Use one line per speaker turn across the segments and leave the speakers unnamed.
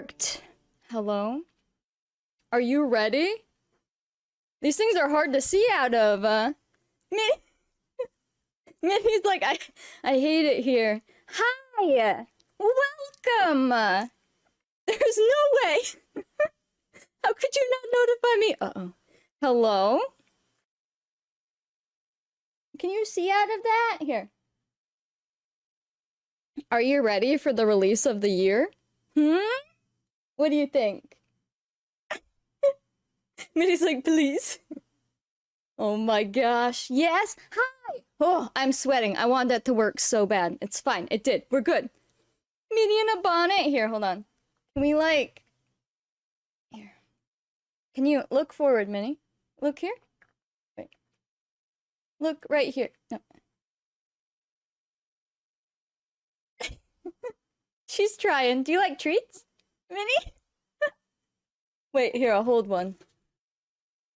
worked. Hello? Are you ready? These things are hard to see out of, Minnie's like, I hate it here. Hi! Welcome! There's no way! How could you not notify me? Uh-oh. Hello? Can you see out of that? Here. Are you ready for the release of the year? What do you think? Minnie's like, please. Oh my gosh. Yes. Hi. Oh, I'm sweating. I want that to work so bad. It's fine. It did. We're good. Minnie in a bonnet. Here, hold on. Can we like... Here. Can you look forward, Minnie? Look here. Wait. Look right here. No. She's trying. Do you like treats, Minnie? Wait, here, I'll hold one.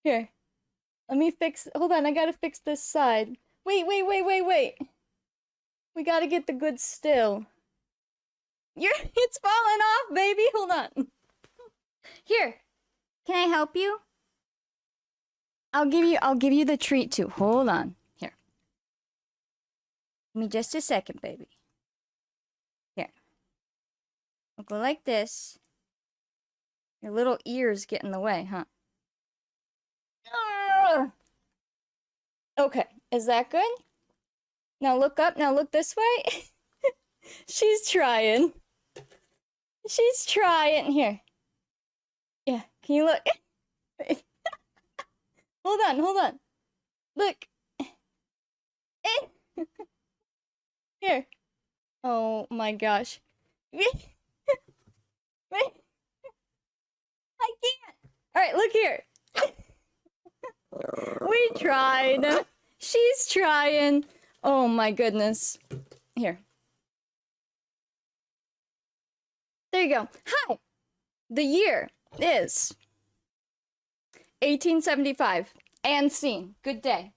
Here. Let me fix... Hold on, I gotta fix this side. Wait. We gotta get the good still. It's falling off, baby! Hold on. Here. Can I help you? I'll give you the treat too. Hold on. Here. Give me just a second, baby. Here. I'll go like this. Your little ears get in the way, huh? Okay, is that good? Now look up, now look this way. She's trying. She's trying. Here. Yeah, can you look? Hold on. Look. Here. Oh my gosh. I can't. Alright, look here. We tried. She's trying. Oh my goodness. Here. There you go. Hi. The year is 1875. And scene. Good day.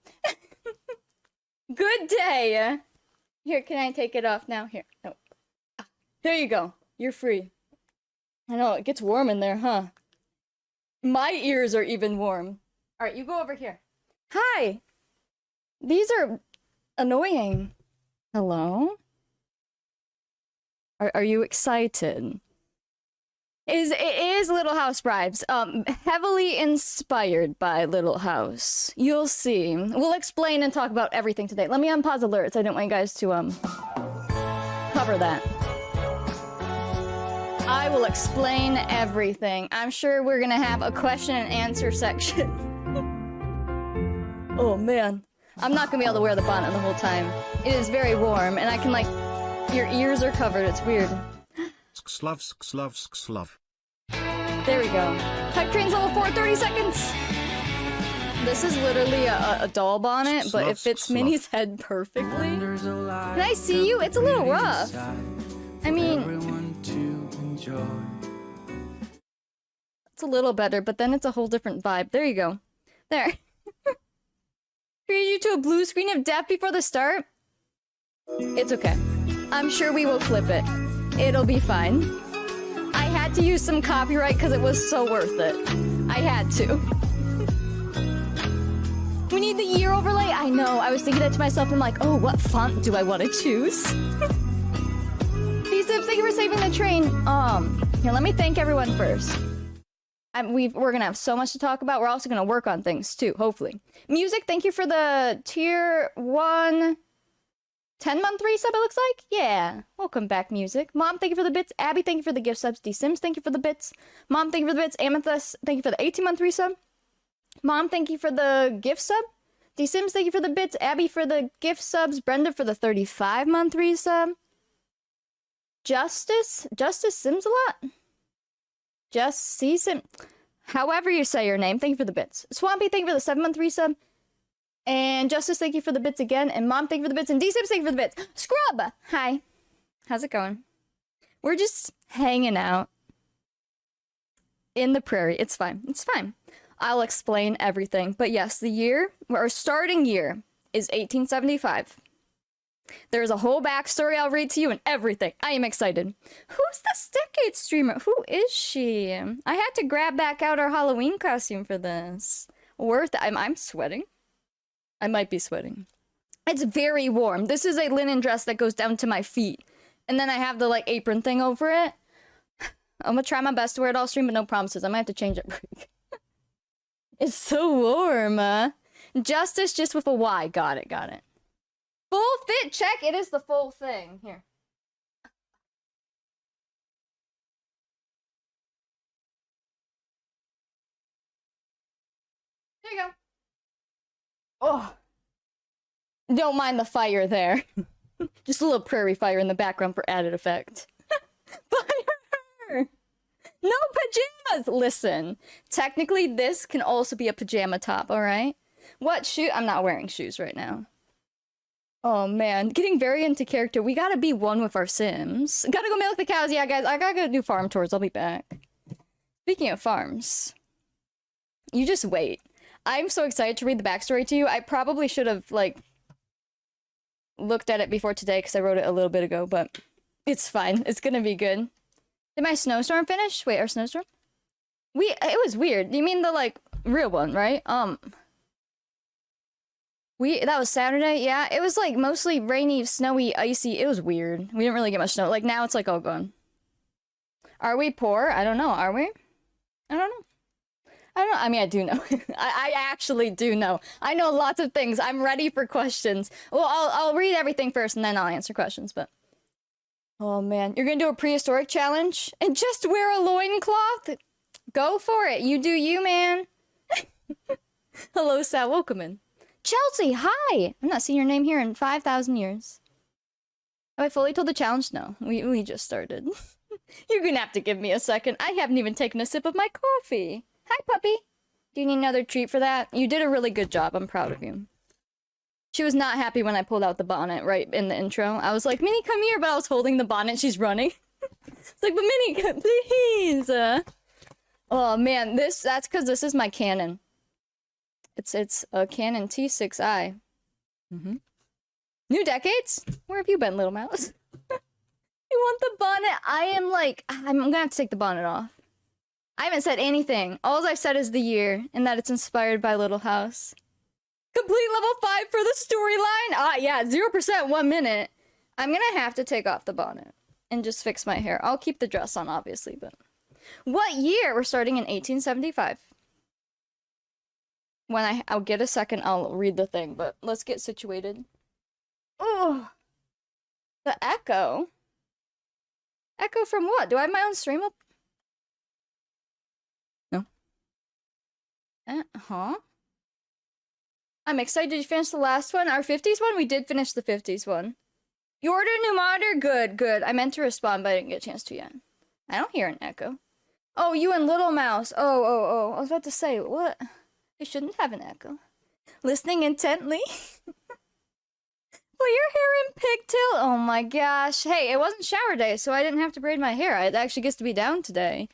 Good day. Here, can I take it off now? Here. No. There you go. You're free. I know, it gets warm in there, huh? My ears are even warm. Alright, you go over here. Hi! These are annoying. Hello? Are you excited? It is Little House vibes. Heavily inspired by Little House. You'll see. We'll explain and talk about everything today. Let me unpause alerts. I don't want you guys to, cover that. I will explain everything. I'm sure we're gonna have a question and answer section. Oh man. I'm not gonna be able to wear the bonnet the whole time. It is very warm, and I can like... Your ears are covered, it's weird.
Slov.
There we go. Hype train's level 4, 30 seconds! This is literally a doll bonnet, but it fits Minnie's head perfectly. Can I see you? It's a little rough. I mean... It's a little better, but then it's a whole different vibe. There you go. There. Treated you to a blue screen of death before the start? It's okay. I'm sure we will clip it. It'll be fine. I had to use some copyright because it was so worth it. I had to. We need the year overlay? I know. I was thinking that to myself. I'm like, oh, what font do I want to choose? D-Sips, thank you for saving the train. Here, let me thank everyone first. We're gonna have so much to talk about. We're also gonna work on things too, hopefully. Music, thank you for the tier 1 10-month resub, it looks like? Yeah. Welcome back, Music. Mom, thank you for the bits. Abby, thank you for the gift subs. D-Sims, thank you for the bits. Mom, thank you for the bits. Amethyst, thank you for the 18-month resub. Mom, thank you for the gift sub. D-Sims, thank you for the bits. Abby for the gift subs. Brenda for the 35-month resub. Justice Sims a lot. Just Sim. However you say your name, thank you for the bits. Swampy, thank you for the 7-month resub. And Justice, thank you for the bits again. And Mom, thank you for the bits. And D-Sips, thank you for the bits. Scrub! Hi. How's it going? We're just hanging out in the prairie. It's fine. It's fine. I'll explain everything. But yes, the year, our starting year is 1875. There's a whole backstory I'll read to you and everything. I am excited. Who's this decade streamer? Who is she? I had to grab back out our Halloween costume for this. Worth it. I'm sweating. I might be sweating. It's very warm. This is a linen dress that goes down to my feet. And then I have the, like, apron thing over it. I'm gonna try my best to wear it all stream, but no promises. I might have to change it. It's so warm. Justice just with a Y. Got it, got it. Full fit check. It is the full thing. Here. There you go. Oh. Don't mind the fire there. Just a little prairie fire in the background for added effect. Fire! No pajamas! Listen, technically this can also be a pajama top, alright? What shoe? I'm not wearing shoes right now. Oh man, getting very into character. We gotta be one with our Sims. Gotta go milk the cows. Yeah, guys, I gotta go do farm tours. I'll be back. Speaking of farms, you just wait. I'm so excited to read the backstory to you. I probably should have, like, looked at it before today because I wrote it a little bit ago, but it's fine. It's gonna be good. Did my snowstorm finish? Wait, our snowstorm? It was weird. You mean the, like, real one, right? That was Saturday, yeah. It was, like, mostly rainy, snowy, icy. It was weird. We didn't really get much snow. Like, now it's, like, all gone. Are we poor? I don't know. Are we? I don't know. I don't know. I mean, I do know. I actually do know. I know lots of things. I'm ready for questions. Well, I'll read everything first, and then I'll answer questions, but... Oh, man. You're gonna do a prehistoric challenge? And just wear a loincloth? Go for it. You do you, man. Hello, Sal. Welcome in. Chelsea, hi! I'm not seeing your name here in 5,000 years. Have I fully told the challenge? No, we just started. You're gonna have to give me a second. I haven't even taken a sip of my coffee. Hi, puppy. Do you need another treat for that? You did a really good job. I'm proud of you. She was not happy when I pulled out the bonnet right in the intro. I was like, Minnie, come here, but I was holding the bonnet. She's running. It's like, but Minnie, please. Oh, man, that's because this is my Canon. It's a Canon T6i. New decades? Where have you been, little mouse? You want the bonnet? I'm gonna have to take the bonnet off. I haven't said anything. All I've said is the year, and that it's inspired by Little House. Complete level 5 for the storyline? Ah, yeah, 0% 1 minute. I'm gonna have to take off the bonnet and just fix my hair. I'll keep the dress on, obviously, but... What year? We're starting in 1875. When I'll get a second, I'll read the thing, but let's get situated. Oh, the echo. Echo from what? Do I have my own stream up? No. Huh? I'm excited. Did you finish the last one? Our 50s one? We did finish the 50s one. You ordered a new monitor? Good, good. I meant to respond, but I didn't get a chance to yet. I don't hear an echo. Oh, you and Little Mouse. Oh. I was about to say, what? I shouldn't have an echo. Listening intently. Put your hair in pigtail. Oh my gosh. Hey, it wasn't shower day, so I didn't have to braid my hair. It actually gets to be down today.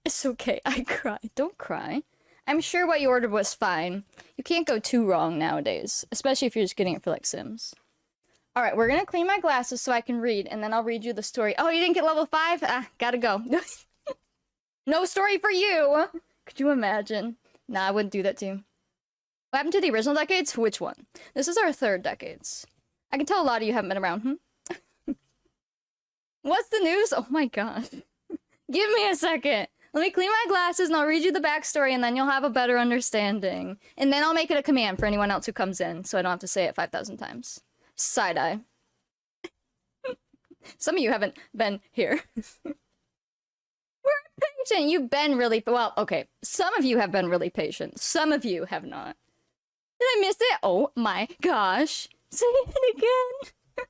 It's okay. I cry. Don't cry. I'm sure what you ordered was fine. You can't go too wrong nowadays, especially if you're just getting it for like Sims. All right, we're gonna clean my glasses so I can read, and then I'll read you the story. Oh, you didn't get level 5? Ah, gotta go. No story for you. Could you imagine? Nah, I wouldn't do that to you. What happened to the original decades? Which one? This is our 3rd decades. I can tell a lot of you haven't been around, What's the news? Oh my god. Give me a second. Let me clean my glasses and I'll read you the backstory and then you'll have a better understanding. And then I'll make it a command for anyone else who comes in so I don't have to say it 5,000 times. Side-eye. Some of you haven't been here. We're patient. You've been really... Well, okay. Some of you have been really patient. Some of you have not. Did I miss it? Oh my gosh. Say it again.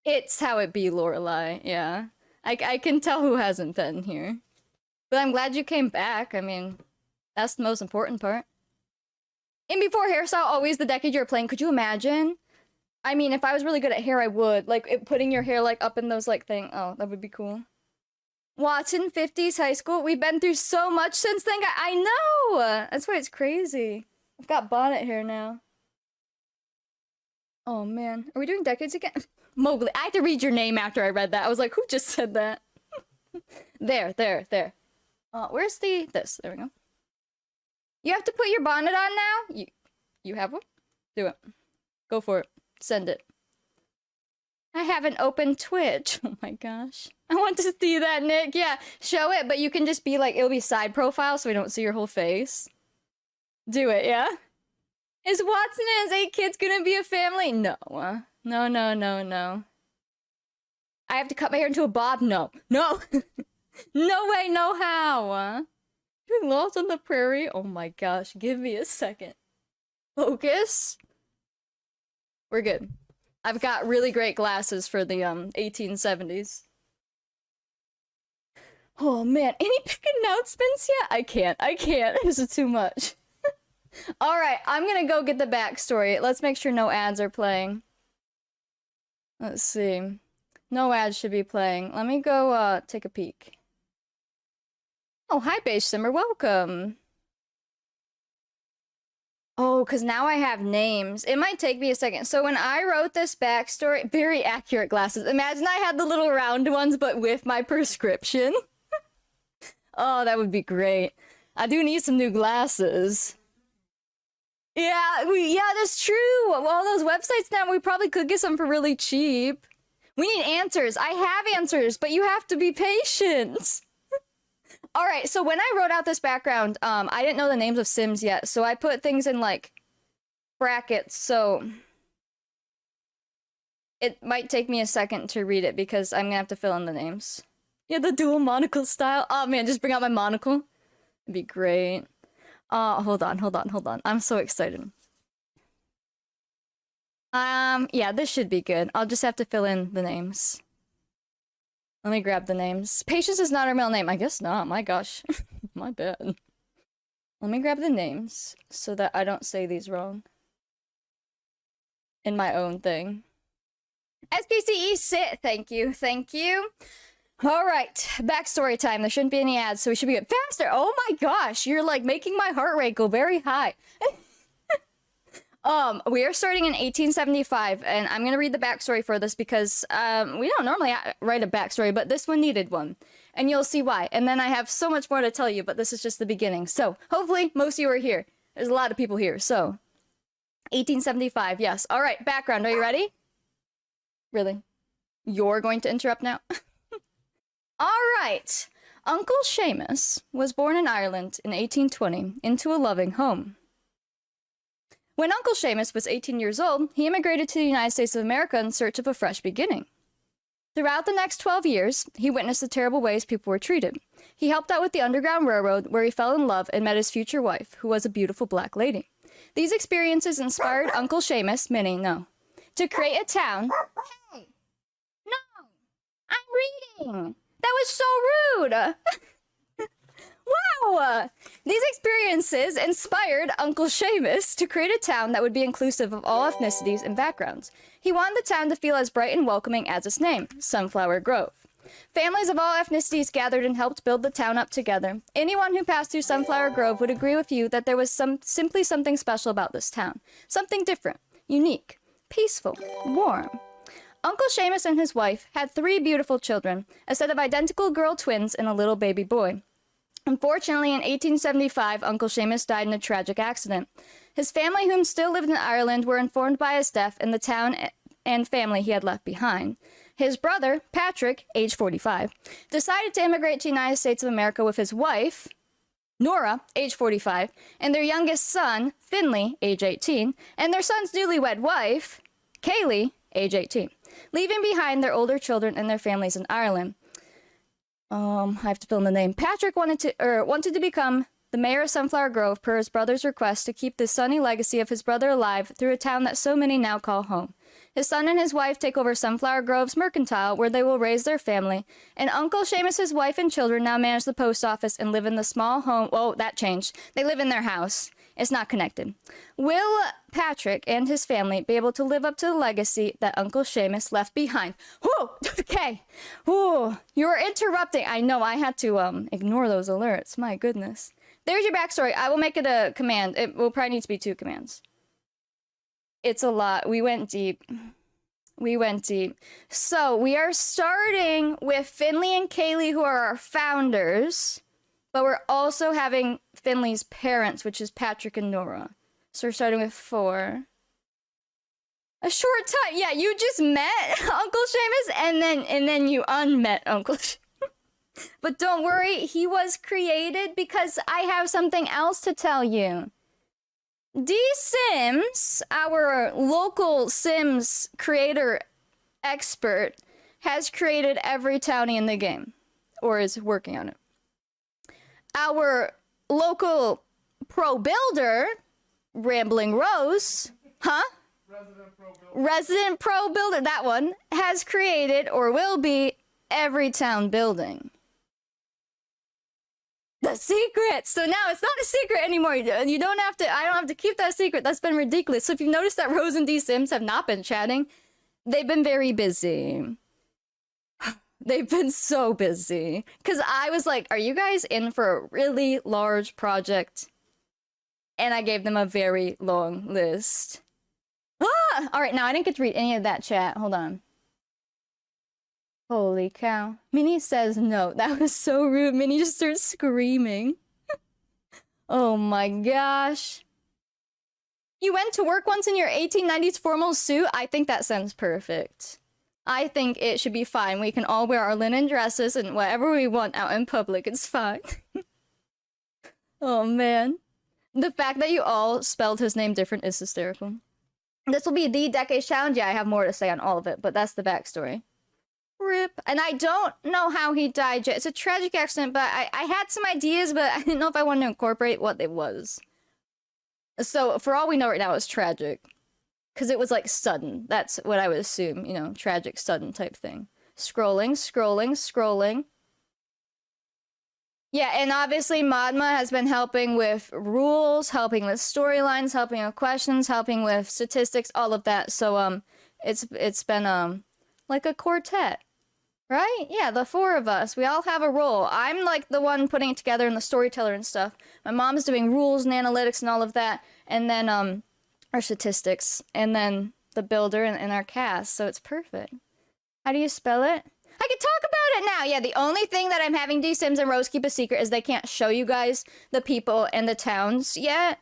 It's how it be, Lorelai. Yeah. I can tell who hasn't been here. But I'm glad you came back. I mean, that's the most important part. And before hairstyle, always the decade you were playing. Could you imagine? I mean, if I was really good at hair, I would. Like, putting your hair, like, up in those, like, thing. Oh, that would be cool. Watson, 50s, high school. We've been through so much since then. I know! That's why it's crazy. I've got bonnet hair now. Oh man, are we doing decades again? Mowgli. I had to read your name after I read that. I was like, who just said that? There. Where's this? There we go. You have to put your bonnet on now? You have one? Do it. Go for it. Send it. I have an open Twitch. Oh my gosh. I want to see that, Nick. Yeah, show it, but you can just be like, it'll be side profile so we don't see your whole face. Do it, yeah? Is Watson and his 8 kids gonna be a family? No. No. I have to cut my hair into a bob? No. No way, no how. Getting lost on the prairie? Oh my gosh, give me a second. Focus. We're good. I've got really great glasses for the 1870s. Oh man, any big announcements yet? I can't. This is too much. Alright, I'm gonna go get the backstory. Let's make sure no ads are playing. Let's see. No ads should be playing. Let me go take a peek. Oh, hi Beige Simmer, welcome. Oh, because now I have names. It might take me a second. So when I wrote this backstory, very accurate glasses. Imagine I had the little round ones, but with my prescription. Oh, that would be great. I do need some new glasses. Yeah, that's true. All those websites now, we probably could get some for really cheap. We need answers. I have answers, but you have to be patient. All right, so when I wrote out this background, I didn't know the names of Sims yet, so I put things in, like, brackets, so it might take me a second to read it because I'm gonna have to fill in the names. Yeah, the dual monocle style. Oh man, just bring out my monocle. It'd be great. Hold on. I'm so excited. Yeah, this should be good. I'll just have to fill in the names. Let me grab the names. Patience is not her middle name. I guess not. My gosh. My bad. Let me grab the names so that I don't say these wrong. In my own thing. SKCE sit. Thank you. Alright, backstory time. There shouldn't be any ads, so we should be good. Faster! Oh my gosh, you're like making my heart rate go very high. We are starting in 1875, and I'm gonna read the backstory for this because, we don't normally write a backstory, but this one needed one. And you'll see why. And then I have so much more to tell you, but this is just the beginning. So, hopefully, most of you are here. There's a lot of people here, so. 1875, yes. Alright, background, are you ready? Really? You're going to interrupt now? Alright. Uncle Séamus was born in Ireland in 1820 into a loving home. When Uncle Séamus was 18 years old, he immigrated to the United States of America in search of a fresh beginning. Throughout the next 12 years, he witnessed the terrible ways people were treated. He helped out with the Underground Railroad, where he fell in love and met his future wife, who was a beautiful black lady. These experiences inspired Uncle Séamus, Minnie, no, to create a town. Hey! No! I'm reading! That was so rude! Wow! These experiences inspired Uncle Séamus to create a town that would be inclusive of all ethnicities and backgrounds. He wanted the town to feel as bright and welcoming as its name, Sunflower Grove. Families of all ethnicities gathered and helped build the town up together. Anyone who passed through Sunflower Grove would agree with you that there was simply something special about this town. Something different, unique, peaceful, warm. Uncle Séamus and his wife had 3 beautiful children, a set of identical girl twins and a little baby boy. Unfortunately, in 1875, Uncle Séamus died in a tragic accident. His family, whom still lived in Ireland, were informed by his death and the town and family he had left behind. His brother, Patrick, age 45, decided to immigrate to the United States of America with his wife, Nora, age 45, and their youngest son, Finley, age 18, and their son's newlywed wife, Kaylee, age 18, leaving behind their older children and their families in Ireland. I have to fill in the name. Patrick wanted to become the mayor of Sunflower Grove per his brother's request to keep the sunny legacy of his brother alive through a town that so many now call home. His son and his wife take over Sunflower Grove's mercantile, where they will raise their family, and Uncle Séamus' wife and children now manage the post office and live in the small home. Oh, that changed. They live in their house. It's not connected. Will Patrick and his family be able to live up to the legacy that Uncle Séamus left behind? Whew! Okay. Whew. You were interrupting. I know. I had to ignore those alerts. My goodness. There's your backstory. I will make it a command. It will probably need to be 2 commands. It's a lot. We went deep. We went deep. So we are starting with Finley and Kaylee, who are our founders, but we're also having Finley's parents, which is Patrick and Nora. So we're starting with 4. A short time. Yeah, you just met Uncle Séamus, and then you unmet Uncle Séamus. But don't worry, he was created because I have something else to tell you. D-Sims, our local Sims creator expert, has created every townie in the game, or is working on it. Our local pro builder, Rambling Rose, huh? Resident pro builder, that one, has created, or will be, every town building. The secret! So now it's not a secret anymore. You don't have to, I don't have to keep that secret. That's been ridiculous. So if you've noticed that Rose and D-Sims have not been chatting, they've been very busy. They've been so busy. Because I was like, are you guys in for a really large project? And I gave them a very long list. Ah! Alright, now I didn't get to read any of that chat. Hold on. Holy cow. Minnie says no. That was so rude. Minnie just starts screaming. Oh my gosh. You went to work once in your 1890s formal suit? I think that sounds perfect. I think it should be fine. We can all wear our linen dresses and whatever we want out in public. It's fine. Oh man. The fact that you all spelled his name different is hysterical. This will be the Decades Challenge. Yeah, I have more to say on all of it, but that's the backstory. Rip. And I don't know how he died yet. It's a tragic accident, but I had some ideas, but I didn't know if I wanted to incorporate what it was. So, for all we know right now, it's tragic. Because it was, like, sudden. That's what I would assume, you know, tragic, sudden type thing. Scrolling, scrolling, scrolling. Yeah, and obviously Madma has been helping with rules, helping with storylines, helping with questions, helping with statistics, all of that. So, it's been, like a quartet. Right? Yeah, the 4 of us. We all have a role. I'm like the one putting it together and the storyteller and stuff. My mom's doing rules and analytics and all of that. And then, our statistics. And then the builder and our cast. So it's perfect. How do you spell it? I can talk about it now! Yeah, the only thing that I'm having D-Sims and Rose keep a secret is they can't show you guys the people and the towns yet.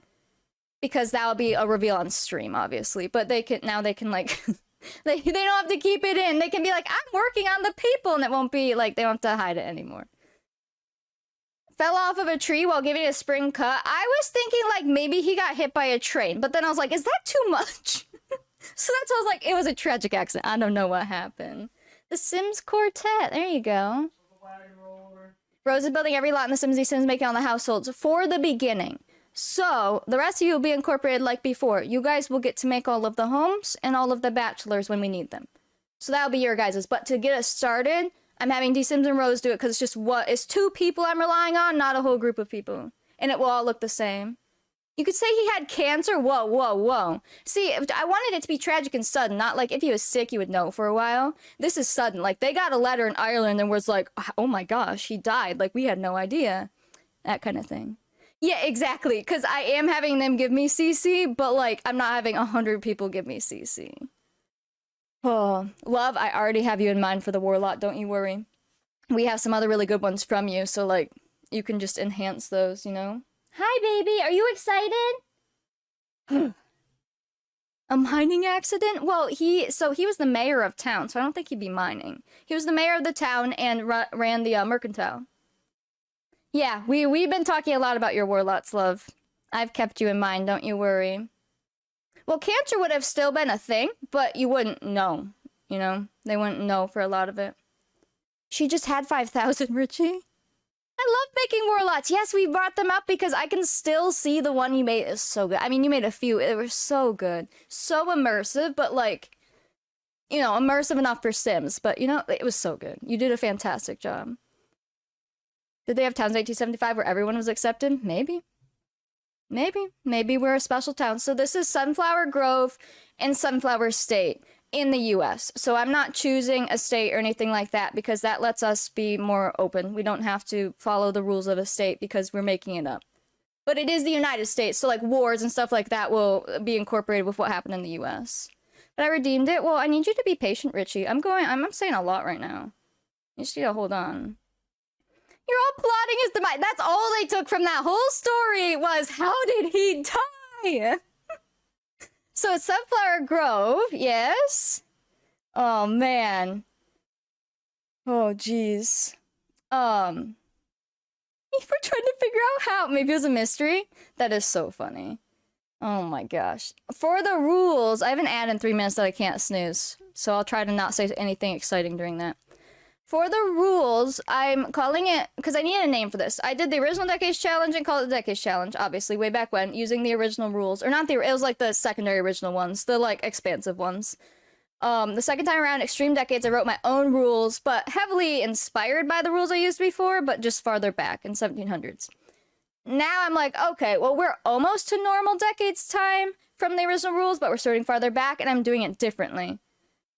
Because that will be a reveal on stream, obviously. But they can, now they can like... They don't have to keep it in. They can be like, I'm working on the people, and it won't be like they don't have to hide it anymore. Fell off of a tree while giving it a spring cut. I was thinking like maybe he got hit by a train, but then I was like, is that too much? So that's why I was like, it was a tragic accident. I don't know what happened. The Sims Quartet. There you go. Rose is building every lot in the Sims. Sims making all the households for the beginning. So, the rest of you will be incorporated like before. You guys will get to make all of the homes and all of the bachelors when we need them. So that'll be your guys's. But to get us started, I'm having D-Sims and Rose do it because it's just it's 2 people I'm relying on, not a whole group of people. And it will all look the same. You could say he had cancer? Whoa, whoa, whoa. See, I wanted it to be tragic and sudden, not like if he was sick, you would know for a while. This is sudden. Like, they got a letter in Ireland and was like, oh my gosh, he died. Like, we had no idea. That kind of thing. Yeah, exactly, because I am having them give me CC, but, like, I'm not having 100 people give me CC. Oh, love, I already have you in mind for the Warlock, don't you worry. We have some other really good ones from you, so, like, you can just enhance those, you know? Hi, baby, are you excited? A mining accident? Well, he was the mayor of town, so I don't think he'd be mining. He was the mayor of the town and ran the mercantile. Yeah, we've been talking a lot about your warlocks, love. I've kept you in mind, don't you worry. Well, cancer would have still been a thing, but you wouldn't know, you know? They wouldn't know for a lot of it. She just had 5,000, Richie. I love making warlocks. Yes, we brought them up because I can still see the one you made is so good. I mean, you made a few. They were so good. So immersive, but like, you know, immersive enough for Sims. But, you know, it was so good. You did a fantastic job. Did they have towns in 1875 where everyone was accepted? Maybe. Maybe. Maybe we're a special town. So this is Sunflower Grove and Sunflower State in the US. So I'm not choosing a state or anything like that because that lets us be more open. We don't have to follow the rules of a state because we're making it up. But it is the United States, so like wars and stuff like that will be incorporated with what happened in the US. But I redeemed it. Well, I need you to be patient, Richie. I'm saying a lot right now. You just need to hold on. You're all plotting his demise. That's all they took from that whole story was how did he die? So it's Sunflower Grove, yes. Oh man. Oh jeez. We're trying to figure out how. Maybe it was a mystery. That is so funny. Oh my gosh. For the rules, I have an ad in 3 minutes that I can't snooze, so I'll try to not say anything exciting during that. For the rules, I'm calling it, because I need a name for this. I did the original Decades Challenge and called it the Decades Challenge, obviously, way back when, using the original rules. Or not the, it was like the secondary original ones, the like expansive ones. The second time around, Extreme Decades, I wrote my own rules, but heavily inspired by the rules I used before, but just farther back in 1700s. Now I'm like, okay, well, we're almost to normal Decades time from the original rules, but we're starting farther back, and I'm doing it differently.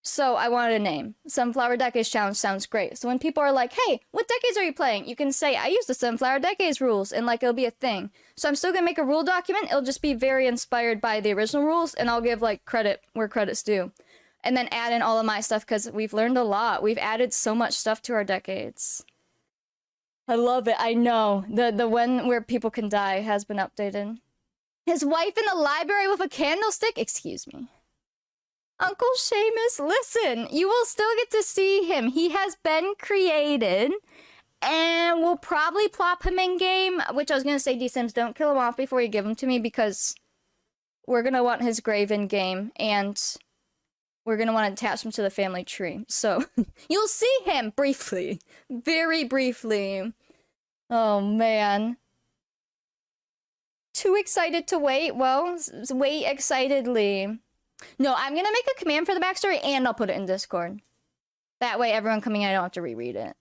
So I wanted a name. Sunflower Decades Challenge sounds great. So when people are like, hey, what decades are you playing? You can say, I use the Sunflower Decades rules, and like, it'll be a thing. So I'm still gonna make a rule document. It'll just be very inspired by the original rules, and I'll give like credit where credit's due. And then add in all of my stuff, because we've learned a lot. We've added so much stuff to our decades. I love it, I know. The one where people can die has been updated. His wife in the library with a candlestick? Excuse me. Uncle Séamus, listen, you will still get to see him. He has been created, and we'll probably plop him in game, which I was gonna say, D-Sims, don't kill him off before you give him to me, because we're gonna want his grave in game, and we're gonna want to attach him to the family tree. So, you'll see him briefly. Very briefly. Oh, man. Too excited to wait? Well, wait excitedly. No, I'm gonna make a command for the backstory, and I'll put it in Discord. That way, everyone coming in, I don't have to reread it.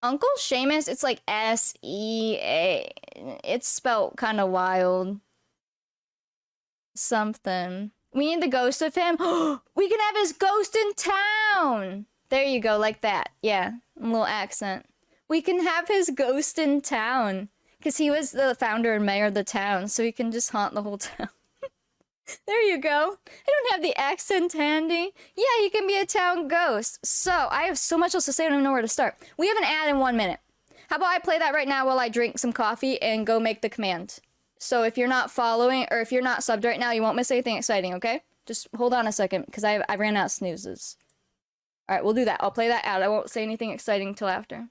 Uncle Séamus, it's like S-E-A. It's spelled kind of wild. Something. We need the ghost of him. We can have his ghost in town. There you go, like that. Yeah, a little accent. We can have his ghost in town. Because he was the founder and mayor of the town, so he can just haunt the whole town. There you go. I don't have the accent handy. Yeah, he can be a town ghost. So, I have so much else to say, I don't even know where to start. We have an ad in 1 minute. How about I play that right now while I drink some coffee and go make the command? So if you're not following, or if you're not subbed right now, you won't miss anything exciting, okay? Just hold on a second, because I ran out of snoozes. Alright, we'll do that. I'll play that out. I won't say anything exciting till after.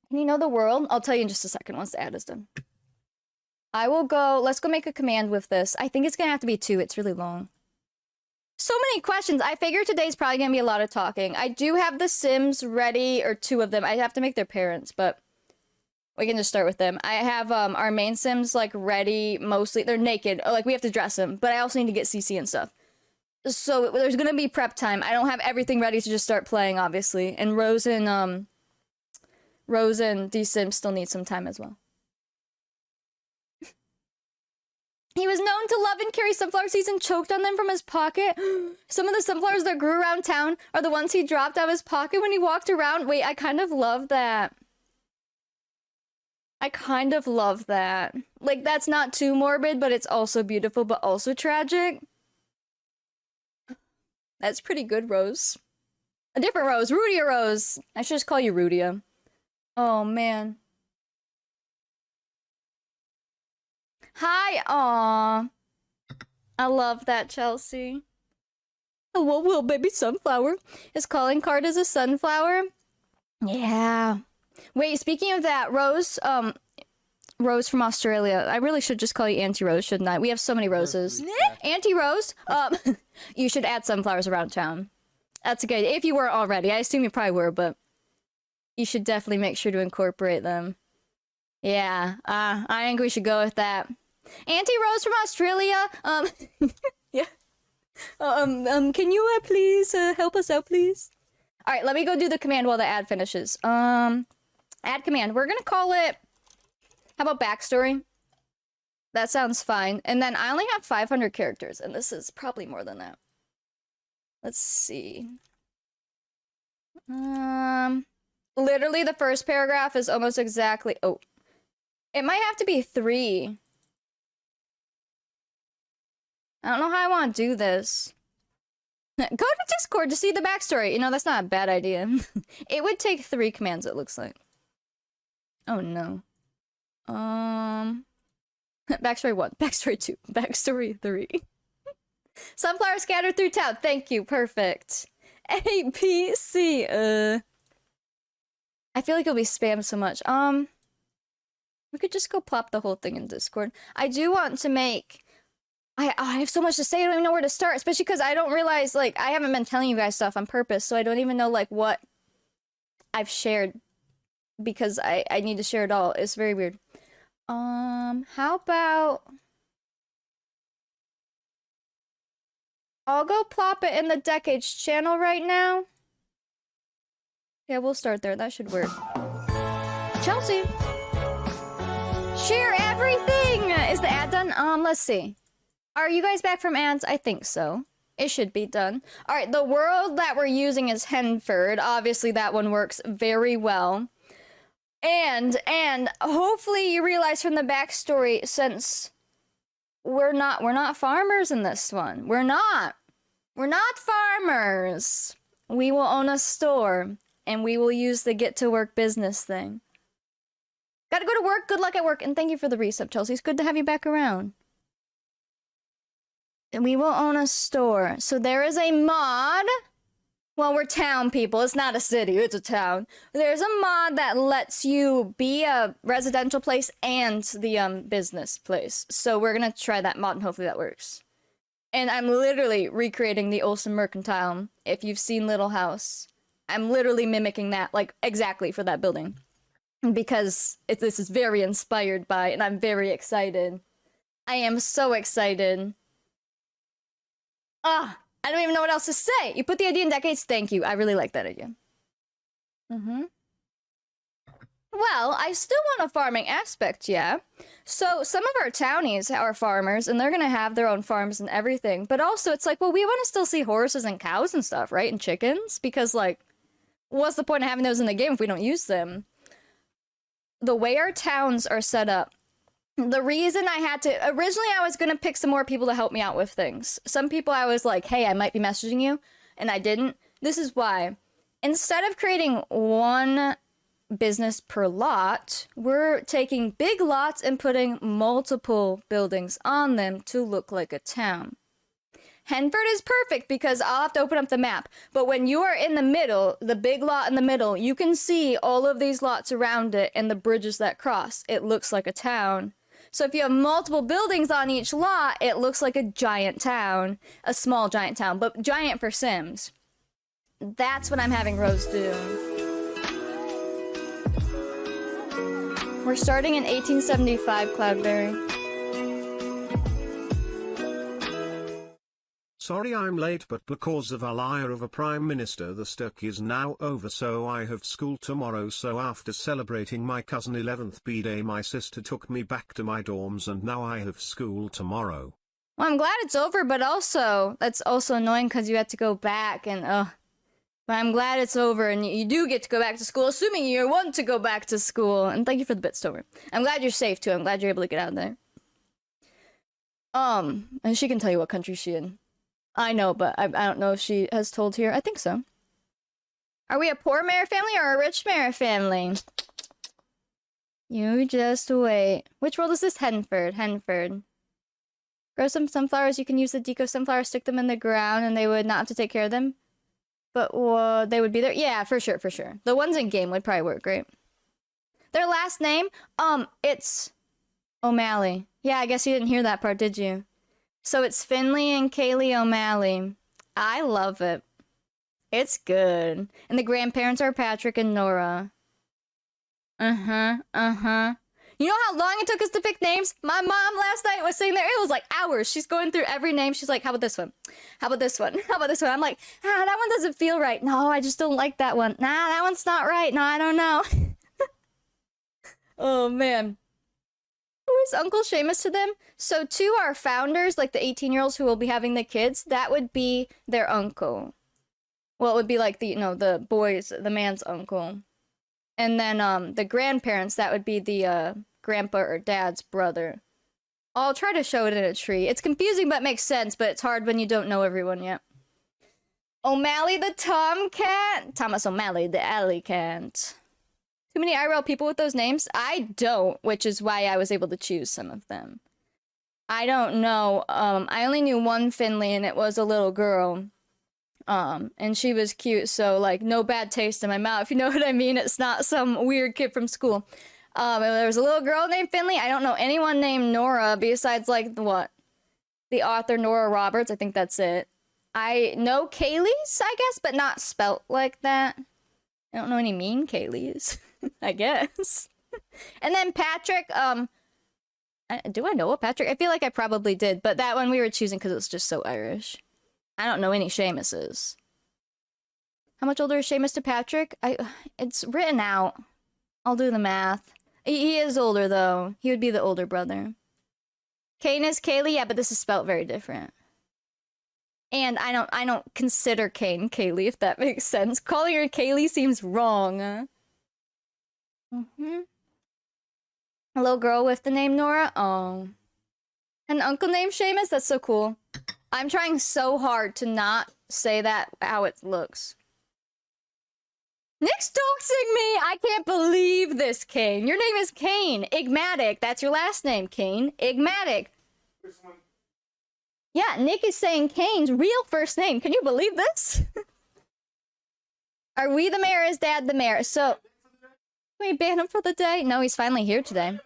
Can you know the world? I'll tell you in just a second once the ad is done. I will go, let's go make a command with this. I think it's gonna have to be 2, it's really long. So many questions. I figure today's probably gonna be a lot of talking. I do have the Sims ready, or 2 of them. I have to make their parents, but we can just start with them. I have our main Sims like ready, mostly. They're naked. Oh, like we have to dress them, but I also need to get CC and stuff. So there's gonna be prep time. I don't have everything ready to just start playing, obviously. And Rose and D-Sims still need some time as well. He was known to love and carry sunflower seeds and choked on them from his pocket. Some of the sunflowers that grew around town are the ones he dropped out of his pocket when he walked around. Wait, I kind of love that. I kind of love that. Like, that's not too morbid, but it's also beautiful, but also tragic. That's pretty good, Rose. A different Rose. Rudia Rose. I should just call you Rudia. Oh, man. Hi, aw. I love that, Chelsea. Hello, little baby sunflower. His calling card is a sunflower. Yeah. Wait, speaking of that, Rose, Rose from Australia. I really should just call you Auntie Rose, shouldn't I? We have so many Roses. Auntie Rose, you should add sunflowers around town. That's good. If you were already. I assume you probably were, but you should definitely make sure to incorporate them. Yeah, I think we should go with that. Auntie Rose from Australia, yeah. Can you, please, help us out, please? Alright, let me go do the command while the ad finishes. Add command. We're gonna call it... How about backstory? That sounds fine. And then I only have 500 characters, and this is probably more than that. Let's see. Literally the first paragraph is almost exactly... Oh. It might have to be 3. I don't know how I want to do this. Go to Discord to see the backstory. You know, that's not a bad idea. It would take 3 commands, it looks like. Oh, no. Backstory 1, backstory 2, backstory 3. Sunflower scattered through town. Thank you. Perfect. A, B, C. I feel like it'll be spammed so much. We could just go plop the whole thing in Discord. I do want to make... I have so much to say, I don't even know where to start, especially because I don't realize, like, I haven't been telling you guys stuff on purpose, so I don't even know, like, what I've shared, because I need to share it all. It's very weird. How about... I'll go plop it in the Decades channel right now. Yeah, we'll start there. That should work. Chelsea! Share everything! Is the ad done? Let's see. Are you guys back from ads? I think so. It should be done. Alright, the world that we're using is Henford. Obviously, that one works very well. And hopefully you realize from the backstory, since we're not farmers in this one. We're not farmers. We will own a store, and we will use the get to work business thing. Gotta go to work. Good luck at work, and thank you for the resub, Chelsea. It's good to have you back around. And we will own a store. So there is a mod. Well, we're town people. It's not a city. It's a town. There's a mod that lets you be a residential place and the business place. So we're gonna try that mod, and hopefully that works. And I'm literally recreating the Olsen Mercantile. If you've seen Little House, I'm literally mimicking that, like, exactly for that building. Because this is very inspired by, and I'm very excited. I am so excited. I don't even know what else to say. You put the idea in Decades. Thank you. I really like that idea. Well, I still want a farming aspect, yeah. So some of our townies are farmers, and they're gonna have their own farms and everything. But also, it's like, well, we want to still see horses and cows and stuff, right? And chickens, because, like, what's the point of having those in the game if we don't use them? The way our towns are set up, the reason I had to... Originally, I was gonna pick some more people to help me out with things. Some people I was like, hey, I might be messaging you, and I didn't. This is why. Instead of creating one business per lot, we're taking big lots and putting multiple buildings on them to look like a town. Henford is perfect because I'll have to open up the map, but when you are in the middle, the big lot in the middle, you can see all of these lots around it and the bridges that cross. It looks like a town. So if you have multiple buildings on each lot, it looks like a giant town. A small giant town, but giant for Sims. That's what I'm having Rose do. We're starting in 1875, Cloudberry.
Sorry I'm late, but because of a liar of a prime minister the stock is now over, so I have school tomorrow. So after celebrating my cousin 11th b-day, my sister took me back to my dorms, and now I have school tomorrow.
Well, I'm glad it's over, but also, that's also annoying because you had to go back and, but I'm glad it's over and you do get to go back to school, assuming you want to go back to school. And thank you for the bit, Stover. I'm glad you're safe too. I'm glad you're able to get out of there. And she can tell you what country she's in. I know, but I don't know if she has told here. I think so. Are we a poor mayor family or a rich mayor family? You just wait. Which world is this? Henford. Henford. Grow some sunflowers. You can use the deco sunflowers, stick them in the ground, and they would not have to take care of them. But they would be there. Yeah, for sure, for sure. The ones in game would probably work great. Their last name? It's O'Malley. Yeah, I guess you didn't hear that part, did you? So it's Finley and Kaylee O'Malley. I love it. It's good. And the grandparents are Patrick and Nora. You know how long it took us to pick names? My mom last night was sitting there. It was like hours. She's going through every name. She's like, how about this one? How about this one? How about this one? I'm like, that one doesn't feel right. No, I just don't like that one. Nah, that one's not right. No, I don't know. Oh, man. Who is Uncle Séamus to them? So to our founders, like the 18-year-olds who will be having the kids, that would be their uncle. Well, it would be like the, the man's uncle. And then the grandparents, that would be the grandpa or dad's brother. I'll try to show it in a tree. It's confusing, but makes sense, but it's hard when you don't know everyone yet. O'Malley the Tomcat? Thomas O'Malley the Alley Cat. Too many IRL people with those names? I don't, which is why I was able to choose some of them. I don't know. I only knew one Finley, and it was a little girl. And she was cute, so, like, no bad taste in my mouth, you know what I mean? It's not some weird kid from school. There was a little girl named Finley. I don't know anyone named Nora besides, like, the author Nora Roberts. I think that's it. I know Kaylee's, I guess, but not spelt like that. I don't know any mean Kaylee's, I guess. And then Patrick, do I know a Patrick? I feel like I probably did, but that one we were choosing because it was just so Irish. I don't know any Séamuses. How much older is Séamus to Patrick? It's written out. I'll do the math. He is older, though. He would be the older brother. Kane is Kaylee? Yeah, but this is spelled very different. And I don't consider Kane Kaylee, if that makes sense. Calling her Kaylee seems wrong. A little girl with the name Nora? Oh. An uncle named Séamus? That's so cool. I'm trying so hard to not say that how it looks. Nick's doxing me! I can't believe this, Kane. Your name is Kane. Igmatic. That's your last name, Kane. Igmatic. Yeah, Nick is saying Kane's real first name. Can you believe this? Are we the mayor? Is Dad the mayor? So, we ban him for the day? No, he's finally here today.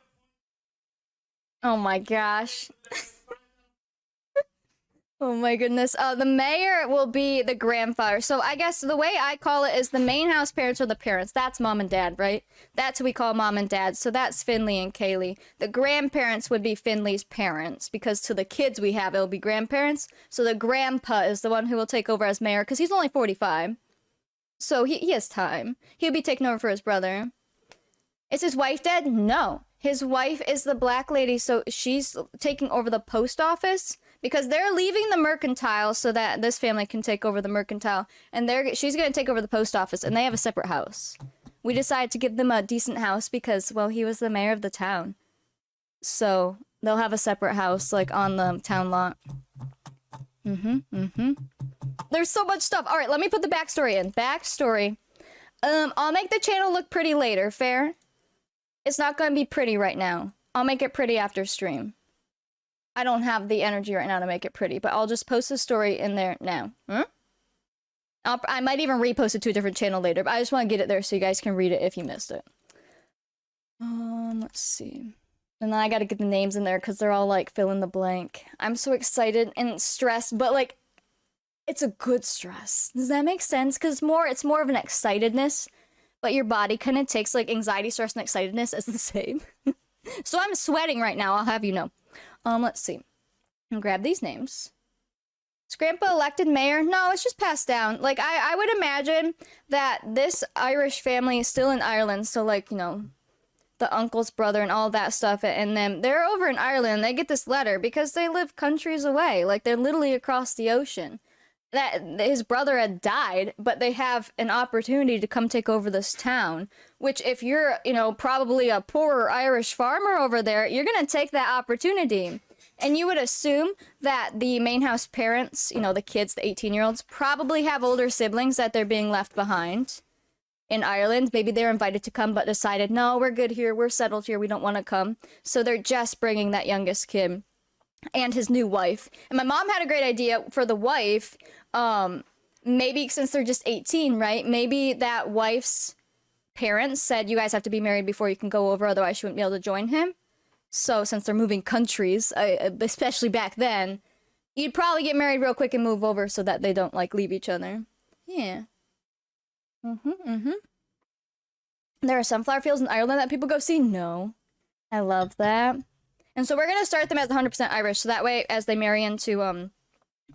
Oh my gosh. Oh my goodness. The mayor will be the grandfather. So I guess the way I call it is the main house parents or the parents. That's mom and dad, right? That's what we call mom and dad. So that's Finley and Kaylee. The grandparents would be Finley's parents because to the kids we have, it'll be grandparents. So the grandpa is the one who will take over as mayor because he's only 45. So he has time. He'll be taking over for his brother. Is his wife dead? No. His wife is the black lady, so she's taking over the post office. Because they're leaving the mercantile so that this family can take over the mercantile. And she's going to take over the post office, and they have a separate house. We decided to give them a decent house because, well, he was the mayor of the town. So they'll have a separate house, like, on the town lot. There's so much stuff. All right, let me put the backstory in. Backstory. I'll make the channel look pretty later, fair? It's not going to be pretty right now. I'll make it pretty after stream. I don't have the energy right now to make it pretty, but I'll just post the story in there now. I might even repost it to a different channel later, but I just want to get it there so you guys can read it if you missed it. Let's see. And then I gotta get the names in there because they're all like fill in the blank. I'm so excited and stressed, but like, it's a good stress. Does that make sense? Because it's more of an excitedness, but your body kind of takes like anxiety, stress, and excitedness as the same. So I'm sweating right now, I'll have you know. Let's see. I'll grab these names. Is Grandpa elected mayor? No, it's just passed down. Like, I would imagine that this Irish family is still in Ireland, so, like, you know, the uncle's brother and all that stuff, and then they're over in Ireland, they get this letter because they live countries away. Like, they're literally across the ocean. That his brother had died, but they have an opportunity to come take over this town, which if you're, you know, probably a poorer Irish farmer over there, you're gonna take that opportunity. And you would assume that the main house parents, you know, the kids, the 18-year-olds, probably have older siblings that they're being left behind in Ireland. Maybe they're invited to come, but decided, no, we're good here, we're settled here, we don't want to come. So they're just bringing that youngest kid and his new wife. And my mom had a great idea for the wife. Maybe since they're just 18, right? Maybe that wife's parents said, you guys have to be married before you can go over, otherwise you wouldn't be able to join him. So since they're moving countries, especially back then, you'd probably get married real quick and move over so that they don't, like, leave each other. Yeah. There are sunflower fields in Ireland that people go see? No. I love that. And so we're gonna start them as 100% Irish, so that way, as they marry into,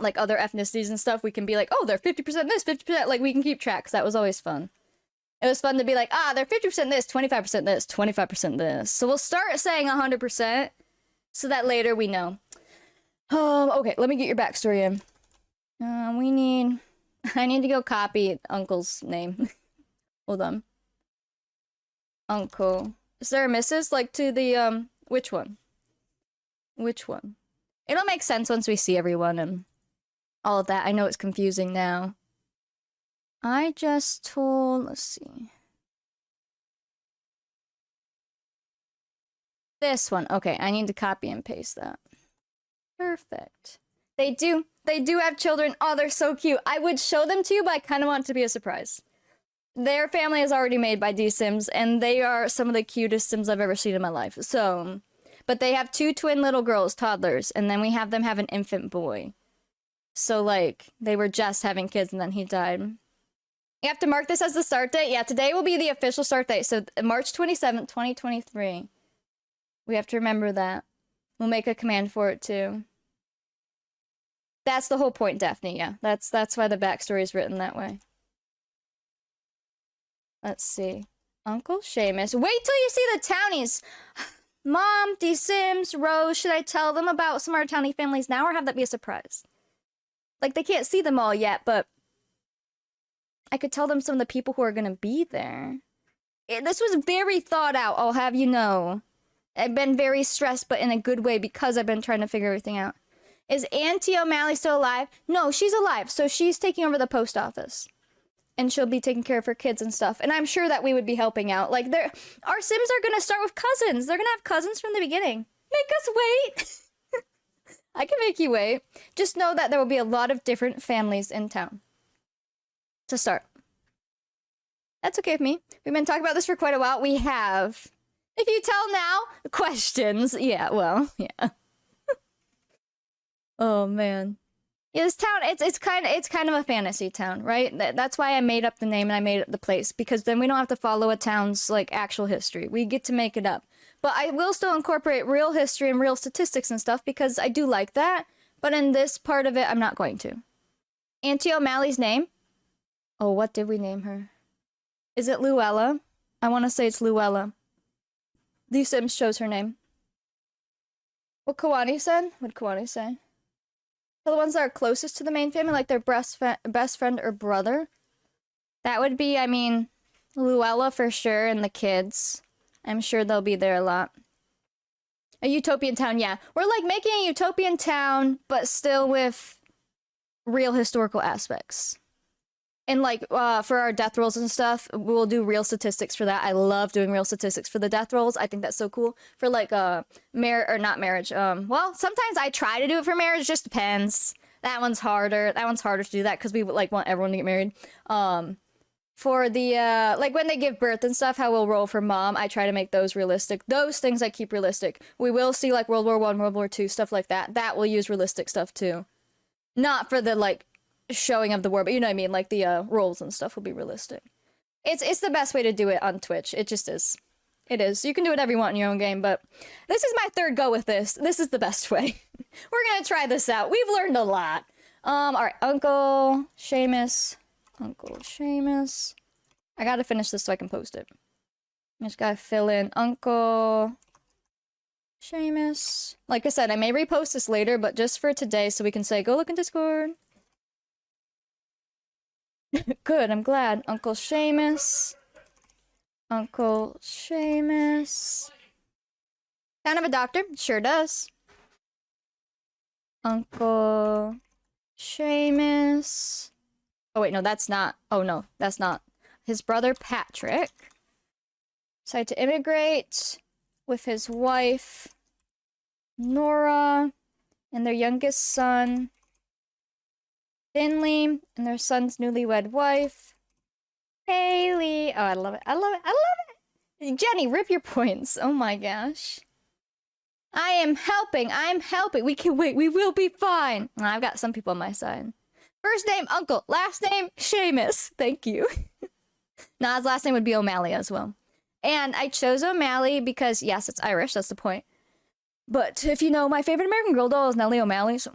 like, other ethnicities and stuff, we can be like, oh, they're 50% this, 50%, like, we can keep track, because that was always fun. It was fun to be like, they're 50% this, 25% this, 25% this. So we'll start saying 100%, so that later we know. Okay, let me get your backstory in. I need to go copy Uncle's name. Hold on. Uncle Is there a Mrs.? Like to the, which one? Which one? It'll make sense once we see everyone and all of that. I know it's confusing now. I just told, let's see. This one. Okay, I need to copy and paste that. Perfect. They do have children. Oh, they're so cute. I would show them to you, but I kind of want it to be a surprise. Their family is already made by D Sims, and they are some of the cutest Sims I've ever seen in my life. So, but they have 2 twin little girls, toddlers, and then we have them have an infant boy. So, like, they were just having kids, and then he died. You have to mark this as the start date? Yeah, today will be the official start date. So, March 27th, 2023. We have to remember that. We'll make a command for it, too. That's the whole point, Daphne, yeah. That's why the backstory is written that way. Let's see. Uncle Séamus. Wait till you see the townies! Mom, D Sims, Rose, should I tell them about some of our townie families now, or have that be a surprise? Like, they can't see them all yet, but I could tell them some of the people who are gonna be there. This was very thought out, I'll have you know. I've been very stressed, but in a good way, because I've been trying to figure everything out. Is Auntie O'Malley still alive? No, she's alive, so she's taking over the post office. And she'll be taking care of her kids and stuff. And I'm sure that we would be helping out. Like, our Sims are gonna start with cousins. They're gonna have cousins from the beginning. Make us wait! I can make you wait. Just know that there will be a lot of different families in town. To start. That's okay with me. We've been talking about this for quite a while. We have... If you tell now, questions. Yeah, well, yeah. Oh man, yeah, this town, it's kind of a fantasy town, right? That's why I made up the name and I made up the place, because then we don't have to follow a town's like actual history. We get to make it up. But I will still incorporate real history and real statistics and stuff because I do like that. But in this part of it, I'm not going to. Auntie O'Malley's name? Oh, what did we name her? Is it Luella? I want to say it's Luella. The Sims chose her name. What Kawani said? What did Kawani say? For the ones that are closest to the main family, like their best friend or brother. That would be, I mean, Luella for sure, and the kids. I'm sure they'll be there a lot. A utopian town, yeah. We're like making a utopian town, but still with real historical aspects. And like, for our death rolls and stuff, we'll do real statistics for that. I love doing real statistics for the death rolls. I think that's so cool. For like, not marriage. Well, sometimes I try to do it for marriage, it just depends. That one's harder. That one's harder to do that because we like want everyone to get married. For the, like when they give birth and stuff, how we'll roll for mom, I try to make those realistic. Those things I keep realistic. We will see like World War I, World War II, stuff like that. That will use realistic stuff too. Not for the like, showing of the war, but you know what I mean, like the roles and stuff will be realistic. It's the best way to do it on Twitch. It just is. It is. You can do whatever you want in your own game, but this is my third go with this. This is the best way. We're gonna try this out. We've learned a lot. Alright, Uncle Séamus. Uncle Séamus. I gotta finish this so I can post it. I just gotta fill in Uncle Séamus. Like I said, I may repost this later, but just for today so we can say, go look in Discord. Good, I'm glad. Uncle Séamus. Uncle Séamus. Kind of a doctor? Sure does. Uncle Séamus. Oh wait, no, that's not. Oh no, that's not. His brother Patrick decided to immigrate with his wife Nora and their youngest son Finley, and their son's newlywed wife, Haley. Oh, I love it. I love it. I love it. Jenny, rip your points. Oh my gosh. I am helping. I'm helping. We can wait. We will be fine. I've got some people on my side. First name, Uncle. Last name, Séamus. Thank you. Nah, his last name would be O'Malley as well. And I chose O'Malley because, yes, it's Irish. That's the point. But if you know, my favorite American Girl doll is Nellie O'Malley. So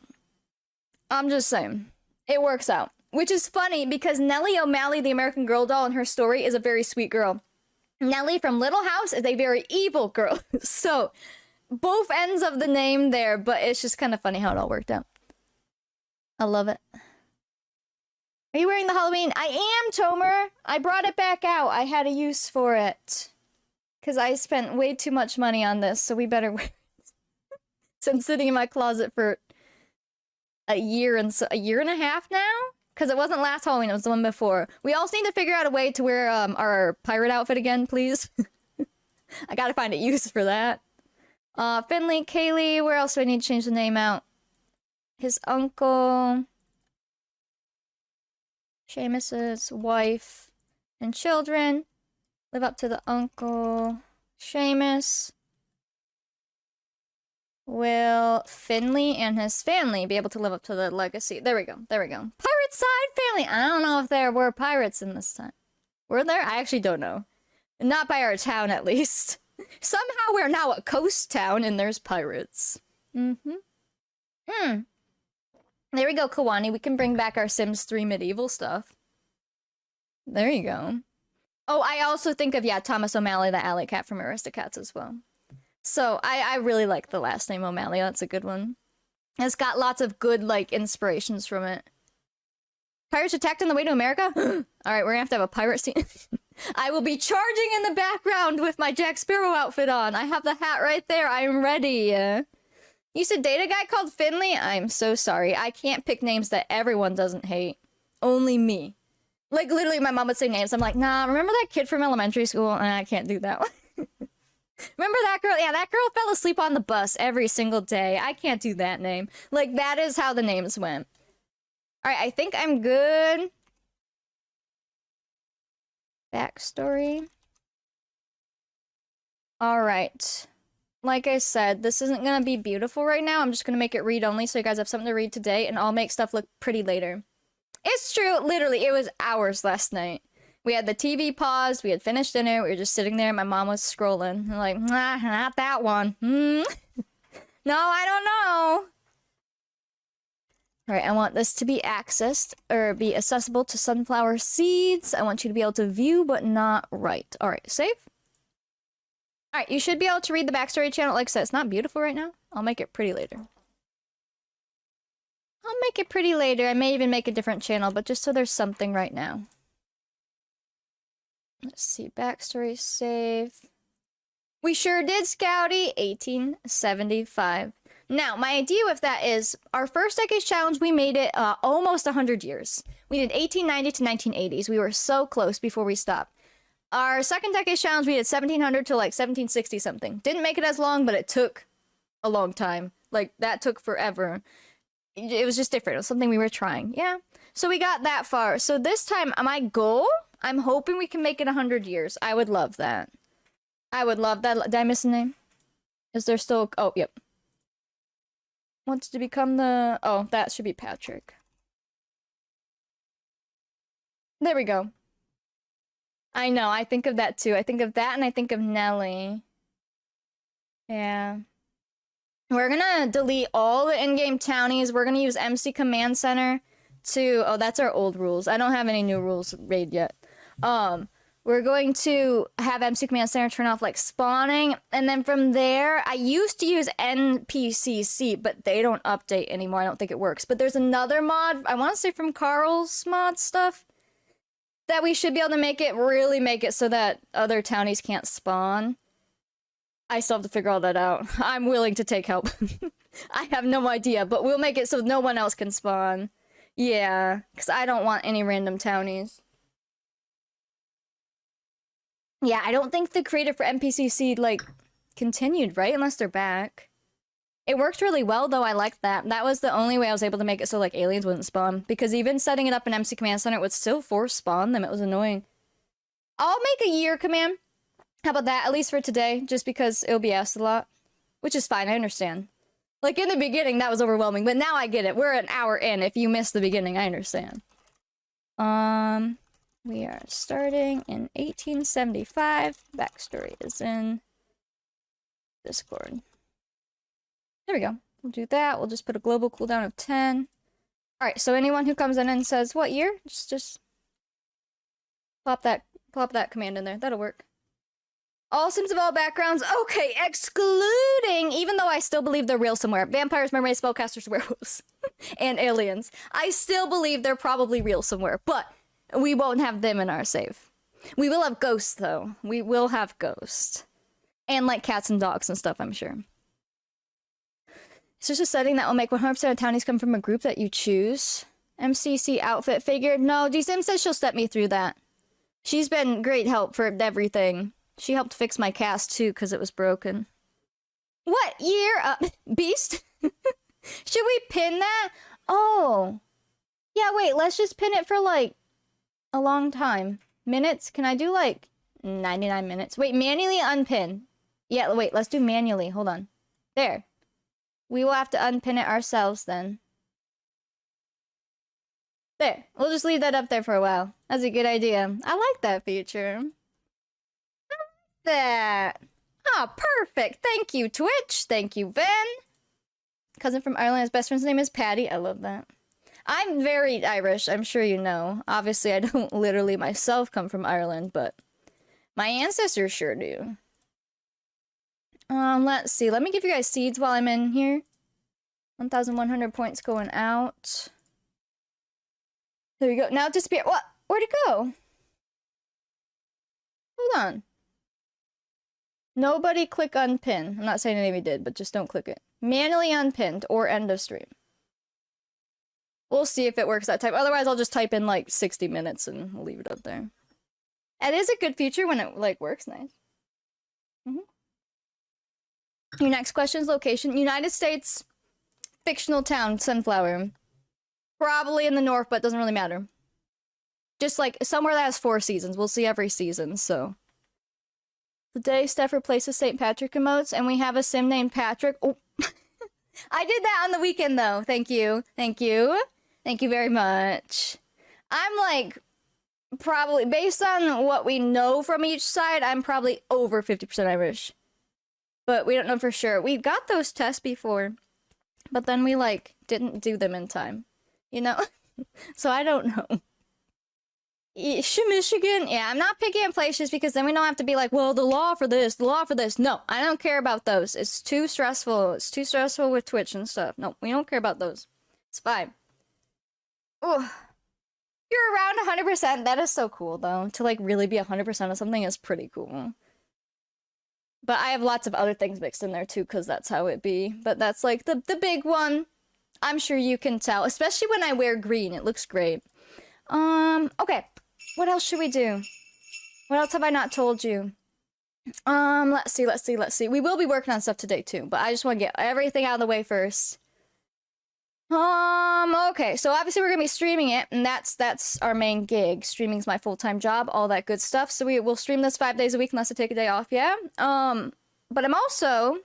I'm just saying. It works out. Which is funny because Nellie O'Malley, the American Girl doll in her story, is a very sweet girl. Nellie from Little House is a very evil girl. So, both ends of the name there, but it's just kind of funny how it all worked out. I love it. Are you wearing the Halloween? I am, Tomer! I brought it back out. I had a use for it. Because I spent way too much money on this, so we better wear it. It's been sitting in my closet for a year and a half now? Because it wasn't last Halloween, it was the one before. We also need to figure out a way to wear our pirate outfit again, please. I gotta find a use for that. Finley, Kaylee, where else do I need to change the name out? His uncle, Séamus's wife, and children live up to the uncle. Séamus. Will Finley and his family be able to live up to the legacy? There we go. There we go. Pirate side family. I don't know if there were pirates in this time. Were there? I actually don't know. Not by our town, at least. Somehow we're now a coast town and there's pirates. There we go, Kawani. We can bring back our Sims 3 medieval stuff. There you go. Oh, I also think of, yeah, Thomas O'Malley, the alley cat from Aristocats as well. So, I really like the last name O'Malley. That's a good one. It's got lots of good, like, inspirations from it. Pirates attacked on the way to America? Alright, we're gonna have to have a pirate scene. I will be charging in the background with my Jack Sparrow outfit on. I have the hat right there. I am ready. You used to date a guy called Finley? I'm so sorry. I can't pick names that everyone doesn't hate. Only me. Like, literally, my mom would say names. I'm like, nah, remember that kid from elementary school? I can't do that one. Remember that girl? Yeah, that girl fell asleep on the bus every single day. I can't do that name. Like, that is how the names went. Alright, I think I'm good. Backstory. Alright. Like I said, this isn't gonna be beautiful right now. I'm just gonna make it read-only so you guys have something to read today, and I'll make stuff look pretty later. It's true, literally, it was hours last night. We had the TV paused, we had finished dinner, we were just sitting there, my mom was scrolling. I'm like, nah, not that one. No, I don't know. Alright, I want this to be accessed, or be accessible to sunflower seeds. I want you to be able to view, but not write. Alright, save. Alright, you should be able to read the backstory channel. Like I said, it's not beautiful right now. I'll make it pretty later. I'll make it pretty later. I may even make a different channel, but just so there's something right now. Let's see, backstory save. We sure did, Scouty. 1875. Now, my idea with that is, our first decades challenge, we made it almost 100 years. We did 1890 to 1980s. We were so close before we stopped. Our second decades challenge, we did 1700 to like 1760 something. Didn't make it as long, but it took a long time. Like, that took forever. It was just different. It was something we were trying. Yeah. So we got that far. So this time, my goal, I'm hoping we can make it 100 years. I would love that. I would love that. Did I miss a name? Is there still... Oh, yep. Wants to become the... Oh, that should be Patrick. There we go. I know, I think of that too. I think of that and I think of Nelly. Yeah. We're gonna delete all the in-game townies. We're gonna use MC Command Center to... Oh, that's our old rules. I don't have any new rules made yet. We're going to have MC Command Center turn off, like, spawning, and then from there, I used to use NPCC, but they don't update anymore. I don't think it works. But there's another mod, I want to say from Carl's mod stuff, that we should be able to make it, really make it so that other townies can't spawn. I still have to figure all that out. I'm willing to take help. I have no idea, but we'll make it so no one else can spawn. Yeah, because I don't want any random townies. Yeah, I don't think the creator for NPCC, like, continued, right? Unless they're back. It worked really well, though. I liked that. That was the only way I was able to make it so, like, aliens wouldn't spawn. Because even setting it up in MC Command Center, it would still force spawn them. It was annoying. I'll make a year command. How about that? At least for today. Just because it'll be asked a lot. Which is fine. I understand. Like, in the beginning, that was overwhelming. But now I get it. We're an hour in. If you missed the beginning, I understand. We are starting in 1875. Backstory is in Discord. There we go. We'll do that. We'll just put a global cooldown of 10. Alright, so anyone who comes in and says, what year? Just plop that command in there. That'll work. All Sims of all backgrounds. Okay, excluding, even though I still believe they're real somewhere. Vampires, mermaids, spellcasters, werewolves, and aliens. I still believe they're probably real somewhere, but we won't have them in our save. We will have ghosts, though. We will have ghosts. And like cats and dogs and stuff, I'm sure. It's just a setting that will make 100% of townies come from a group that you choose. MCC outfit figure. No, D-Sim says she'll step me through that. She's been great help for everything. She helped fix my cast too, because it was broken. What year? Beast? Should we pin that? Oh. Yeah, wait, let's just pin it for like a long time. Minutes? Can I do like 99 minutes? Wait, manually unpin. Yeah, wait, let's do manually. Hold on. There. We will have to unpin it ourselves then. There. We'll just leave that up there for a while. That's a good idea. I like that feature. I like that. Oh, perfect. Thank you, Twitch. Thank you, Ven. Cousin from Ireland. His best friend's name is Patty. I love that. I'm very Irish. I'm sure you know. Obviously, I don't literally myself come from Ireland, but my ancestors sure do. Let's see. Let me give you guys seeds while I'm in here. 1,100 points going out. There we go. Now it disappeared. What? Where'd it go? Hold on. Nobody click unpin. I'm not saying anybody did, but just don't click it. Manually unpinned or end of stream. We'll see if it works that time. Otherwise, I'll just type in like 60 minutes and we'll leave it up there. It is a good feature when it like works nice. Your next question is location. United States, fictional town, Sunflower. Probably in the north, but it doesn't really matter. Just like somewhere that has 4 seasons. We'll see every season, so. Today, Steph replaces St. Patrick emotes, and we have a sim named Patrick. Oh, I did that on the weekend, though. Thank you. Thank you. Thank you very much. I'm like, probably, based on what we know from each side, I'm probably over 50% Irish. But we don't know for sure. We got those tests before, but then we, like, didn't do them in time. You know? So I don't know. Michigan? Yeah, I'm not picking in places because then we don't have to be like, well, the law for this, the law for this. No, I don't care about those. It's too stressful. It's too stressful with Twitch and stuff. No, we don't care about those. It's fine. Oh, you're around 100%. That is so cool, though. To, like, really be 100% of something is pretty cool. But I have lots of other things mixed in there, too, because that's how it be. But that's, like, the big one. I'm sure you can tell. Especially when I wear green. It looks great. Okay. What else should we do? What else have I not told you? Let's see. We will be working on stuff today, too. But I just want to get everything out of the way first. Okay. So obviously we're going to be streaming it. And that's our main gig. Streaming's my full-time job. All that good stuff. So we will stream this 5 days a week unless I take a day off, yeah? But I'm also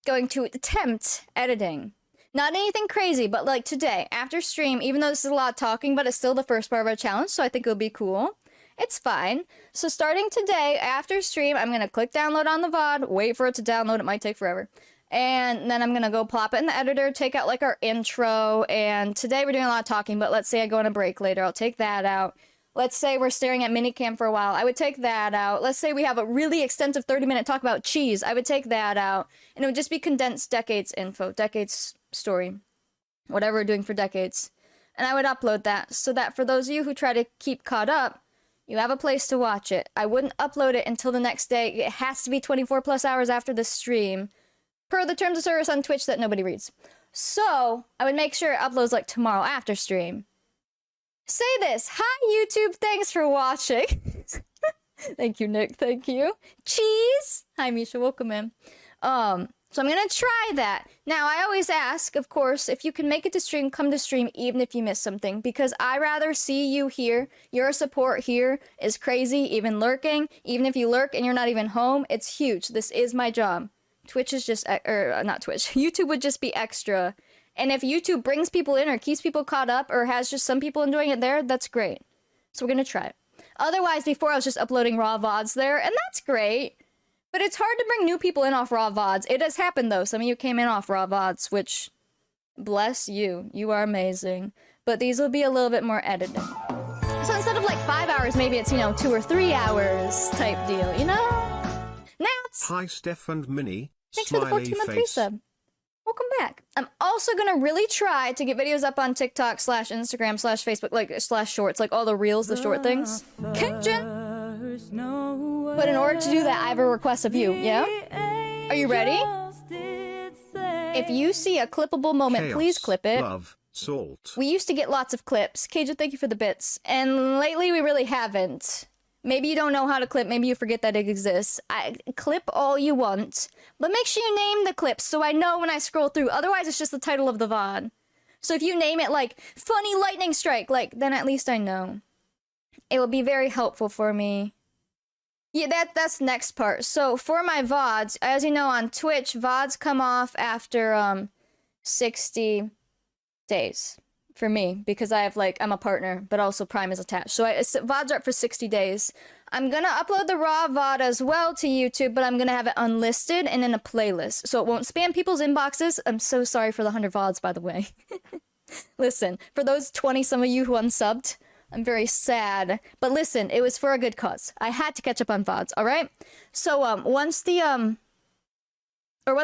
going to attempt editing. Not anything crazy, but like today, after stream, even though this is a lot of talking, but it's still the first part of our challenge, so I think it'll be cool. It's fine. So starting today, after stream, I'm going to click download on the VOD, wait for it to download, it might take forever. And then I'm going to go plop it in the editor, take out like our intro, and today we're doing a lot of talking, but let's say I go on a break later, I'll take that out. Let's say we're staring at minicam for a while, I would take that out. Let's say we have a really extensive 30-minute talk about cheese, I would take that out. And it would just be condensed decades info, decades story, whatever we're doing for decades. And I would upload that so that for those of you who try to keep caught up, you have a place to watch it. I wouldn't upload it until the next day. It has to be 24 plus hours after the stream, per the terms of service on Twitch that nobody reads. So I would make sure it uploads like tomorrow after stream. Say this. Hi, YouTube. Thanks for watching. Thank you, Nick. Thank you. Cheese. Hi, Misha. Welcome in. So I'm gonna try that. Now, I always ask, of course, if you can make it to stream, come to stream even if you miss something. Because I rather see you here. Your support here is crazy, even lurking. Even if you lurk and you're not even home, it's huge. This is my job. Twitch is just, not Twitch. YouTube would just be extra. And if YouTube brings people in or keeps people caught up or has just some people enjoying it there, that's great. So we're gonna try it. Otherwise, before I was just uploading raw VODs there, and that's great. But it's hard to bring new people in off raw VODs. It has happened, though. Some of you came in off raw VODs, which, bless you. You are amazing. But these will be a little bit more edited. So instead of like 5 hours, maybe it's, 2 or 3 hours type deal, you know? Nats!
Hi, Steph and Minnie.
Thanks for the 14-month resub. Welcome back. I'm also gonna really try to get videos up on TikTok / Instagram / Facebook, like / shorts, like all the reels, the short things. Kenjin! But in order to do that, I have a request of you, yeah? Are you ready? If you see a clippable moment,
Chaos,
please clip it.
love, salt.
We used to get lots of clips. Cajun, thank you for the bits. And lately we really haven't. Maybe you don't know how to clip, maybe you forget that it exists. Clip all you want, but make sure you name the clips so I know when I scroll through. Otherwise, it's just the title of the VOD. So if you name it like, funny lightning strike, like, then at least I know. It will be very helpful for me. Yeah, that's next part. So for my VODs, as you know on Twitch, VODs come off after 60 days. For me, because I have I'm a partner, but also Prime is attached. So VODs are up for 60 days. I'm gonna upload the raw VOD as well to YouTube, but I'm gonna have it unlisted and in a playlist. So it won't spam people's inboxes. I'm so sorry for the 100 VODs, by the way. Listen, for those 20 some of you who unsubbed, I'm very sad. But listen, it was for a good cause. I had to catch up on VODs, alright? So once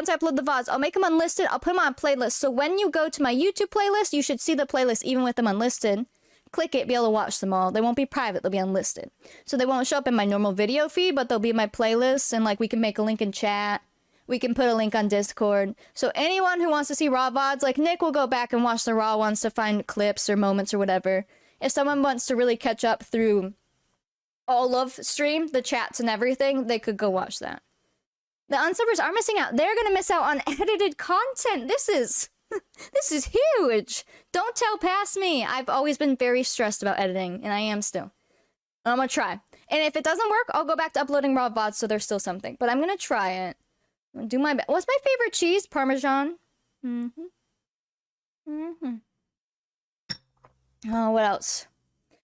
I upload the VODs, I'll make them unlisted, I'll put them on a playlist, so when you go to my YouTube playlist, you should see the playlist even with them unlisted. Click it, be able to watch them all. They won't be private, they'll be unlisted. So they won't show up in my normal video feed, but they'll be in my playlist, and we can make a link in chat. We can put a link on Discord. So anyone who wants to see raw VODs, Nick will go back and watch the raw ones to find clips or moments or whatever. If someone wants to really catch up through all of stream, the chats and everything, they could go watch that. The unsubbers are missing out. They're gonna miss out on edited content. This is huge. Don't tell past me. I've always been very stressed about editing, and I am still. I'm gonna try. And if it doesn't work, I'll go back to uploading raw VODs so there's still something. But I'm gonna try it. I'm gonna do my best. What's my favorite cheese? Parmesan. Oh, what else?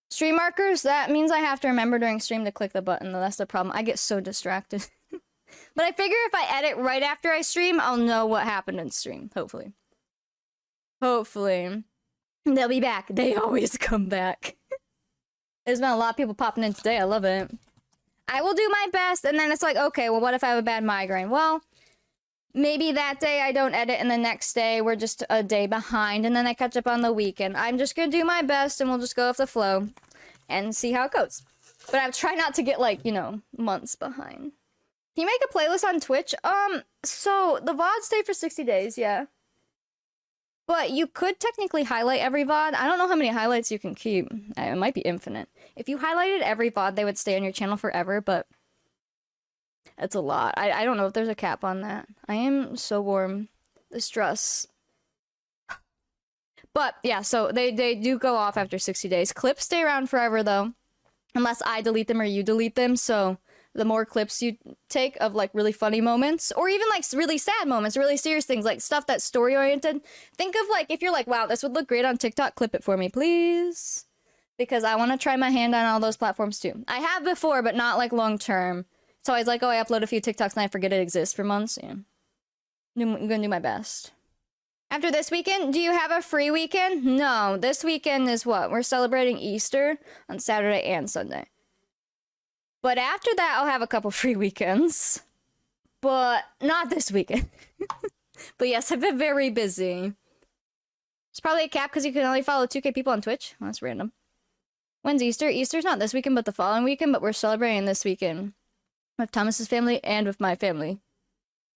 Stream markers. That means I have to remember during stream to click the button. That's the problem. I get so distracted. But I figure if I edit right after I stream, I'll know what happened in stream. Hopefully. Hopefully. They'll be back. They always come back. There's been a lot of people popping in today. I love it. I will do my best, and then it's okay, well, what if I have a bad migraine? Well, maybe that day I don't edit, and the next day we're just a day behind, and then I catch up on the weekend. I'm just gonna do my best, and we'll just go with the flow and see how it goes. But I'll try not to get, months behind. Can you make a playlist on Twitch? So the VODs stay for 60 days, yeah. But you could technically highlight every VOD. I don't know how many highlights you can keep. It might be infinite. If you highlighted every VOD, they would stay on your channel forever, but it's a lot. I don't know if there's a cap on that. I am so warm. The stress. But yeah, so they do go off after 60 days. Clips stay around forever, though. Unless I delete them or you delete them, so the more clips you take of really funny moments, or even really sad moments, really serious things, stuff that's story oriented. Think of if you're wow, this would look great on TikTok, clip it for me, please. Because I want to try my hand on all those platforms too. I have before, but not long term. It's always oh, I upload a few TikToks and I forget it exists for months. Yeah. I'm gonna do my best. After this weekend, do you have a free weekend? No, this weekend is what? We're celebrating Easter on Saturday and Sunday. But after that, I'll have a couple free weekends. But not this weekend. But yes, I've been very busy. It's probably a cap because you can only follow 2K people on Twitch. Well, that's random. When's Easter? Easter's not this weekend, but the following weekend. But we're celebrating this weekend. With Thomas's family and with my family.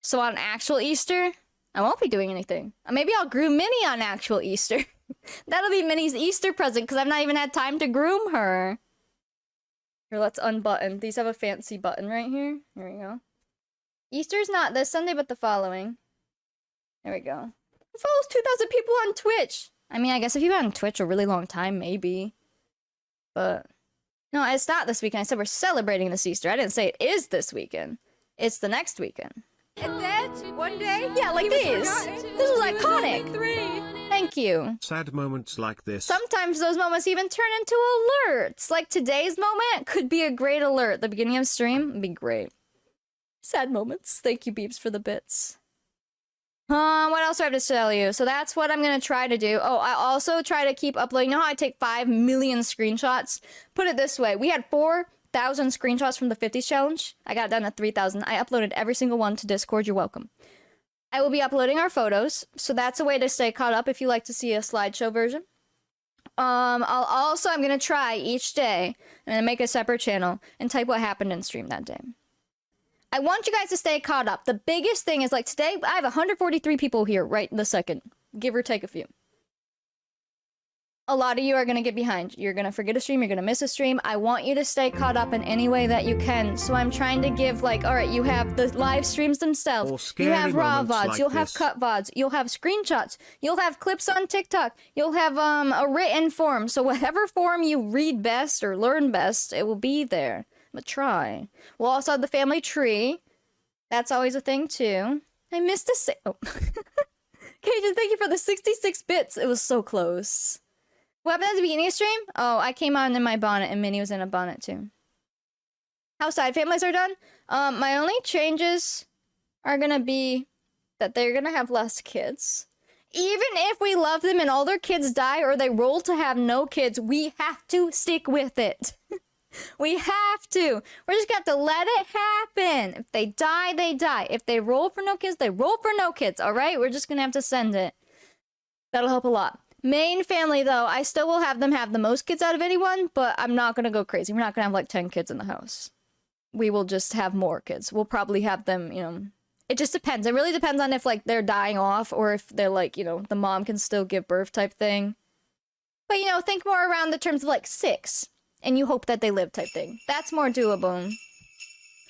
So on actual Easter, I won't be doing anything. Maybe I'll groom Minnie on actual Easter. That'll be Minnie's Easter present because I've not even had time to groom her. Here, let's unbutton. These have a fancy button right here. There we go. Easter's not this Sunday, but the following. There we go. Who follows 2,000 people on Twitch? I mean, I guess if you've been on Twitch a really long time, maybe. But no, it's not this weekend. I said we're celebrating this Easter. I didn't say it is this weekend. It's the next weekend.
And then, one day,
yeah, like these. This was iconic. Thank you.
Sad moments like this.
Sometimes those moments even turn into alerts. Like today's moment could be a great alert. The beginning of stream would be great. Sad moments. Thank you, Beeps, for the bits. What else do I have to tell you? So that's what I'm gonna try to do. Oh, I also try to keep uploading. You know how I take 5 million screenshots? Put it this way. We had 4,000 screenshots from the 50s challenge. I got it down to 3,000. I uploaded every single one to Discord. You're welcome. I will be uploading our photos, so that's a way to stay caught up if you like to see a slideshow version. I'm gonna try each day. I'm gonna make a separate channel and type what happened in stream that day. I want you guys to stay caught up. The biggest thing is like today, I have 143 people here right this second, give or take a few. A lot of you are gonna get behind. You're gonna forget a stream, you're gonna miss a stream. I want you to stay caught up in any way that you can. So I'm trying to give like, all right, you have the live streams themselves. You have raw VODs,
like
you'll have cut VODs, you'll have screenshots, you'll have clips on TikTok, you'll have a written form. So whatever form you read best or learn best, it will be there. But try. We'll also have the family tree. That's always a thing too. I missed a oh. Cajun, thank you for the 66 bits. It was so close. What happened at the beginning of the stream? Oh, I came on in my bonnet and Minnie was in a bonnet too. How side families are done? My only changes are gonna be that they're gonna have less kids. Even if we love them and all their kids die or they roll to have no kids, we have to stick with it. We have to. We're just got to let it happen. If they die, they die. If they roll for no kids, they roll for no kids, all right? We're just gonna have to send it. That'll help a lot. Main family, though, I still will have them have the most kids out of anyone, but I'm not gonna go crazy. We're not gonna have like 10 kids in the house. We will just have more kids. We'll probably have them, you know, it just depends. It really depends on if like they're dying off or if they're like, you know, the mom can still give birth type thing. But, you know, think more around the terms of like 6 and you hope that they live type thing. That's more doable.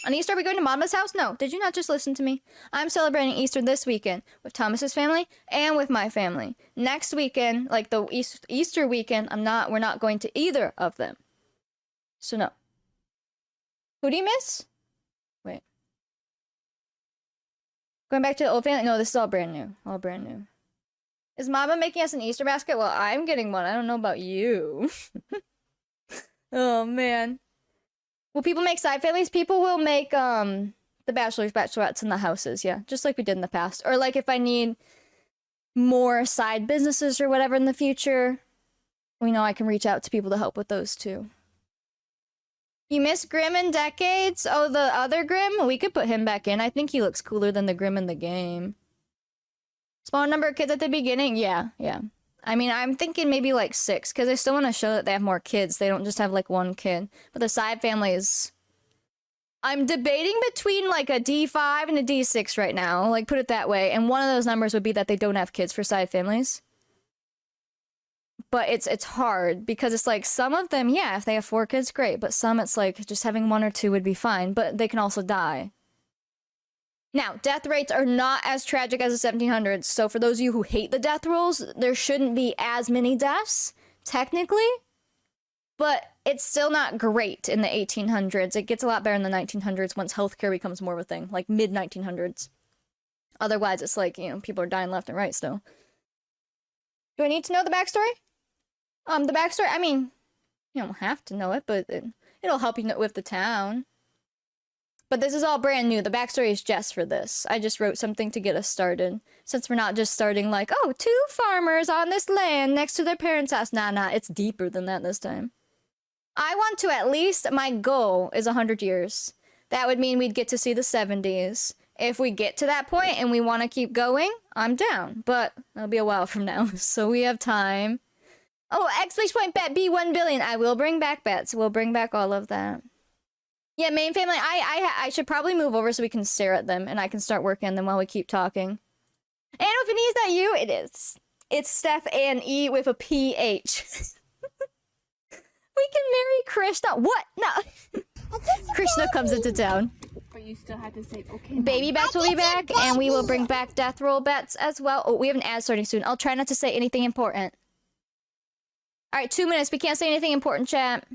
On Easter, are we going to Mama's house? No. Did you not just listen to me? I'm celebrating Easter this weekend with Thomas's family and with my family. Next weekend, like the Easter weekend, we're not going to either of them. So no. Who do you miss? Wait. Going back to the old family? No, this is all brand new. All brand new. Is Mama making us an Easter basket? Well, I'm getting one. I don't know about you. Oh, man. Will people make side families? People will make, the bachelors, bachelorettes in the houses, yeah. Just like we did in the past. Or, like, if I need more side businesses or whatever in the future, we know I can reach out to people to help with those, too. You miss Grim in Decades? Oh, the other Grim? We could put him back in. I think he looks cooler than the Grim in the game. Small number of kids at the beginning? Yeah, yeah. I mean, I'm thinking maybe like 6, because I still want to show that they have more kids. They don't just have like one kid. But the side families... I'm debating between like a D5 and a D6 right now. Like, put it that way. And one of those numbers would be that they don't have kids for side families. But it's hard, because it's like, some of them, yeah, if they have 4 kids, great. But some, it's like, just having 1 or 2 would be fine. But they can also die. Now, death rates are not as tragic as the 1700s, so for those of you who hate the death rolls, there shouldn't be as many deaths, technically, but it's still not great in the 1800s. It gets a lot better in the 1900s once healthcare becomes more of a thing, like mid-1900s. Otherwise, it's like, you know, people are dying left and right still. Do I need to know the backstory? The backstory, I mean, you don't have to know it, but it'll help you know with the town. But this is all brand new. The backstory is just for this. I just wrote something to get us started. Since we're not just starting like, oh, 2 farmers on this land next to their parents' house. Nah, it's deeper than that this time. I want to at least, my goal is 100 years. That would mean we'd get to see the 70s. If we get to that point and we want to keep going, I'm down. But that'll be a while from now, so we have time. Oh, exclamation point bet B1 billion. I will bring back bets. We'll bring back all of that. Yeah, main family, I should probably move over so we can stare at them and I can start working on them while we keep talking. And if it is that you, it is. It's Steph and E with a PH. We can marry Krishna. What? No. Krishna comes into town.
But you still had to say, okay.
Baby bets will be back, and we will bring back death roll bets as well. Oh, we have an ad starting soon. I'll try not to say anything important. Alright, 2 minutes. We can't say anything important, chat.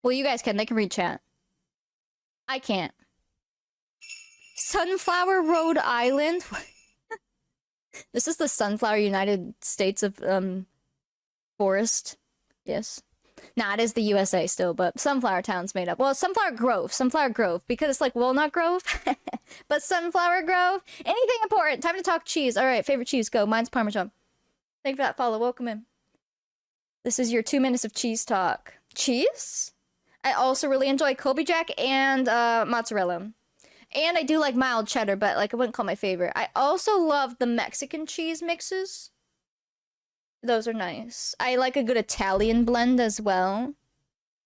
Well, you guys can. They can read chat. I can't. Sunflower, Rhode Island? This is the Sunflower United States of, Forest. Yes. Nah, it is the USA still, but Sunflower Town's made up. Well, Sunflower Grove, because it's like Walnut Grove. But Sunflower Grove. Anything important. Time to talk cheese. Alright, favorite cheese, go. Mine's Parmesan. Thank you for that follow. Welcome in. This is your 2 minutes of cheese talk. Cheese? I also really enjoy Colby Jack and mozzarella. And I do like mild cheddar, but like I wouldn't call my favorite. I also love the Mexican cheese mixes. Those are nice. I like a good Italian blend as well.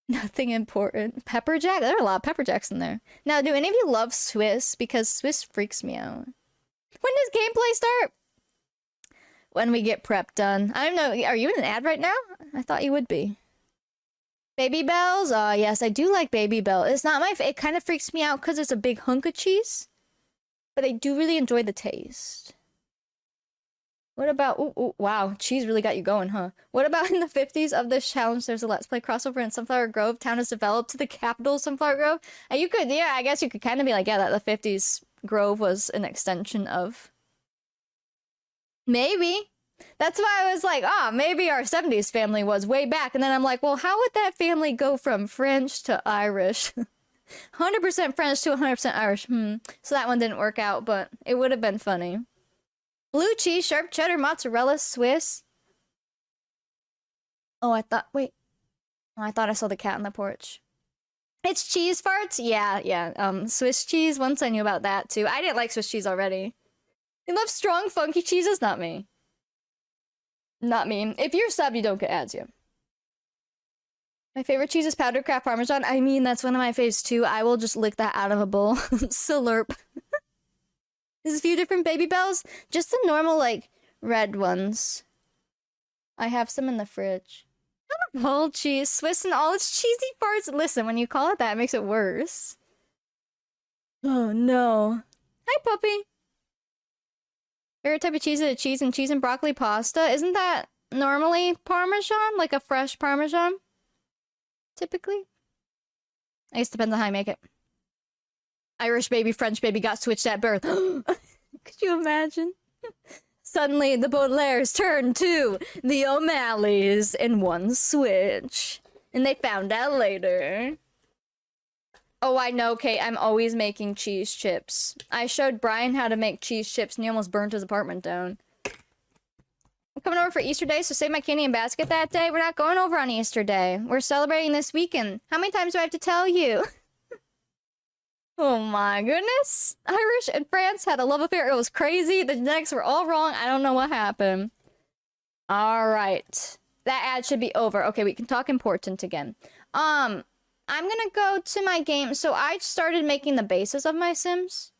Nothing important. Pepper jack? There are a lot of pepper jacks in there. Now, do any of you love Swiss? Because Swiss freaks me out. When does gameplay start? When we get prep done. I don't know. Are you in an ad right now? I thought you would be. Baby Bells? Yes, I do like Baby Bell. It's not my it kind of freaks me out because it's a big hunk of cheese. But I do really enjoy the taste. What about... Ooh, wow, cheese really got you going, huh? What about in the 50s of this challenge, there's a Let's Play crossover in Sunflower Grove. Town is developed to the capital of Sunflower Grove. And you could, yeah, I guess you could kind of be like, yeah, that the 50s Grove was an extension of... Maybe. That's why I was like, maybe our 70s family was way back. And then I'm like, well, how would that family go from French to Irish? 100% French to 100% Irish. So that one didn't work out, but it would have been funny. Blue cheese, sharp cheddar, mozzarella, Swiss. Oh, I thought I saw the cat on the porch. It's cheese farts? Yeah. Swiss cheese, once I knew about that too. I didn't like Swiss cheese already. You love strong, funky cheeses? Not me. Not me. If you're sub, you don't get ads, yeah. My favorite cheese is powdered craft Parmesan. I mean, that's one of my faves too. I will just lick that out of a bowl. Slurp. There's a few different Baby Bells. Just the normal, like, red ones. I have some in the fridge. Whole cheese, Swiss, and all its cheesy farts. Listen, when you call it that, it makes it worse. Oh, no. Hi, puppy. Favorite type of cheese is cheese and broccoli pasta. Isn't that normally Parmesan? Like a fresh Parmesan? Typically? I guess it depends on how you make it. Irish baby, French baby got switched at birth. Could you imagine? Suddenly, the Baudelaires turned to the O'Malleys in one switch. And they found out later. Oh, I know, Kate. I'm always making cheese chips. I showed Brian how to make cheese chips and he almost burnt his apartment down. I'm coming over for Easter Day, so save my candy and basket that day. We're not going over on Easter Day. We're celebrating this weekend. How many times do I have to tell you? Oh my goodness. Irish and France had a love affair. It was crazy. The genetics were all wrong. I don't know what happened. Alright. That ad should be over. Okay, we can talk important again. I'm gonna go to my game. So I started making the basis of my Sims.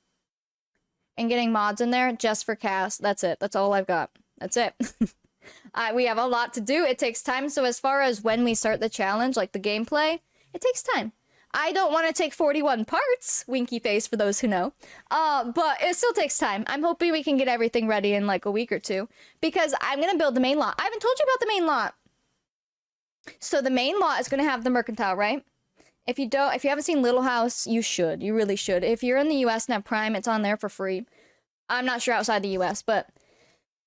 And getting mods in there just for cast. That's it. That's all I've got. That's it. We have a lot to do. It takes time. So as far as when we start the challenge, like the gameplay, it takes time. I don't want to take 41 parts, winky face for those who know, but it still takes time. I'm hoping we can get everything ready in like a week or two, because I'm going to build the main lot. I haven't told you about the main lot. So the main lot is going to have the mercantile, right? If you haven't seen Little House, you should. You really should. If you're in the US and have Prime, it's on there for free. I'm not sure outside the US, but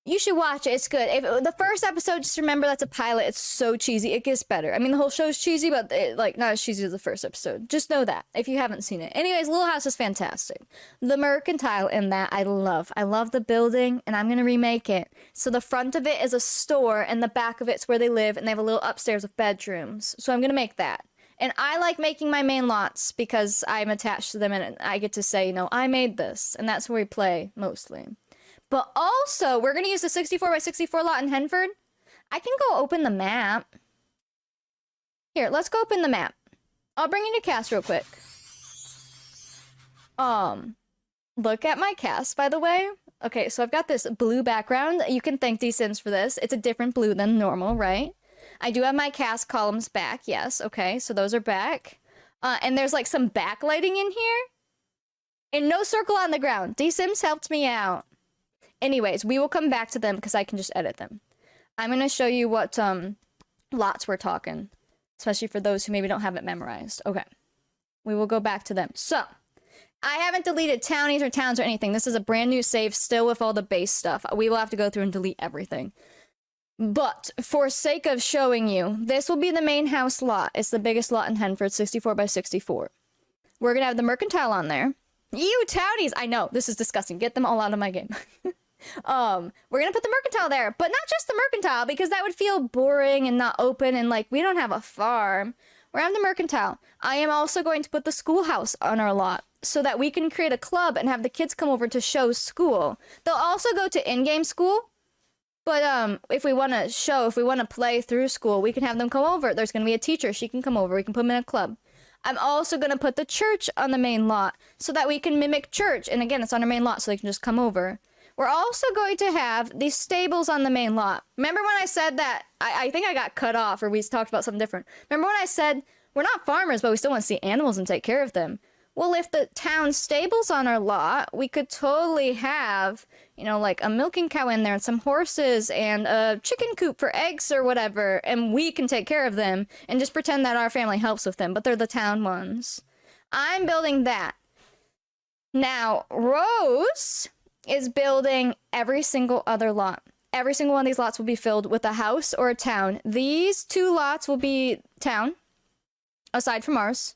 you should watch it. It's good. If the first episode, just remember that's a pilot. It's so cheesy. It gets better. I mean, the whole show's cheesy, but like not as cheesy as the first episode. Just know that if you haven't seen it. Anyways, Little House is fantastic. The mercantile in that I love. I love the building, and I'm gonna remake it. So the front of it is a store, and the back of it's where they live, and they have a little upstairs with bedrooms. So I'm gonna make that. And I like making my main lots because I'm attached to them, and I get to say, you know, I made this, and that's where we play mostly. But also, we're going to use the 64x64 lot in Henford. I can go open the map. Here, let's go open the map. I'll bring you to cast real quick. Look at my cast, by the way. Okay, so I've got this blue background. You can thank D-Sims for this. It's a different blue than normal, right? I do have my cast columns back, yes. Okay, so those are back. And there's like some backlighting in here. And no circle on the ground. D-Sims helped me out. Anyways, we will come back to them because I can just edit them. I'm going to show you what lots we're talking. Especially for those who maybe don't have it memorized. Okay. We will go back to them. So, I haven't deleted townies or towns or anything. This is a brand new save still with all the base stuff. We will have to go through and delete everything. But, for sake of showing you, this will be the main house lot. It's the biggest lot in Henford, 64x64. We're going to have the mercantile on there. Ew, townies! I know, this is disgusting. Get them all out of my game. We're gonna put the mercantile there, but not just the mercantile, because that would feel boring and not open, and like, we don't have a farm. We're having the mercantile. I am also going to put the schoolhouse on our lot, so that we can create a club and have the kids come over to show school. They'll also go to in-game school, But if we want to play through school, we can have them come over. There's going to be a teacher. She can come over. We can put them in a club. I'm also going to put the church on the main lot so that we can mimic church. And again, it's on our main lot, so they can just come over. We're also going to have these stables on the main lot. Remember when I said that? I think I got cut off, or we talked about something different. Remember when I said we're not farmers, but we still want to see animals and take care of them? Well, if the town stable's on our lot, we could totally have, you know, like a milking cow in there and some horses and a chicken coop for eggs or whatever, and we can take care of them and just pretend that our family helps with them, but they're the town ones. I'm building that. Now, Rose is building every single other lot. Every single one of these lots will be filled with a house or a town. These 2 lots will be town, aside from ours.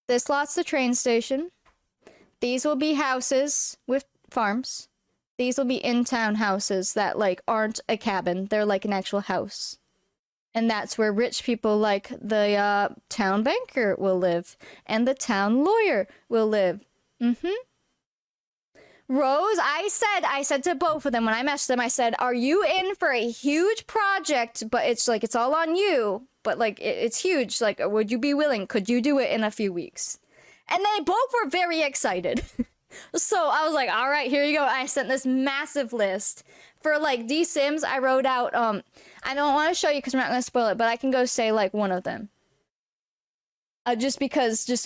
This lot's the train station. These will be houses with farms. These will be in-town houses that, like, aren't a cabin. They're like an actual house. And that's where rich people like the town banker will live. And the town lawyer will live. Rose, I said to both of them when I messaged them, I said, are you in for a huge project? But it's like, it's all on you. But like, it's huge. Like, would you be willing? Could you do it in a few weeks? And they both were very excited. So I was like, all right, here you go. I sent this massive list. For like D Sims, I wrote out, I don't want to show you because we're not going to spoil it, but I can go say like one of them. Just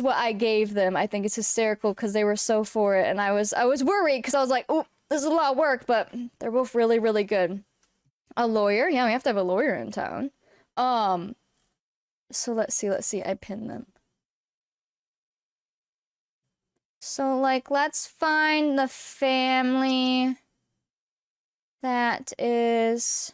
what I gave them, I think it's hysterical because they were so for it, and I was worried because I was like, oh, this is a lot of work, but they're both really, really good. A lawyer, yeah, we have to have a lawyer in town. So let's see, I pinned them. So like, let's find the family that is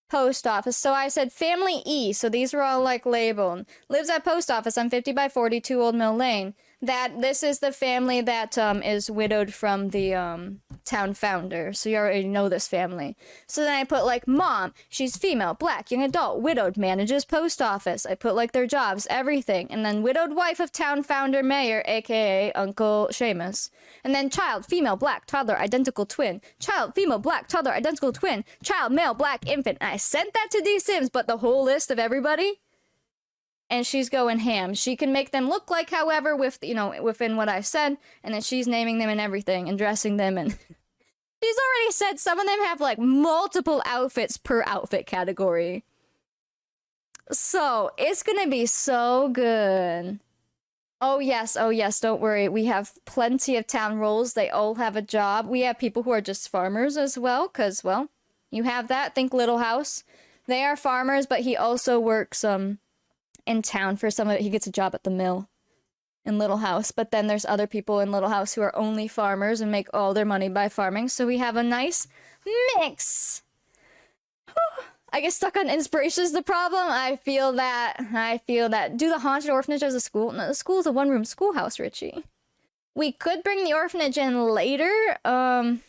post office. So I said family E. So these were all like labeled. Lives at post office on 50 by 42 Old Mill Lane. This is the family that is widowed from the town founder. So you already know this family. So then I put like mom. She's female, black, young adult, widowed, manages post office. I put like their jobs, everything. And then widowed wife of town founder mayor, aka Uncle Séamus. And then child, female, black, toddler, identical twin. Child, female, black, toddler, identical twin. Child, male, black, infant. And I sent that to D Sims, but the whole list of everybody. And she's going ham. She can make them look like, however, with, you know, within what I said, and then she's naming them and everything and dressing them, and she's already said some of them have like multiple outfits per outfit category. So it's gonna be so good. Oh yes, don't worry. We have plenty of town roles. They all have a job. We have people who are just farmers as well, because, well, you have that. Think Little House. They are farmers, but he also works, in town for some of it. He gets a job at the mill in Little House, but then there's other people in Little House who are only farmers and make all their money by farming, so we have a nice mix. Whew. I get stuck on inspiration is the problem. I feel that. Do the haunted orphanage as a school? No, the school is a one-room schoolhouse, Richie. We could bring the orphanage in later, but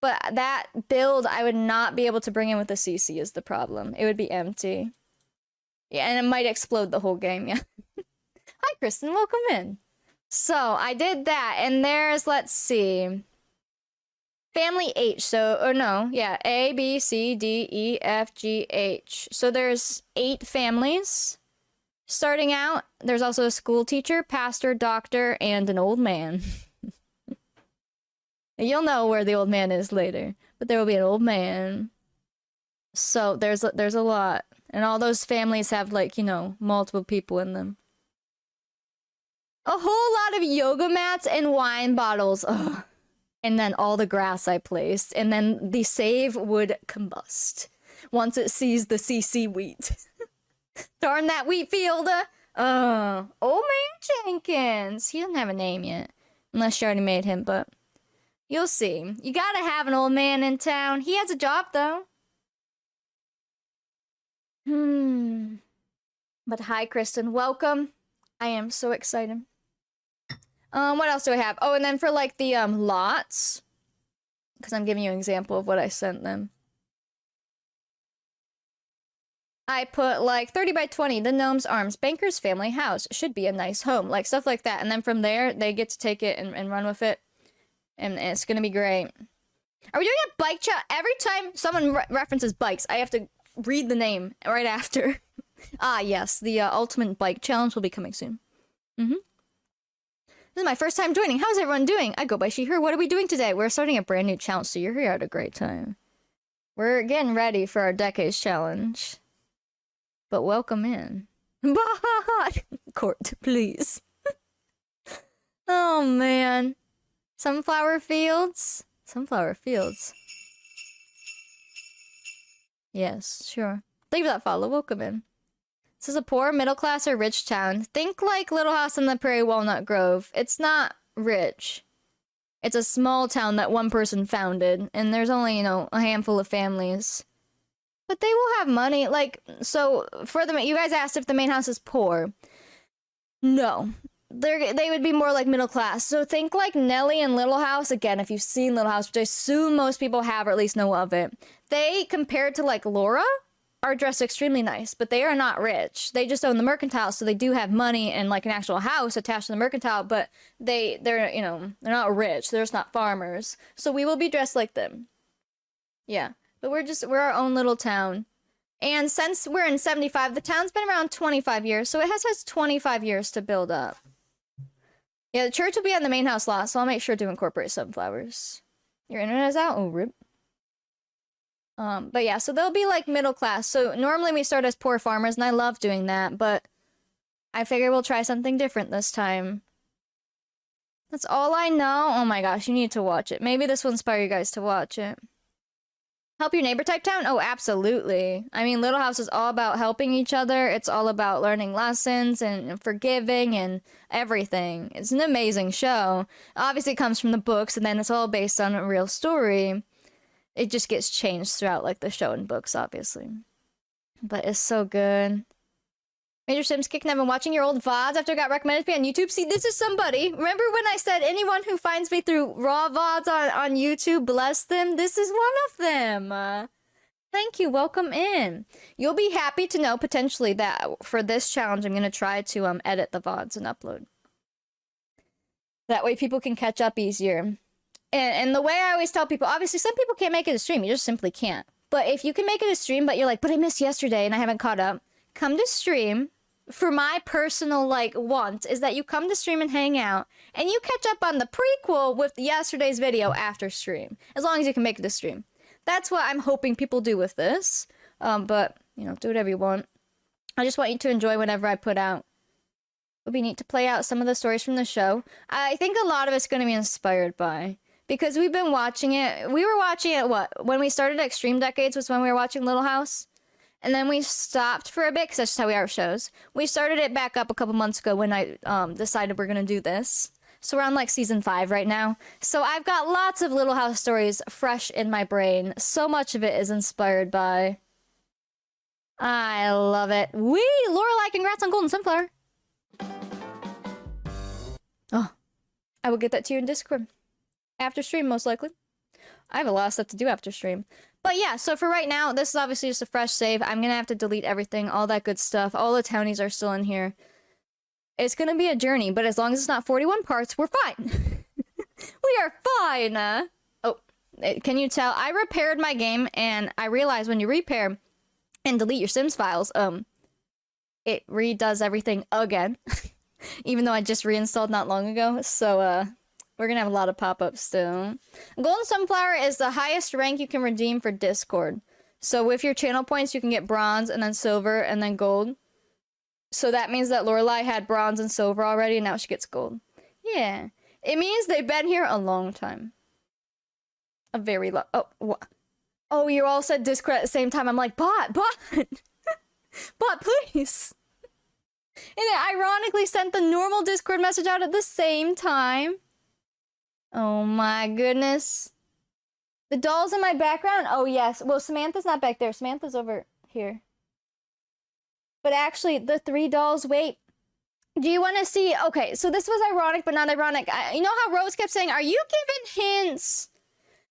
that build I would not be able to bring in with the CC is the problem. It would be empty. Yeah, and it might explode the whole game, yeah. Hi, Kristen, welcome in. So, I did that, and there's, let's see, family H, so, or no, yeah, A, B, C, D, E, F, G, H. So there's 8 families. Starting out, there's also a school teacher, pastor, doctor, and an old man. You'll know where the old man is later, but there will be an old man. So, there's a lot. And all those families have, like, you know, multiple people in them. A whole lot of yoga mats and wine bottles. Ugh. And then all the grass I placed. And then the save would combust once it sees the CC wheat. Darn that wheat field. Old man Jenkins. He doesn't have a name yet. Unless you already made him, but you'll see. You gotta have an old man in town. He has a job, though. But hi, Kristen. Welcome. I am so excited. What else do I have? Oh, and then for, like, the, lots. Because I'm giving you an example of what I sent them. I put, like, 30 by 20, the Gnome's Arms, Banker's Family House. Should be a nice home. Like, stuff like that. And then from there, they get to take it and run with it. And it's gonna be great. Are we doing a bike challenge? Every time someone references bikes, I have to read the name right after. Ah, yes, the ultimate bike challenge will be coming soon. This is my first time joining. How's everyone doing? I go by she, her. What are we doing today? We're starting a brand new challenge, so you're here at a great time. We're getting ready for our decades challenge. But welcome in. Court, please. Oh, man. Sunflower fields? Sunflower fields. Yes, sure. Thank you for that follow. Welcome in. This is a poor, middle class, or rich town. Think like Little House on the Prairie, Walnut Grove. It's not rich. It's a small town that one person founded, and there's only, you know, a handful of families. But they will have money. Like, so, for the, you guys asked if the main house is poor. No. They would be more like middle class. So think like Nelly and Little House. Again, if you've seen Little House, which I assume most people have or at least know of it. They, compared to like Laura, are dressed extremely nice, but they are not rich. They just own the mercantile, so they do have money and like an actual house attached to the mercantile, but they're, you know, they're not rich. They're just not farmers. So we will be dressed like them. Yeah. But we're our own little town. And since we're in 75, the town's been around 25 years, so it has 25 years to build up. Yeah, the church will be on the main house lot, so I'll make sure to incorporate sunflowers. Your internet is out? Oh, rip. But yeah, so they'll be like middle class. So normally we start as poor farmers, and I love doing that, but I figure we'll try something different this time. That's all I know. Oh my gosh, you need to watch it. Maybe this will inspire you guys to watch it. Help your neighbor type town? Oh, absolutely. I mean, Little House is all about helping each other. It's all about learning lessons and forgiving and everything. It's an amazing show. Obviously, it comes from the books, and then it's all based on a real story. It just gets changed throughout, like, the show and books, obviously. But it's so good. Major Sims kicking. I've been watching your old VODs after it got recommended to me on YouTube. See, this is somebody. Remember when I said anyone who finds me through raw VODs on YouTube, bless them? This is one of them. Thank you. Welcome in. You'll be happy to know, potentially, that for this challenge, I'm going to try to edit the VODs and upload. That way people can catch up easier. And the way I always tell people, obviously, some people can't make it a stream. You just simply can't. But if you can make it a stream, but you're like, but I missed yesterday and I haven't caught up, come to stream. For my personal, like, want is that you come to stream and hang out, and you catch up on the prequel with yesterday's video after stream. As long as you can make it to stream. That's what I'm hoping people do with this. But, you know, do whatever you want. I just want you to enjoy whatever I put out. It would be neat to play out some of the stories from the show. I think a lot of it's going to be inspired by... Because we've been watching it. We were watching it, what? When we started Extreme Decades was when we were watching Little House. And then we stopped for a bit, because that's just how we are with shows. We started it back up a couple months ago when I decided we're going to do this. So we're on, like, season 5 right now. So I've got lots of Little House stories fresh in my brain. So much of it is inspired by... I love it. Wee! Lorelai, congrats on Golden Sunflower! Oh. I will get that to you in Discord. After stream, most likely. I have a lot of stuff to do after stream. But yeah, so for right now, this is obviously just a fresh save. I'm gonna have to delete everything, all that good stuff. All the townies are still in here. It's gonna be a journey, but as long as it's not 41 parts, we're fine. We are fine! Oh, can you tell? I repaired my game, and I realized when you repair and delete your Sims files, it redoes everything again. Even though I just reinstalled not long ago, so, we're gonna have a lot of pop-ups still. Golden Sunflower is the highest rank you can redeem for Discord. So with your channel points, you can get bronze, and then silver, and then gold. So that means that Lorelai had bronze and silver already, and now she gets gold. Yeah. It means they've been here a long time. A very long... Oh, what? Oh, you all said Discord at the same time. I'm like, bot! Bot, please! And it ironically sent the normal Discord message out at the same time. Oh my goodness. The doll's in my background? Oh yes. Well, Samantha's not back there. Samantha's over here. But actually, the 3 dolls, wait. Do you want to see? Okay, so this was ironic, but not ironic. You know how Rose kept saying, are you giving hints?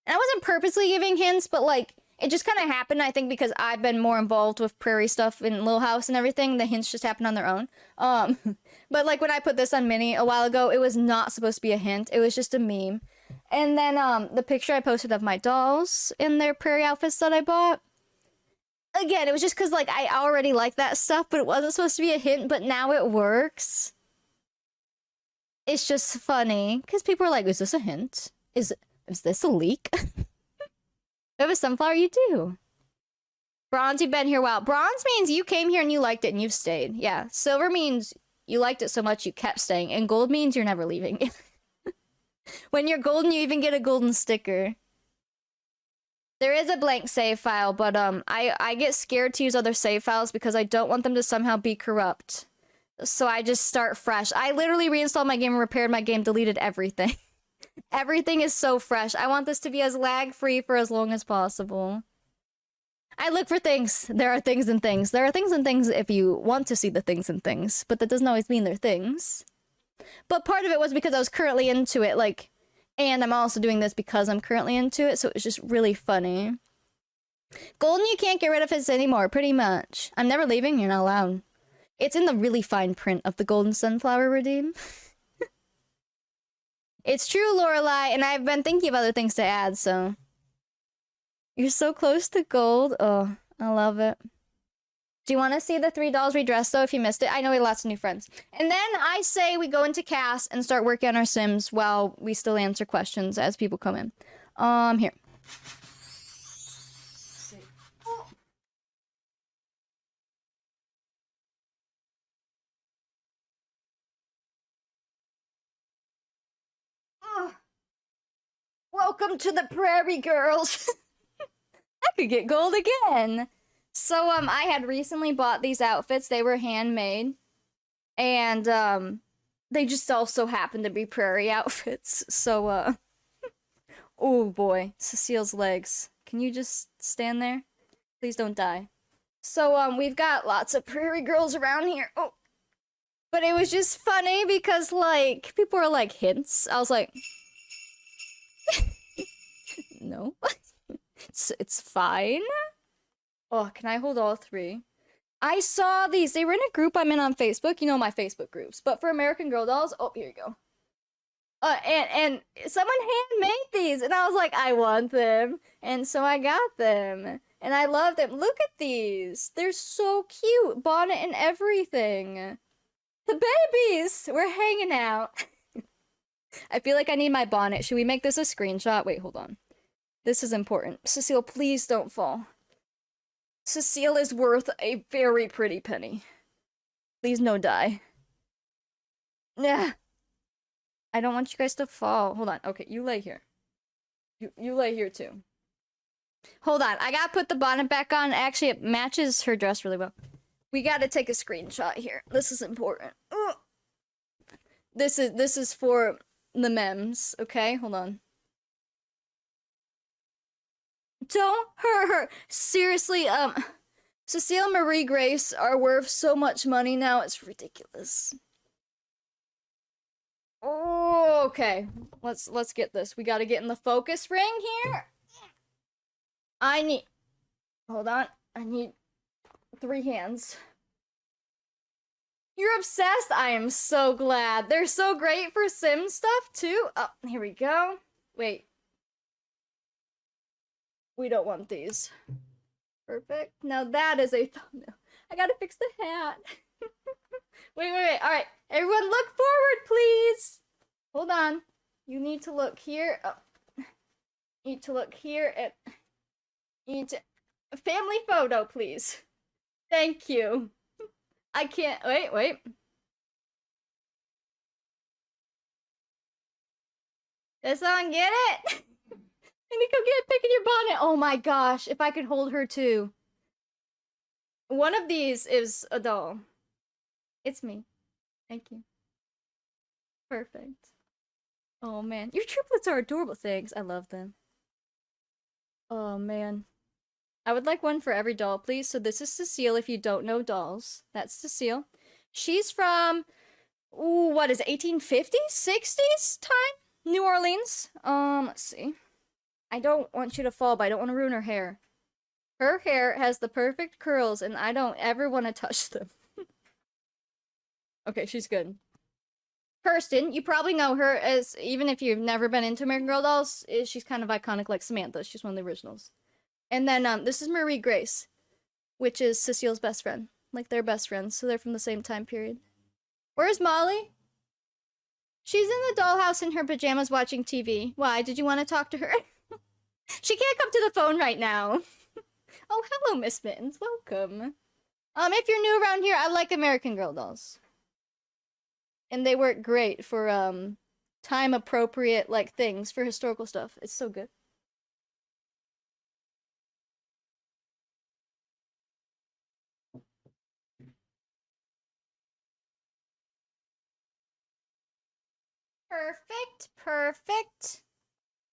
And I wasn't purposely giving hints, but like, it just kind of happened, I think, because I've been more involved with prairie stuff in Little House and everything. The hints just happened on their own. But like when I put this on Mini a while ago, it was not supposed to be a hint. It was just a meme. And then the picture I posted of my dolls in their prairie outfits that I bought. Again, it was just because like I already like that stuff, but it wasn't supposed to be a hint, but now it works. It's just funny because people are like, is this a hint? Is this a leak? If you have a sunflower, you do. Bronze, you've been here a while. Bronze means you came here and you liked it and you've stayed. Yeah. Silver means you liked it so much you kept staying. And gold means you're never leaving. When you're golden, you even get a golden sticker. There is a blank save file, but I get scared to use other save files because I don't want them to somehow be corrupt. So I just start fresh. I literally reinstalled my game, repaired my game, deleted everything. Everything is so fresh. I want this to be as lag-free for as long as possible. I look for things. There are things and things. There are things and things if you want to see the things and things, but that doesn't always mean they're things. But part of it was because I was currently into it, like, and I'm also doing this because I'm currently into it, so it was just really funny. Golden, you can't get rid of it anymore, pretty much. I'm never leaving, you're not allowed. It's in the really fine print of the golden sunflower redeem. It's true, Lorelai, and I've been thinking of other things to add, so... You're so close to gold. Oh, I love it. Do you want to see the 3 dolls redressed, though, if you missed it? I know we have lots of new friends. And then I say we go into cast and start working on our Sims while we still answer questions as people come in. Here. Welcome to the Prairie Girls. I could get gold again. So, I had recently bought these outfits. They were handmade. And, they just also happened to be prairie outfits. So, oh boy. Cecile's legs. Can you just stand there? Please don't die. So, we've got lots of prairie girls around here. Oh. But it was just funny because, like, people were like, hints. I was like... No. It's fine. Oh, can I hold all 3? I saw these. They were in a group I'm in on Facebook. You know my Facebook groups. But for American Girl dolls, oh, here you go. And someone handmade these, and I was like, I want them. And so I got them. And I love them. Look at these. They're so cute. Bonnet and everything. The babies! We're hanging out. I feel like I need my bonnet. Should we make this a screenshot? Wait, hold on. This is important. Cecile, please don't fall. Cecile is worth a very pretty penny. Please no die. Yeah. I don't want you guys to fall. Hold on. Okay, you lay here. You lay here too. Hold on. I gotta put the bonnet back on. Actually, it matches her dress really well. We gotta take a screenshot here. This is important. Ugh. This is for the memes. Okay, hold on. Don't hurt her. Seriously, Cecile Marie Grace are worth so much money now, it's ridiculous. Oh, okay. Let's get this. We gotta get in the focus ring here. Hold on. I need 3 hands. You're obsessed? I am so glad. They're so great for Sim stuff, too. Oh, here we go. Wait. We don't want these. Perfect. Now that is a thumbnail. I gotta fix the hat. Wait. Alright. Everyone look forward, please. Hold on. You need to look here. Oh. You need to look here at... You need to... A family photo, please. Thank you. I can't... Wait. Does someone get it? I need to go get a pic in your bonnet. Oh my gosh, if I could hold her too. One of these is a doll. It's me. Thank you. Perfect. Oh man, your triplets are adorable. Thanks, I love them. Oh man. I would like one for every doll, please. So this is Cecile, if you don't know dolls. That's Cecile. She's from, ooh, what is it, 1850s? 60s time? New Orleans. Let's see. I don't want you to fall, but I don't want to ruin her hair. Her hair has the perfect curls, and I don't ever want to touch them. Okay, she's good. Kirsten, you probably know her as, even if you've never been into American Girl dolls, she's kind of iconic like Samantha. She's one of the originals. And then this is Marie Grace, which is Cecile's best friend. Like, they're best friends, so they're from the same time period. Where's Molly? She's in the dollhouse in her pajamas watching TV. Why? Did you want to talk to her? She can't come to the phone right now. Oh, hello, Miss Mittens. Welcome. If you're new around here, I like American Girl dolls. And they work great for, time-appropriate, like, things for historical stuff. It's so good. Perfect, perfect.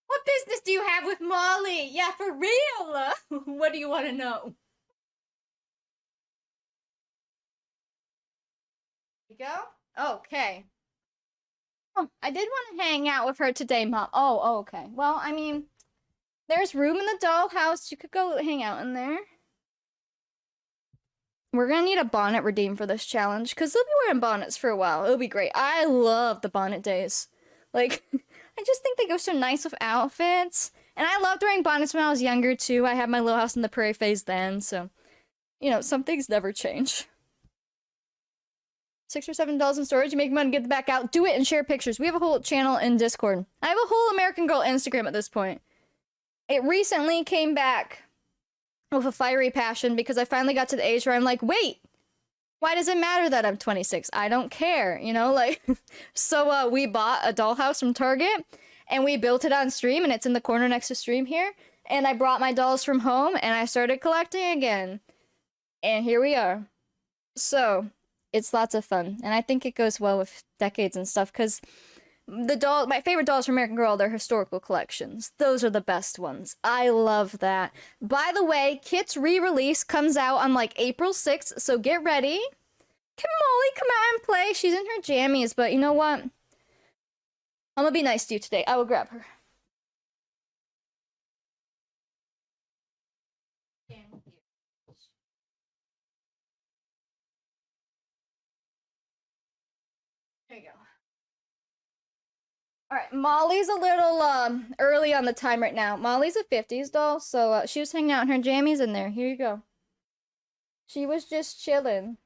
What business do you have with Molly? Yeah, for real. What do you want to know? There you go. Okay. Oh, I did want to hang out with her today, Mom. Oh, okay. Well, I mean, there's room in the dollhouse. You could go hang out in there. We're gonna need a bonnet redeem for this challenge, because they'll be wearing bonnets for a while. It'll be great. I love the bonnet days. Like, I just think they go so nice with outfits. And I loved wearing bonnets when I was younger, too. I had my Little House on the Prairie phase then, so, you know, some things never change. 6 or 7 dolls in storage, you make money, get them back out, do it and share pictures. We have a whole channel in Discord. I have a whole American Girl Instagram at this point. It recently came back with a fiery passion because I finally got to the age where I'm like, wait, why does it matter that I'm 26? I don't care, you know, like, so, we bought a dollhouse from Target, and we built it on stream, and it's in the corner next to stream here, and I brought my dolls from home, and I started collecting again, and here we are. So, it's lots of fun, and I think it goes well with decades and stuff, because my favorite dolls from American Girl, they're historical collections. Those are the best ones. I love that. By the way, Kit's re-release comes out on like April 6th, so get ready. Can Molly come out and play? She's in her jammies, but you know what? I'm gonna be nice to you today. I will grab her. There you go. Alright, Molly's a little, early on the time right now. Molly's a 50s doll, so, she was hanging out in her jammies in there. Here you go. She was just chilling.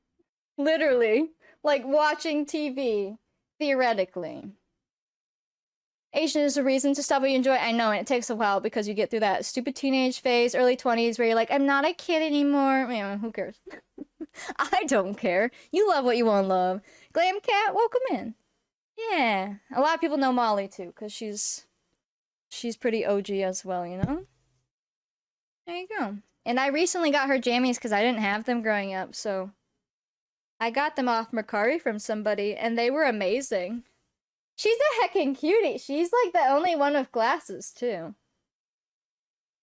Literally. Like, watching TV. Theoretically. Asian is a reason to stop what you enjoy. I know, and it takes a while because you get through that stupid teenage phase, early 20s, where you're like, I'm not a kid anymore. You know, who cares? I don't care. You love what you want to love. Glam Cat, welcome in. Yeah, a lot of people know Molly too, because she's pretty OG as well, you know? There you go. And I recently got her jammies because I didn't have them growing up, so I got them off Mercari from somebody, and they were amazing. She's a heckin' cutie. She's like the only one with glasses, too.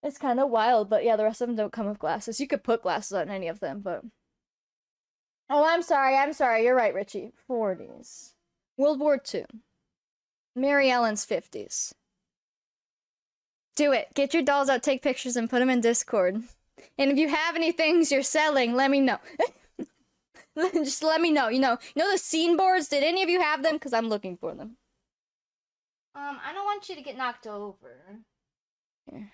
It's kind of wild, but yeah, the rest of them don't come with glasses. You could put glasses on any of them, but... Oh, I'm sorry. You're right, Richie. 40s. World War II. Mary Ellen's 50s. Do it. Get your dolls out, take pictures, and put them in Discord. And if you have any things you're selling, let me know. Just let me know. You know the scene boards? Did any of you have them? Because I'm looking for them. I don't want you to get knocked over. Here.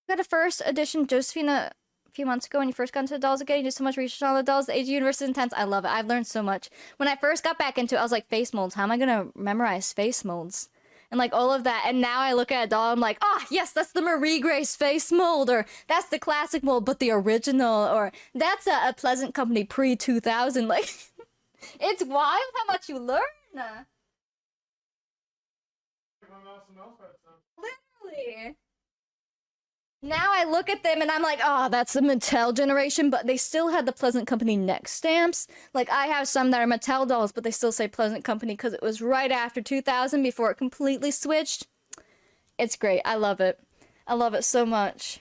Got a first edition Josephina a few months ago when you first got into the dolls again. You did so much research on the dolls. The age of the universe is intense. I love it. I've learned so much. When I first got back into it, I was like, face molds. How am I gonna memorize face molds? And like all of that. And now I look at a doll, I'm like, oh, yes, that's the Marie Grace face mold. Or that's the classic mold, but the original. Or that's a Pleasant Company pre-2000. Like, it's wild how much you learn. Literally. Now I look at them and I'm like, oh, that's the Mattel generation, but they still had the Pleasant Company neck stamps. Like, I have some that are Mattel dolls, but they still say Pleasant Company because it was right after 2000 before it completely switched. It's great. I love it. I love it so much.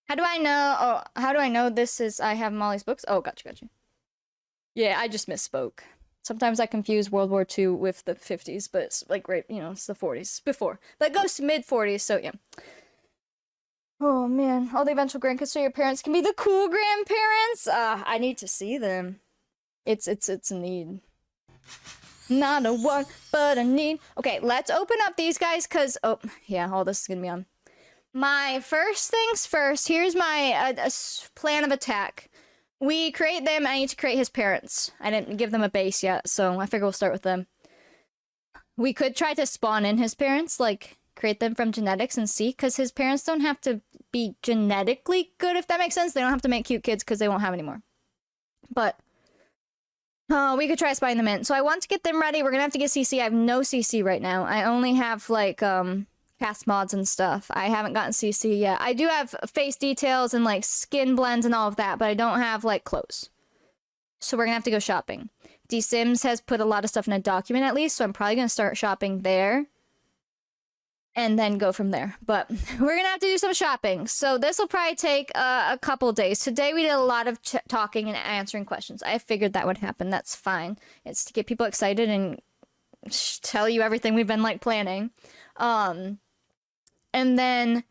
How do I know this is, I have Molly's books? Oh, gotcha. Yeah, I just misspoke. Sometimes I confuse World War II with the 50s, but it's like, right, you know, it's the 40s before. But it goes to mid-40s, so yeah. Oh man, all the eventual grandkids so your parents can be the cool grandparents. I need to see them. It's a need. Not a want, but a need. Okay, let's open up these guys, because... Oh, yeah, all this is going to be on. My first things first, here's my plan of attack. We create them, I need to create his parents. I didn't give them a base yet, so I figure we'll start with them. We could try to spawn in his parents, like, create them from genetics and see, because his parents don't have to be genetically good, if that makes sense. They don't have to make cute kids, because they won't have any more. But... we could try spying them in. So I want to get them ready. We're gonna have to get CC. I have no CC right now. I only have, like, cast mods and stuff. I haven't gotten CC yet. I do have face details and, like, skin blends and all of that, but I don't have, like, clothes. So we're gonna have to go shopping. D-Sims has put a lot of stuff in a document, at least, so I'm probably gonna start shopping there. And then go from there. But we're gonna have to do some shopping. So this will probably take a couple days. Today we did a lot of talking and answering questions. I figured that would happen. That's fine. It's to get people excited and tell you everything we've been, like, planning. And then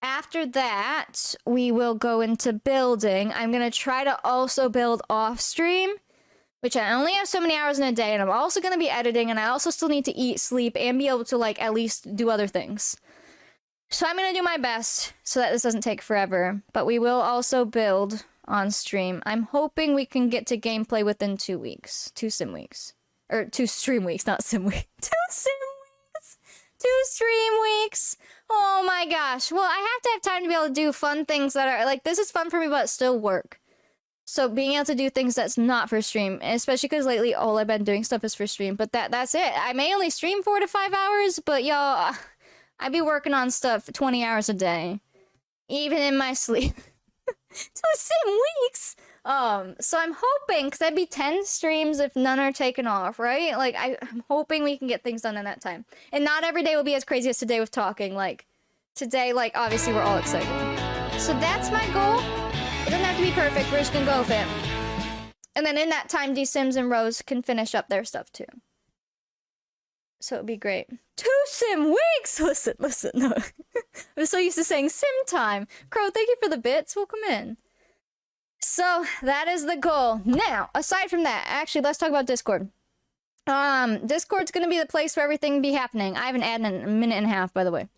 after that, we will go into building. I'm gonna try to also build off stream, which I only have so many hours in a day, and I'm also going to be editing, and I also still need to eat, sleep, and be able to, like, at least do other things. So I'm going to do my best so that this doesn't take forever, but we will also build on stream. I'm hoping we can get to gameplay within 2 weeks. 2 sim weeks. Or 2 stream weeks, not sim weeks. 2 sim weeks! 2 stream weeks! Oh my gosh. Well, I have to have time to be able to do fun things that are, like, this is fun for me, but still work. So being able to do things that's not for stream, especially because lately all I've been doing stuff is for stream, but that's it. I may only stream 4 to 5 hours, but y'all, I be working on stuff 20 hours a day, even in my sleep. 2 sim weeks! So I'm hoping, because that'd be 10 streams if none are taken off, right? Like, I'm hoping we can get things done in that time. And not every day will be as crazy as today with talking. Like, today, like, obviously we're all excited. So that's my goal. It doesn't have to be perfect, we're just gonna go with it. And then in that time, D-Sims and Rose can finish up their stuff too. So it'd be great. 2 sim weeks! Listen, no. I'm so used to saying sim time. Crow, thank you for the bits, welcome in. So, that is the goal. Now, aside from that, actually, let's talk about Discord. Discord's gonna be the place where everything be happening. I haven't added in a minute and a half, by the way.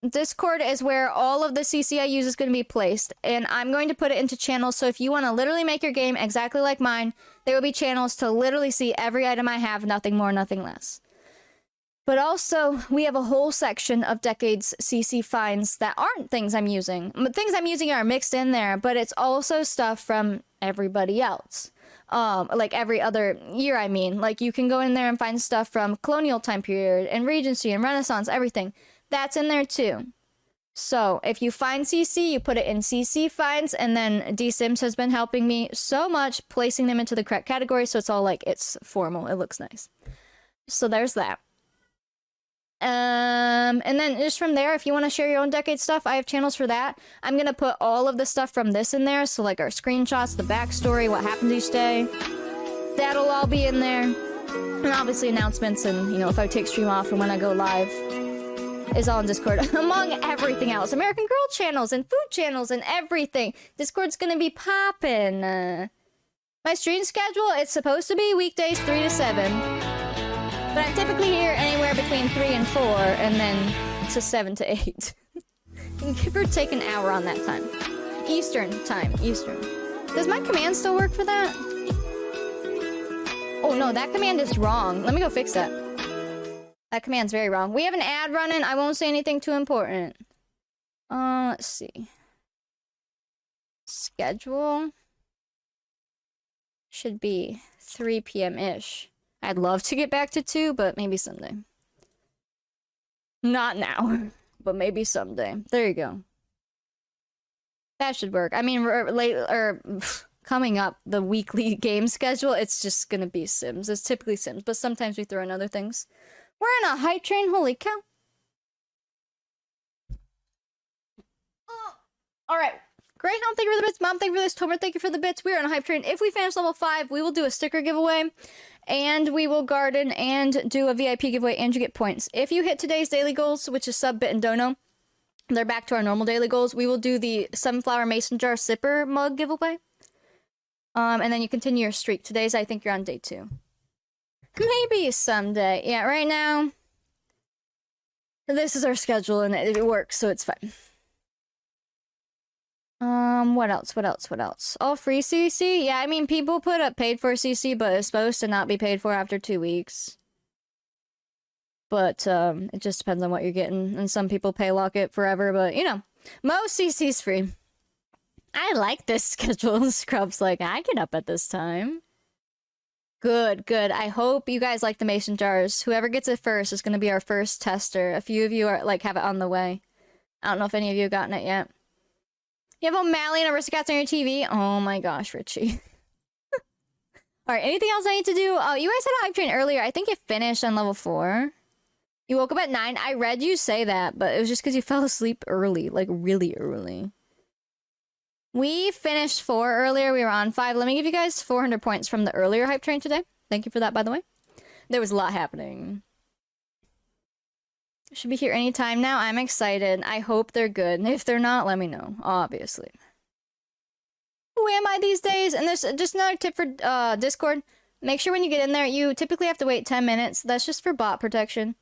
Discord is where all of the CC I use is going to be placed, and I'm going to put it into channels, so if you want to literally make your game exactly like mine, there will be channels to literally see every item I have, nothing more, nothing less. But also, we have a whole section of Decades CC finds that aren't things I'm using. Things I'm using are mixed in there, but it's also stuff from everybody else. Like every other year, I mean. Like, you can go in there and find stuff from Colonial time period, and Regency, and Renaissance, everything. That's in there too. So if you find CC, you put it in CC finds, and then D-Sims has been helping me so much placing them into the correct category, so it's all like, it's formal, it looks nice. So there's that. And then just from there, if you want to share your own Decade stuff, I have channels for that. I'm gonna put all of the stuff from this in there, so like our screenshots, the backstory, what happens each day. That'll all be in there. And obviously announcements and, you know, if I take stream off and when I go live. Is all in Discord, among everything else. American Girl channels and food channels and everything. Discord's gonna be poppin'. My stream schedule, it's supposed to be weekdays 3 to 7. But I'm typically here anywhere between 3 and 4, and then to 7 to 8. Give or take an hour on that time. Eastern time, Eastern. Does my command still work for that? Oh no, that command is wrong. Let me go fix that. That command's very wrong. We have an ad running. I won't say anything too important. Let's see. Schedule. Should be 3 p.m.-ish. I'd love to get back to 2, but maybe someday. Not now, but maybe someday. There you go. That should work. I mean, coming up, the weekly game schedule, it's just gonna be Sims. It's typically Sims, but sometimes we throw in other things. We're in a hype train, holy cow. Oh, alright. Greyhound, thank you for the bits. Mom, thank you for this. Tomer, thank you for the bits. We're on a hype train. If we finish level 5, we will do a sticker giveaway. And we will garden and do a VIP giveaway, and you get points. If you hit today's daily goals, which is sub, bit, and dono, they're back to our normal daily goals. We will do the Sunflower Mason Jar Sipper mug giveaway. And then you continue your streak. Today's, I think you're on day 2. Maybe someday. Yeah, right now, this is our schedule and it works, so it's fine. What else? What else? What else? Oh, free CC? Yeah, I mean, people put up paid for CC, but it's supposed to not be paid for after 2 weeks. But, it just depends on what you're getting. And some people pay lock it forever, but, you know, most CC's free. I like this schedule. Scrub's like, I get up at this time. Good, good. I hope you guys like the mason jars. Whoever gets it first is going to be our first tester. A few of you are, like, have it on the way. I don't know if any of you have gotten it yet. You have O'Malley and Aristocats on your TV? Oh my gosh, Richie. Alright, anything else I need to do? Oh, you guys had a hype train earlier. I think it finished on level 4. You woke up at 9. I read you say that, but it was just because you fell asleep early. Like, really early. We finished 4 earlier. We were on 5. Let me give you guys 400 points from the earlier hype train today. Thank you for that, by the way. There was a lot happening. Should be here anytime now. I'm excited. I hope they're good. If they're not, let me know. Obviously. Who am I these days? And there's just another tip for Discord. Make sure when you get in there, you typically have to wait 10 minutes. That's just for bot protection.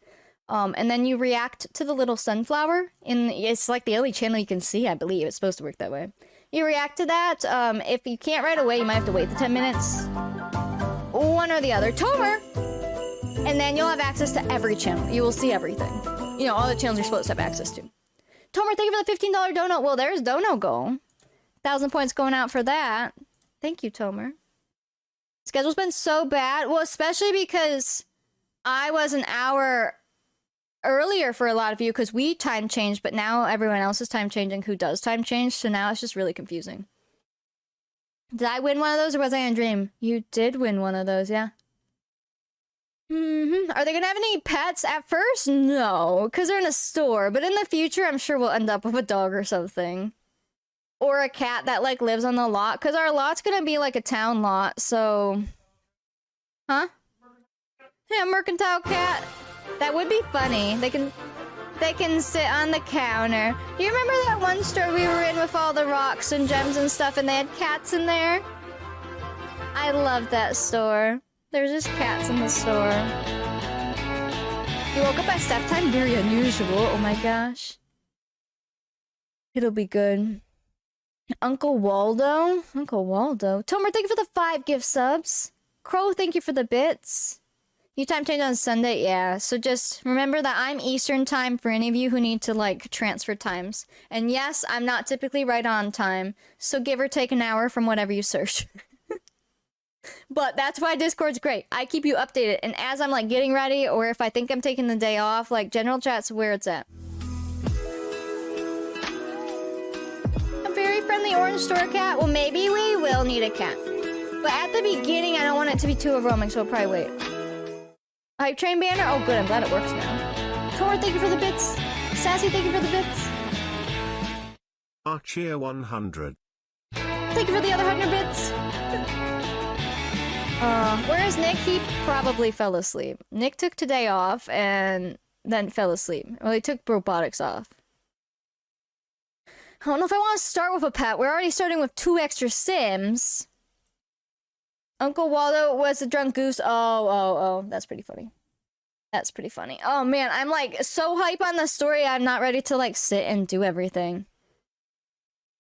And then you react to the little sunflower. It's like the only channel you can see, I believe. It's supposed to work that way. You react to that. If you can't right away, you might have to wait the 10 minutes. One or the other. Tomer! And then you'll have access to every channel. You will see everything. You know, all the channels you're supposed to have access to. Tomer, thank you for the $15 dono. Well, there's dono goal. 1,000 points going out for that. Thank you, Tomer. Schedule's been so bad. Well, especially because I was an hour earlier for a lot of you because we time changed, but now everyone else is time changing who does time change, so now it's just really confusing. Did I win one of those or was I in a dream? You did win one of those, yeah. Are they gonna have any pets at first? No, because they're in a store. But in the future, I'm sure we'll end up with a dog or something. Or a cat that, like, lives on the lot. Because our lot's gonna be, like, a town lot, so... Huh? Yeah, mercantile cat. That would be funny. They can sit on the counter. You remember that one store we were in with all the rocks and gems and stuff, and they had cats in there? I love that store. There's just cats in the store. You woke up at step time? Very unusual. Oh my gosh. It'll be good. Uncle Waldo? Uncle Waldo? Tomer, thank you for the 5 gift subs. Crow, thank you for the bits. You time change on Sunday? Yeah. So just remember that I'm Eastern time for any of you who need to, like, transfer times. And yes, I'm not typically right on time. So give or take an hour from whatever you search. But that's why Discord's great. I keep you updated, and as I'm, like, getting ready, or if I think I'm taking the day off, like, general chat's where it's at. A very friendly orange store cat? Well, maybe we will need a cat. But at the beginning, I don't want it to be too overwhelming, so I'll probably wait. Hype train banner? Oh, good, I'm glad it works now. Tor, thank you for the bits. Sassy, thank you for the bits.
Archeer 100.
Thank you for the other 100 bits. Where is Nick? He probably fell asleep. Nick took today off and then fell asleep. Well, he took robotics off. I don't know if I want to start with a pet. We're already starting with 2 extra Sims. Uncle Waldo was a drunk goose. Oh. That's pretty funny. That's pretty funny. Oh, man. I'm, like, so hype on the story, I'm not ready to, like, sit and do everything.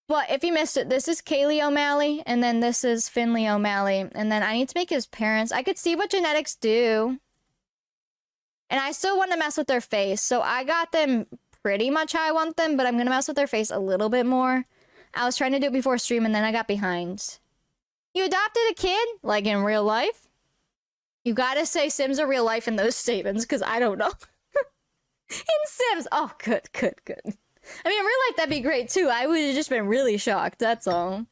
But if you missed it, this is Kaylee O'Malley, and then this is Finley O'Malley, and then I need to make his parents. I could see what genetics do. And I still want to mess with their face, so I got them pretty much how I want them, but I'm going to mess with their face a little bit more. I was trying to do it before stream, and then I got behind. You adopted a kid? Like in real life? You gotta say Sims are real life in those statements, because I don't know. In Sims! Oh, good. I mean, in real life, that'd be great, too. I would have just been really shocked, that's all.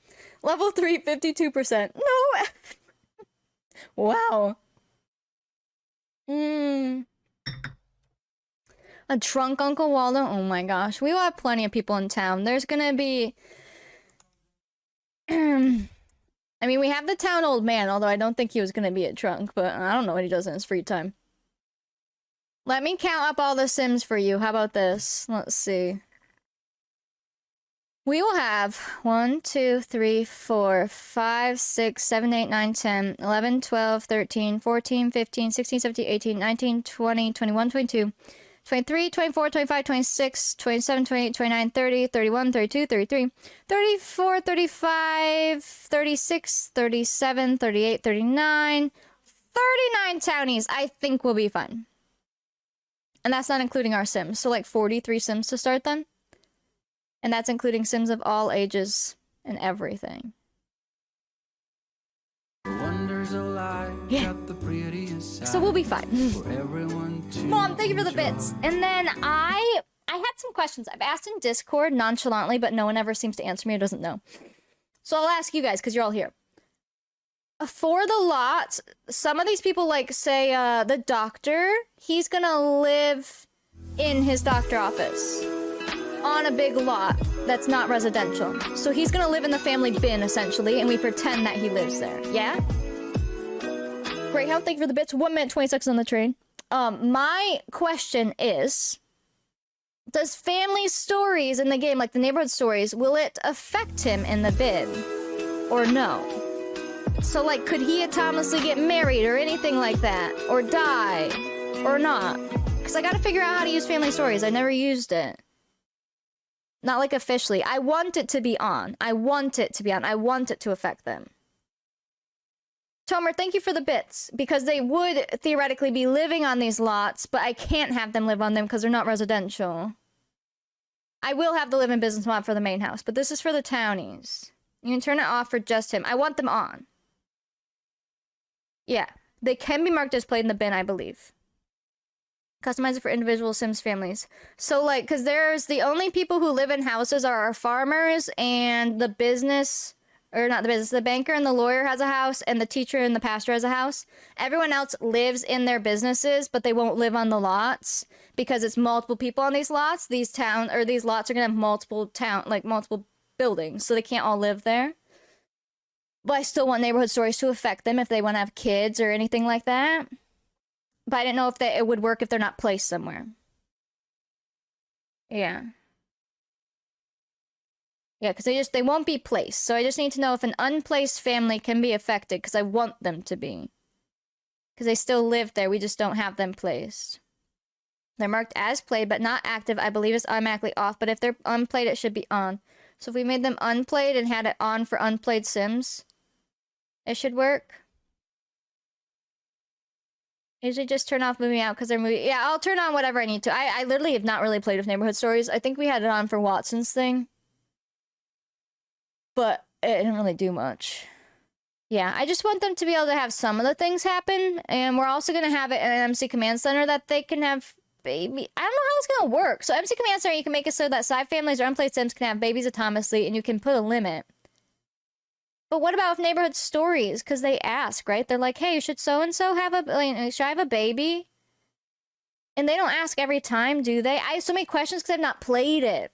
Level 3, 52%. No! Wow. A drunk Uncle Waldo? Oh my gosh. We will have plenty of people in town. There's gonna be... I mean, we have the town old man, although I don't think he was gonna be a drunk, but I don't know what he does in his free time. Let me count up all the Sims for you. How about this? Let's see. We will have 1, 2, 3, 4, 5, 6, 7, 8, 9, 10, 11, 12, 13, 14, 15, 16, 17, 18, 19, 20, 21, 22, 23, 24, 25, 26, 27, 28, 29, 30, 31, 32, 33, 34, 35, 36, 37, 38, 39, 39 townies. I think will be fun. And that's not including our Sims. So like 43 Sims to start them. And that's including Sims of all ages and everything. Yeah. So we'll be fine. Mom, thank you for the bits. And then I had some questions. I've asked in Discord nonchalantly, but no one ever seems to answer me or doesn't know. So I'll ask you guys, because you're all here. For the lots, some of these people like say the doctor, he's gonna live in his doctor office on a big lot that's not residential. So he's gonna live in the family bin essentially, and we pretend that he lives there. Yeah? Great help, thank you for the bits. 1 minute 26 on the train. My question is, does family stories in the game, like the neighborhood stories, will it affect him in the bin? Or no? So like, could he autonomously get married or anything like that? Or die? Or not? Because I gotta figure out how to use family stories. I never used it. Not like officially. I want it to be on. I want it to be on. I want it to affect them. Tomer, thank you for the bits. Because they would theoretically be living on these lots, but I can't have them live on them because they're not residential. I will have the live in business mod for the main house, but this is for the townies. You can turn it off for just him. I want them on. Yeah. They can be marked as played in the bin, I believe. Customize it for individual Sims families. So, like, because there's the only people who live in houses are our farmers and the business, or not the business, the banker and the lawyer has a house, and the teacher and the pastor has a house. Everyone else lives in their businesses, but they won't live on the lots because it's multiple people on these lots. These lots are gonna have multiple buildings, so they can't all live there. But I still want neighborhood stories to affect them if they want to have kids or anything like that. But I didn't know if it would work if they're not placed somewhere. Yeah. Yeah, because they won't be placed. So I just need to know if an unplaced family can be affected, because I want them to be. Because they still live there, we just don't have them placed. They're marked as played, but not active. I believe it's automatically off, but if they're unplayed, it should be on. So if we made them unplayed and had it on for unplayed Sims, it should work. Usually just turn off moving out because they're moving. Yeah, I'll turn on whatever I need to. I literally have not really played with neighborhood stories. I think we had it on for Watson's thing. But it didn't really do much. Yeah, I just want them to be able to have some of the things happen. And we're also going to have it in an MC Command Center that they can have baby. I don't know how it's going to work. So MC Command Center, you can make it so that side families or unplayed Sims can have babies autonomously, and you can put a limit. But what about with neighborhood stories? Because they ask, right? They're like, hey, should so-and-so have should I have a baby? And they don't ask every time, do they? I have so many questions because I've not played it.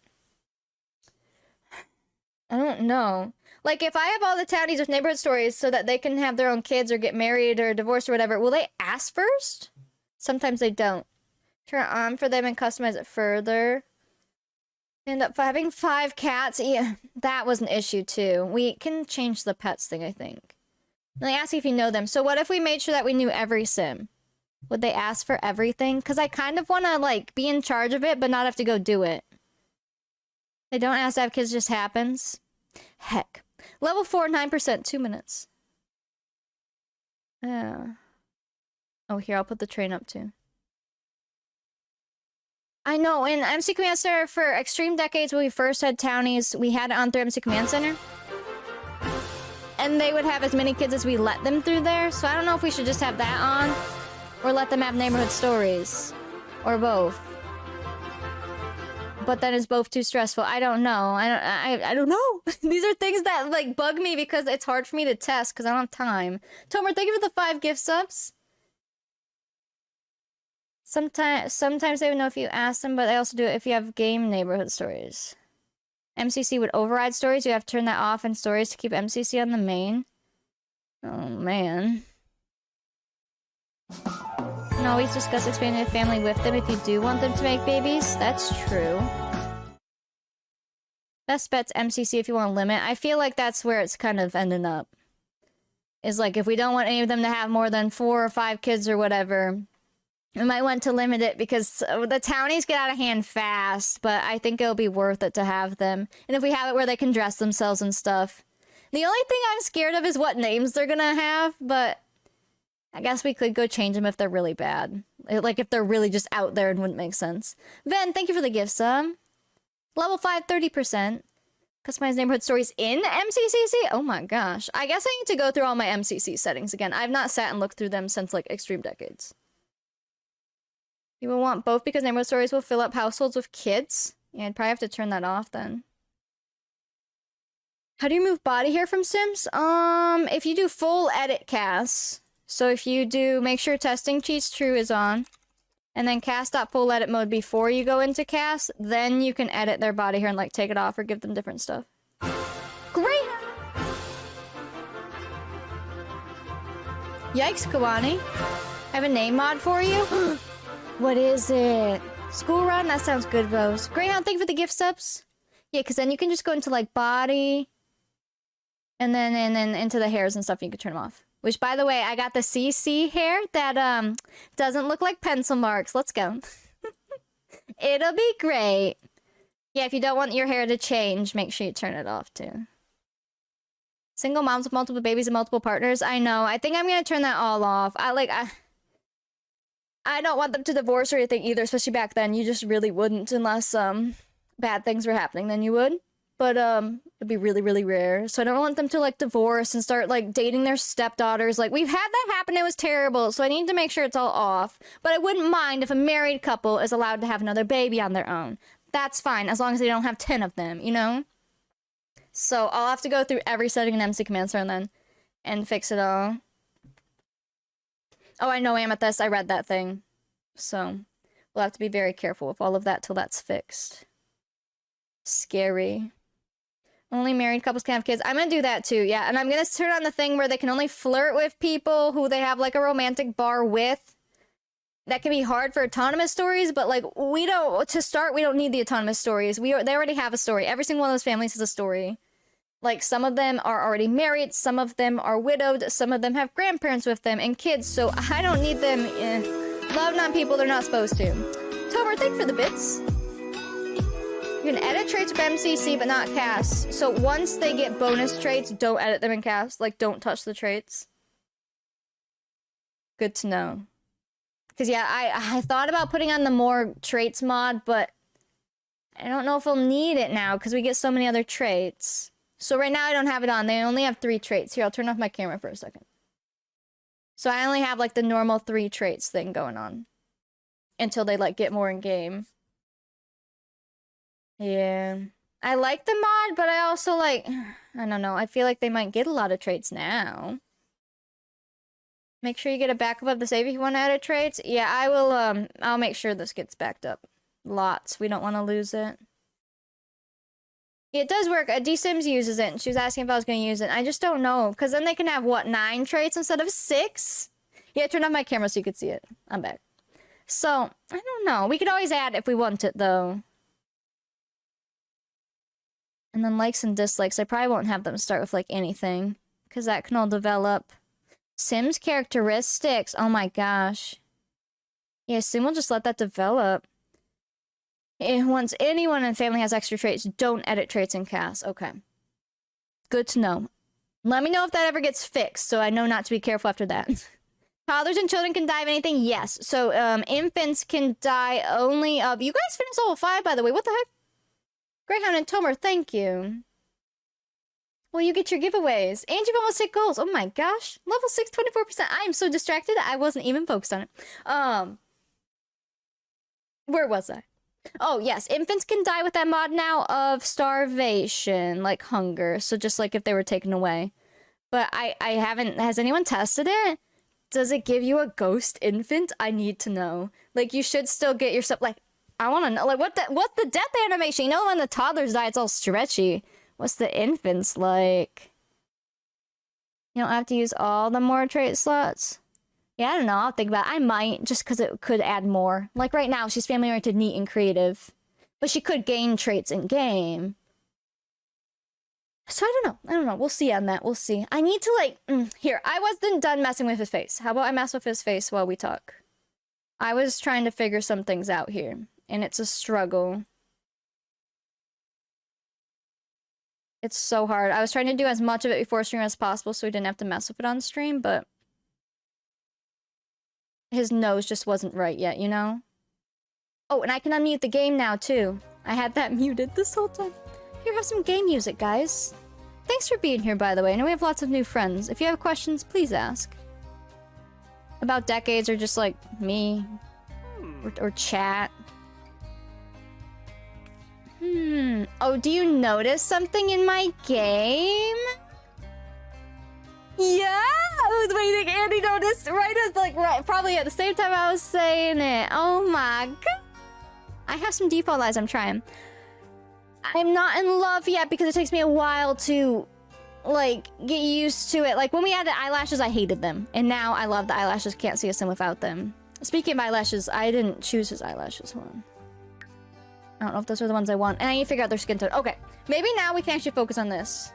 I don't know. Like, if I have all the townies with neighborhood stories so that they can have their own kids or get married or divorced or whatever, will they ask first? Sometimes they don't. Turn it on for them and customize it further. End up having 5 cats. Yeah, that was an issue too. We can change the pets thing, I think. And they ask if you know them. So what if we made sure that we knew every Sim? Would they ask for everything? Because I kind of want to, like, be in charge of it, but not have to go do it. They don't ask to have kids, just happens. Heck. Level 4, 9%, 2 minutes. Oh, here, I'll put the train up too. I know, in MC Command Center for Extreme Decades, when we first had townies, we had it on through MC Command Center. And they would have as many kids as we let them through there, so I don't know if we should just have that on, or let them have neighborhood stories, or both. But then is both too stressful? I don't know. I don't know. These are things that, like, bug me because it's hard for me to test because I don't have time. Tomer, thank you for the 5 gift subs. Sometimes they would know if you ask them, but they also do it if you have game neighborhood stories. MCC would override stories. You have to turn that off in stories to keep MCC on the main. Oh, man. You can always discuss expanding a family with them if you do want them to make babies. That's true. Best bet's MCC if you want to limit. I feel like that's where it's kind of ending up. Is like, if we don't want any of them to have more than 4 or 5 kids or whatever, we might want to limit it because the townies get out of hand fast, but I think it'll be worth it to have them. And if we have it where they can dress themselves and stuff. The only thing I'm scared of is what names they're gonna have, but I guess we could go change them if they're really bad. Like, if they're really just out there and wouldn't make sense. Ven, thank you for the gift sub. Level 5, 30%. Customize neighborhood stories in MCCC? Oh my gosh. I guess I need to go through all my MCC settings again. I've not sat and looked through them since, like, Extreme Decades. You will want both because neighborhood stories will fill up households with kids? Yeah, I'd probably have to turn that off then. How do you move body hair from Sims? If you do full edit casts. So if you do, make sure testing cheats true is on. And then cast.full edit mode before you go into cast. Then you can edit their body hair and like take it off or give them different stuff. Great! Yikes, Kawani. I have a name mod for you. What is it? School run? That sounds good, Rose. Greyhound, thank you for the gift subs. Yeah, because then you can just go into like body. And then into the hairs and stuff, you can turn them off. Which, by the way, I got the CC hair that doesn't look like pencil marks. Let's go. It'll be great. Yeah, if you don't want your hair to change, make sure you turn it off too. Single moms with multiple babies and multiple partners. I know. I think I'm gonna turn that all off. I don't want them to divorce or anything either, especially back then. You just really wouldn't unless bad things were happening, then you would. But it'd be really, really rare. So I don't want them to like divorce and start like dating their stepdaughters. Like, we've had that happen, it was terrible. So I need to make sure it's all off. But I wouldn't mind if a married couple is allowed to have another baby on their own. That's fine, as long as they don't have 10 of them, you know? So I'll have to go through every setting in MC Command Center then and fix it all. Oh, I know, Amethyst, I read that thing. So we'll have to be very careful with all of that till that's fixed. Scary. Only married couples can have kids. I'm gonna do that too, yeah. And I'm gonna turn on the thing where they can only flirt with people who they have like a romantic bar with. That can be hard for autonomous stories, but like we don't need the autonomous stories. They already have a story. Every single one of those families has a story. Like, some of them are already married, some of them are widowed, some of them have grandparents with them and kids, so I don't need them loved on people they're not supposed to. Tober, thank you for the bits. You can edit traits with MCC, but not cast. So once they get bonus traits, don't edit them in cast. Like, don't touch the traits. Good to know. Because, yeah, I thought about putting on the more traits mod, but I don't know if we'll need it now, because we get so many other traits. So right now, I don't have it on. They only have 3 traits. Here, I'll turn off my camera for a second. So I only have, like, the normal 3 traits thing going on. Until they, like, get more in-game. Yeah. I like the mod, but I also like, I don't know, I feel like they might get a lot of traits now. Make sure you get a backup of the save if you want to edit traits. Yeah, I will, I'll make sure this gets backed up. Lots. We don't want to lose it. Yeah, it does work. D-Sims uses it, and she was asking if I was going to use it. I just don't know, because then they can have, what, 9 traits instead of 6? Yeah, turn off my camera so you could see it. I'm back. So, I don't know. We could always add if we want it, though. And then likes and dislikes, I probably won't have them start with, like, anything. Because that can all develop. Sims characteristics. Oh my gosh. Yeah, Sim will just let that develop. And once anyone in the family has extra traits, don't edit traits in cast. Okay. Good to know. Let me know if that ever gets fixed, so I know not to be careful after that. Toddlers and children can die of anything? Yes. So, infants can die only of... You guys finished level 5, by the way. What the heck? Greyhound and Tomer, thank you. Well, you get your giveaways. And you've almost hit goals. Oh my gosh. Level 6, 24%. I am so distracted, I wasn't even focused on it. Where was I? Oh, yes. Infants can die with that mod now of starvation, like hunger. So just like if they were taken away. But I haven't... Has anyone tested it? Does it give you a ghost infant? I need to know. Like, you should still get yourself... Like, I want to know, like, what's the death animation? You know when the toddlers die, it's all stretchy. What's the infants like? You don't have to use all the more trait slots? Yeah, I don't know. I'll think about it. I might, just because it could add more. Like, right now, she's family-oriented, neat, and creative. But she could gain traits in-game. So I don't know. I don't know. We'll see on that. We'll see. I need to like, here, I wasn't done messing with his face. How about I mess with his face while we talk? I was trying to figure some things out here, and it's a struggle. It's so hard. I was trying to do as much of it before stream as possible so we didn't have to mess with it on stream, but his nose just wasn't right yet, you know? Oh, and I can unmute the game now, too. I had that muted this whole time. Here, have some game music, guys. Thanks for being here, by the way. I know we have lots of new friends. If you have questions, please ask. About decades or just, like, me. Or chat. Oh, do you notice something in my game? Yeah! I was waiting. Andy noticed right as, like, probably at the same time I was saying it. Oh my god. I have some default eyes I'm trying. I'm not in love yet because it takes me a while to, like, get used to it. Like, when we added eyelashes, I hated them. And now I love the eyelashes. Can't see a sin without them. Speaking of eyelashes, I didn't choose his eyelashes. Hold on. I don't know if those are the ones I want. And I need to figure out their skin tone. Okay. Maybe now we can actually focus on this.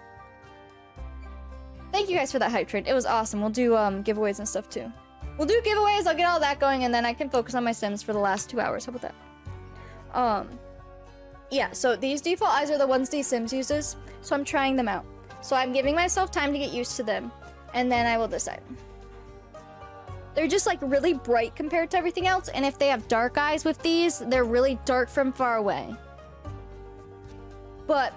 Thank you guys for that hype train. It was awesome. We'll do giveaways and stuff too. We'll do giveaways. I'll get all that going. And then I can focus on my Sims for the last 2 hours. How about that? Yeah, so these default eyes are the ones these Sims uses. So I'm trying them out. So I'm giving myself time to get used to them. And then I will decide. They're just like really bright compared to everything else. And if they have dark eyes with these, they're really dark from far away. But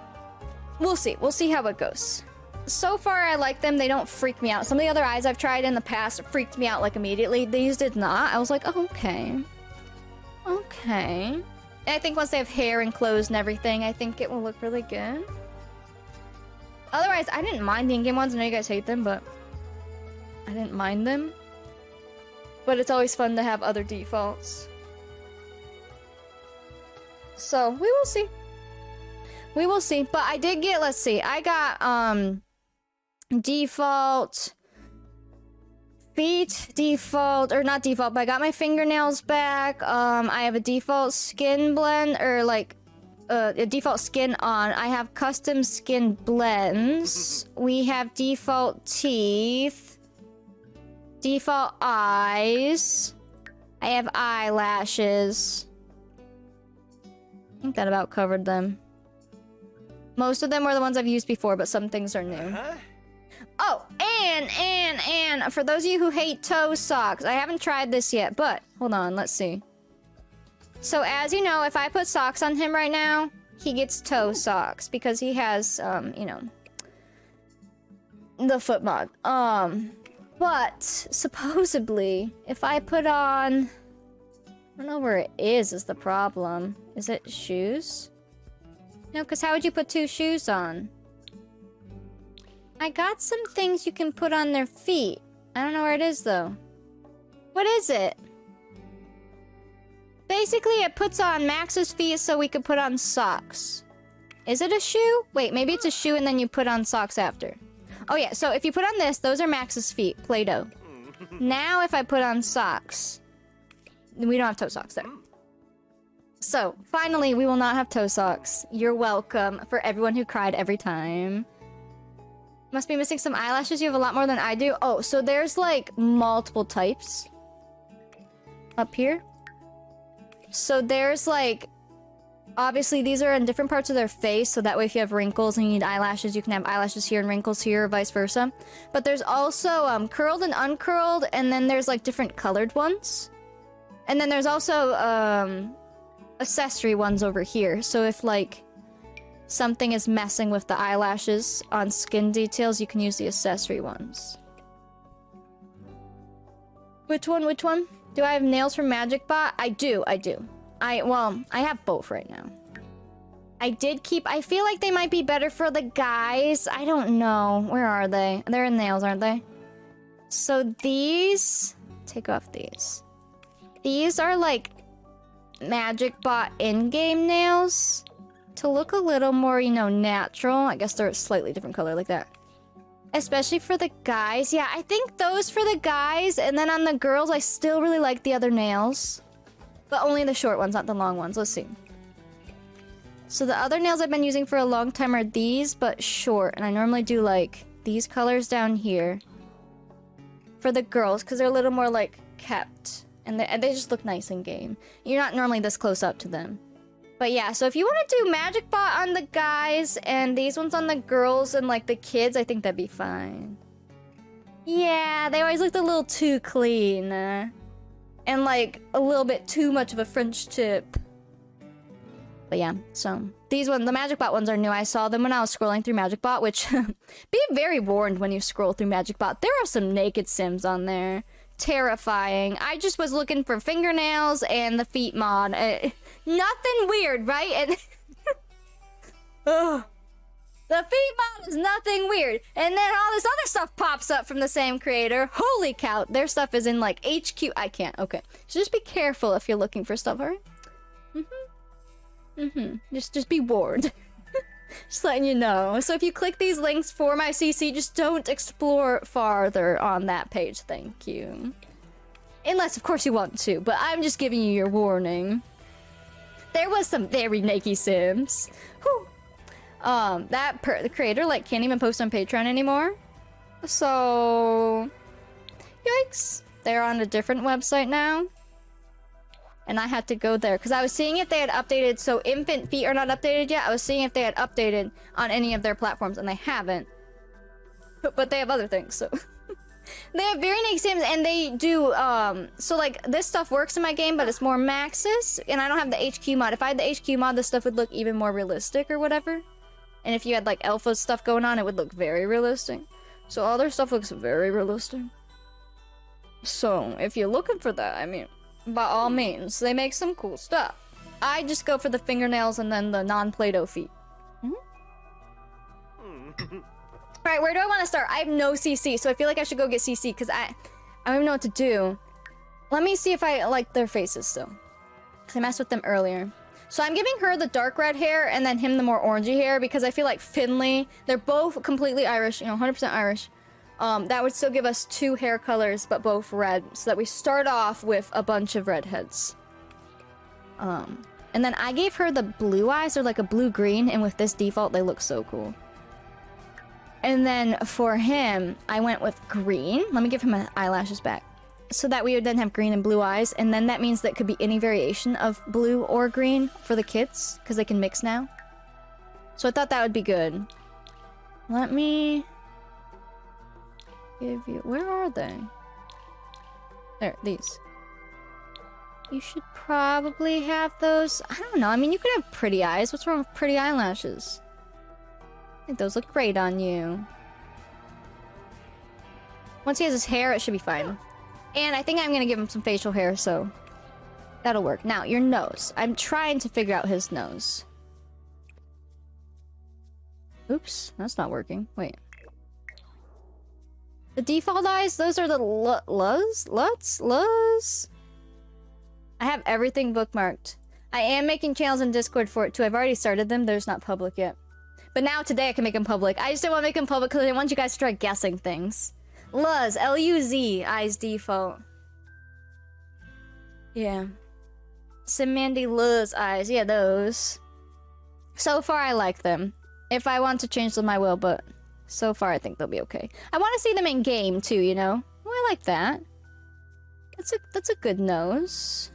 we'll see. We'll see how it goes. So far, I like them. They don't freak me out. Some of the other eyes I've tried in the past freaked me out like immediately. These did not. I was like, oh, okay. Okay. And I think once they have hair and clothes and everything, I think it will look really good. Otherwise, I didn't mind the in-game ones. I know you guys hate them, but I didn't mind them. But it's always fun to have other defaults. So, we will see. We will see. But I did get, let's see. I got, default feet, default, or not default, but I got my fingernails back. I have a default skin blend, or like, a default skin on. I have custom skin blends. We have default teeth. Default eyes. I have eyelashes. I think that about covered them. Most of them were the ones I've used before, but some things are new. Oh, and for those of you who hate toe socks, I haven't tried this yet, but hold on, let's see. So as you know, if I put socks on him right now, he gets toe socks because he has, you know, the foot mod. But supposedly, if I put on, I don't know where it is the problem. Is it shoes? No, because how would you put 2 shoes on? I got some things you can put on their feet. I don't know where it is, though. What is it? Basically, it puts on Max's feet so we could put on socks. Is it a shoe? Wait, maybe it's a shoe and then you put on socks after. Oh, yeah, so if you put on this, those are Max's feet. Play-Doh. Now, if I put on socks, we don't have toe socks there. So, finally, we will not have toe socks. You're welcome for everyone who cried every time. Must be missing some eyelashes. You have a lot more than I do. Oh, so there's like multiple types up here. So there's like, obviously these are in different parts of their face. So that way if you have wrinkles and you need eyelashes, you can have eyelashes here and wrinkles here, or vice versa. But there's also curled and uncurled. And then there's like different colored ones. And then there's also accessory ones over here. So if like something is messing with the eyelashes on skin details, you can use the accessory ones. Which one? Which one? Do I have nails from MagicBot? I do. Well, I have both right now. I did keep... I feel like they might be better for the guys. I don't know. Where are they? They're in nails, aren't they? So these... Take off these. These are like MagicBot in-game nails. To look a little more, you know, natural. I guess they're a slightly different color like that. Especially for the guys. Yeah, I think those for the guys. And then on the girls, I still really like the other nails. But only the short ones, not the long ones. Let's see. So the other nails I've been using for a long time are these, but short. And I normally do like these colors down here for the girls because they're a little more like kept. And they just look nice in game. You're not normally this close up to them. But yeah, so if you want to do Magic Bot on the guys and these ones on the girls and like the kids, I think that'd be fine. Yeah, they always looked a little too clean. And like a little bit too much of a French tip. But yeah, so these ones, the Magic Bot ones are new. I saw them when I was scrolling through Magic Bot, which be very warned when you scroll through Magic Bot. There are some naked sims on there. Terrifying. I just was looking for fingernails and the feet mod. Nothing weird, right? And ugh. The feet mod is nothing weird. And then all this other stuff pops up from the same creator. Holy cow. Their stuff is in like HQ. I can't. Okay. So just be careful if you're looking for stuff, alright? Just be warned. Just letting you know. So if you click these links for my CC, just don't explore farther on that page. Thank you. Unless, of course, you want to. But I'm just giving you your warning. There was some very naked sims. Whew. The creator, like, can't even post on Patreon anymore. So... yikes. They're on a different website now. And I had to go there because I was seeing if they had updated. So infant feet are not updated yet. I was seeing if they had updated on any of their platforms, and they haven't. But they have other things, so they have very naked sims, and they do. So like this stuff works in my game, but it's more Maxis, and I don't have the HQ mod. If I had the HQ mod, this stuff would look even more realistic or whatever. And if you had like alpha stuff going on, it would look very realistic. So all their stuff looks very realistic. So if you're looking for that, I mean, by all means, they make some cool stuff. I just go for the fingernails and then the non-Play-Doh feet. Alright, where do I want to start? I have no CC, so I feel like I should go get CC because I don't even know what to do. Let me see if I like their faces still. Because I messed with them earlier. So I'm giving her the dark red hair and then him the more orangey hair because I feel like Finley, they're both completely Irish, you know, 100% Irish. That would still give us 2 hair colors, but both red, so that we start off with a bunch of redheads. And then I gave her the blue eyes, they're like a blue-green, and with this default, they look so cool. And then for him, I went with green. Let me give him my eyelashes back. So that we would then have green and blue eyes, and then that means that it could be any variation of blue or green for the kids, because they can mix now. So I thought that would be good. Let me... give you... where are they? There, these. You should probably have those. I don't know. I mean, you could have pretty eyes. What's wrong with pretty eyelashes? I think those look great on you. Once he has his hair, it should be fine. And I think I'm gonna give him some facial hair, so that'll work. Now, your nose. I'm trying to figure out his nose. Oops, that's not working. Wait. The default eyes, those are the Luz? I have everything bookmarked. I am making channels in Discord for it too. I've already started them. They're just not public yet. But now today I can make them public. I just didn't want to make them public because I want you guys to try guessing things. Luz, L-U-Z, eyes default. Yeah. Simandy Luz eyes. Yeah, those. So far I like them. If I want to change them I will, but so far I think they'll be okay. I want to see them in game too, you know? Oh, I like that. That's a good nose.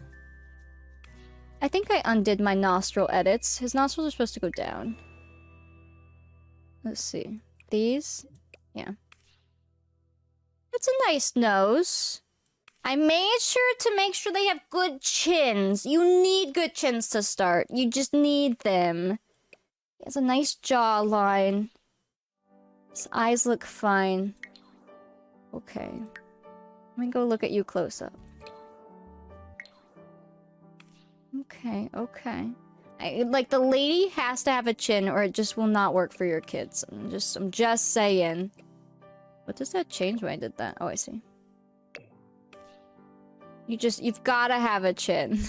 I think I undid my nostril edits. His nostrils are supposed to go down. Let's see. These? Yeah. It's a nice nose. I made sure to make sure they have good chins. You need good chins to start. You just need them. He has a nice jawline. His eyes look fine. Okay. Let me go look at you close up. Okay, okay. Like, the lady has to have a chin or it just will not work for your kids. I'm just saying. What does that change when I did that? Oh, I see. You've gotta have a chin.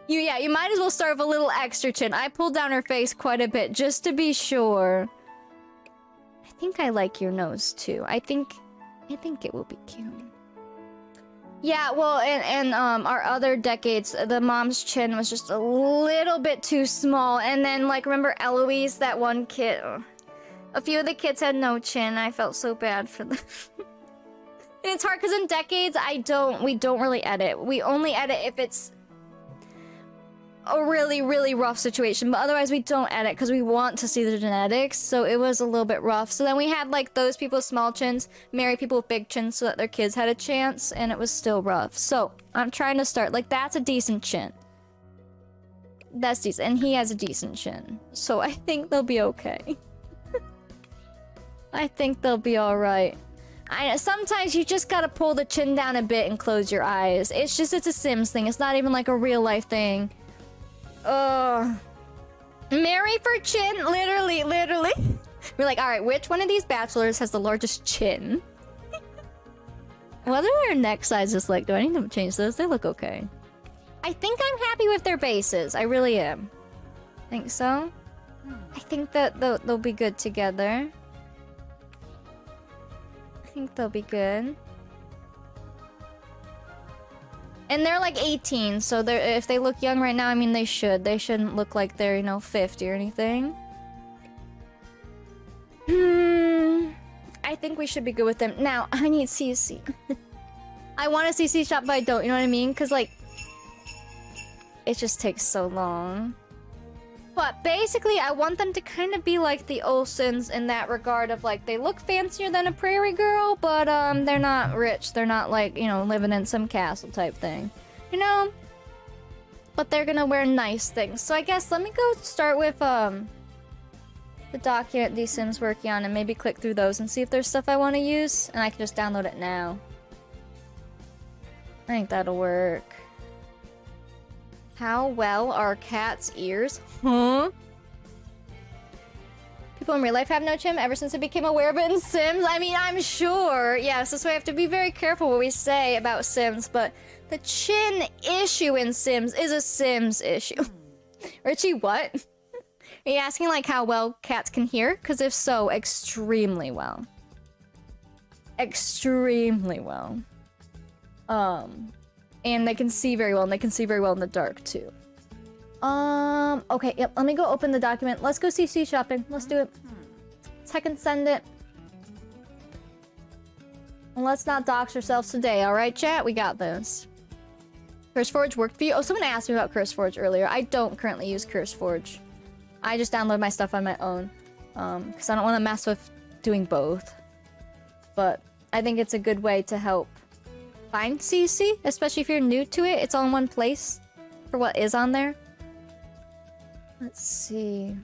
You might as well start with a little extra chin. I pulled down her face quite a bit just to be sure. I think I like your nose too. I think it will be cute. Yeah, well, and our other decades, the mom's chin was just a little bit too small. And then, like, remember Eloise, that one kid? A few of the kids had no chin. I felt so bad for them. And it's hard because in decades, we don't really edit. We only edit if it's a really, really rough situation, but otherwise we don't edit because we want to see the genetics, so it was a little bit rough. So then we had like those people with small chins marry people with big chins so that their kids had a chance, and it was still rough. So I'm trying to start, like, that's a decent chin. That's decent, and he has a decent chin. So I think they'll be okay. I think they'll be alright. I know, sometimes you just gotta pull the chin down a bit and close your eyes. It's a Sims thing, it's not even like a real life thing. Marry for chin, literally. We're like, alright, which one of these bachelors has the largest chin? What are their neck sizes like? Do I need to change those? They look okay. I think I'm happy with their bases. I really am. Think so? I think that they'll be good together. I think they'll be good. And they're like 18, so if they look young right now, I mean, they should. They shouldn't look like they're, you know, 50 or anything. I think we should be good with them. Now, I need CC. I want a CC shop, but I don't, you know what I mean? Because, like, it just takes so long. But basically, I want them to kind of be like the Olsens in that regard of, like, they look fancier than a prairie girl, but they're not rich. They're not, like, you know, living in some castle type thing. You know? But they're gonna wear nice things. So I guess let me go start with the document these Sims working on and maybe click through those and see if there's stuff I want to use. And I can just download it now. I think that'll work. How well are cats' ears? Huh? People in real life have no chin ever since I became aware of it in Sims. I mean, I'm sure. Yes, that's why I have to be very careful what we say about Sims, but the chin issue in Sims is a Sims issue. Richie, what? Are you asking, like, how well cats can hear? Because if so, extremely well. Extremely well. And they can see very well, and they can see very well in the dark, too. Okay, yep, let me go open the document. Let's go CC shopping. Let's do it. So I can send it. And let's not dox ourselves today, alright, chat? We got this. CurseForge worked for you? Oh, someone asked me about CurseForge earlier. I don't currently use CurseForge. I just download my stuff on my own. Because I don't want to mess with doing both. But I think it's a good way to help find CC, especially if you're new to it. It's all in one place for what is on there. Let's see.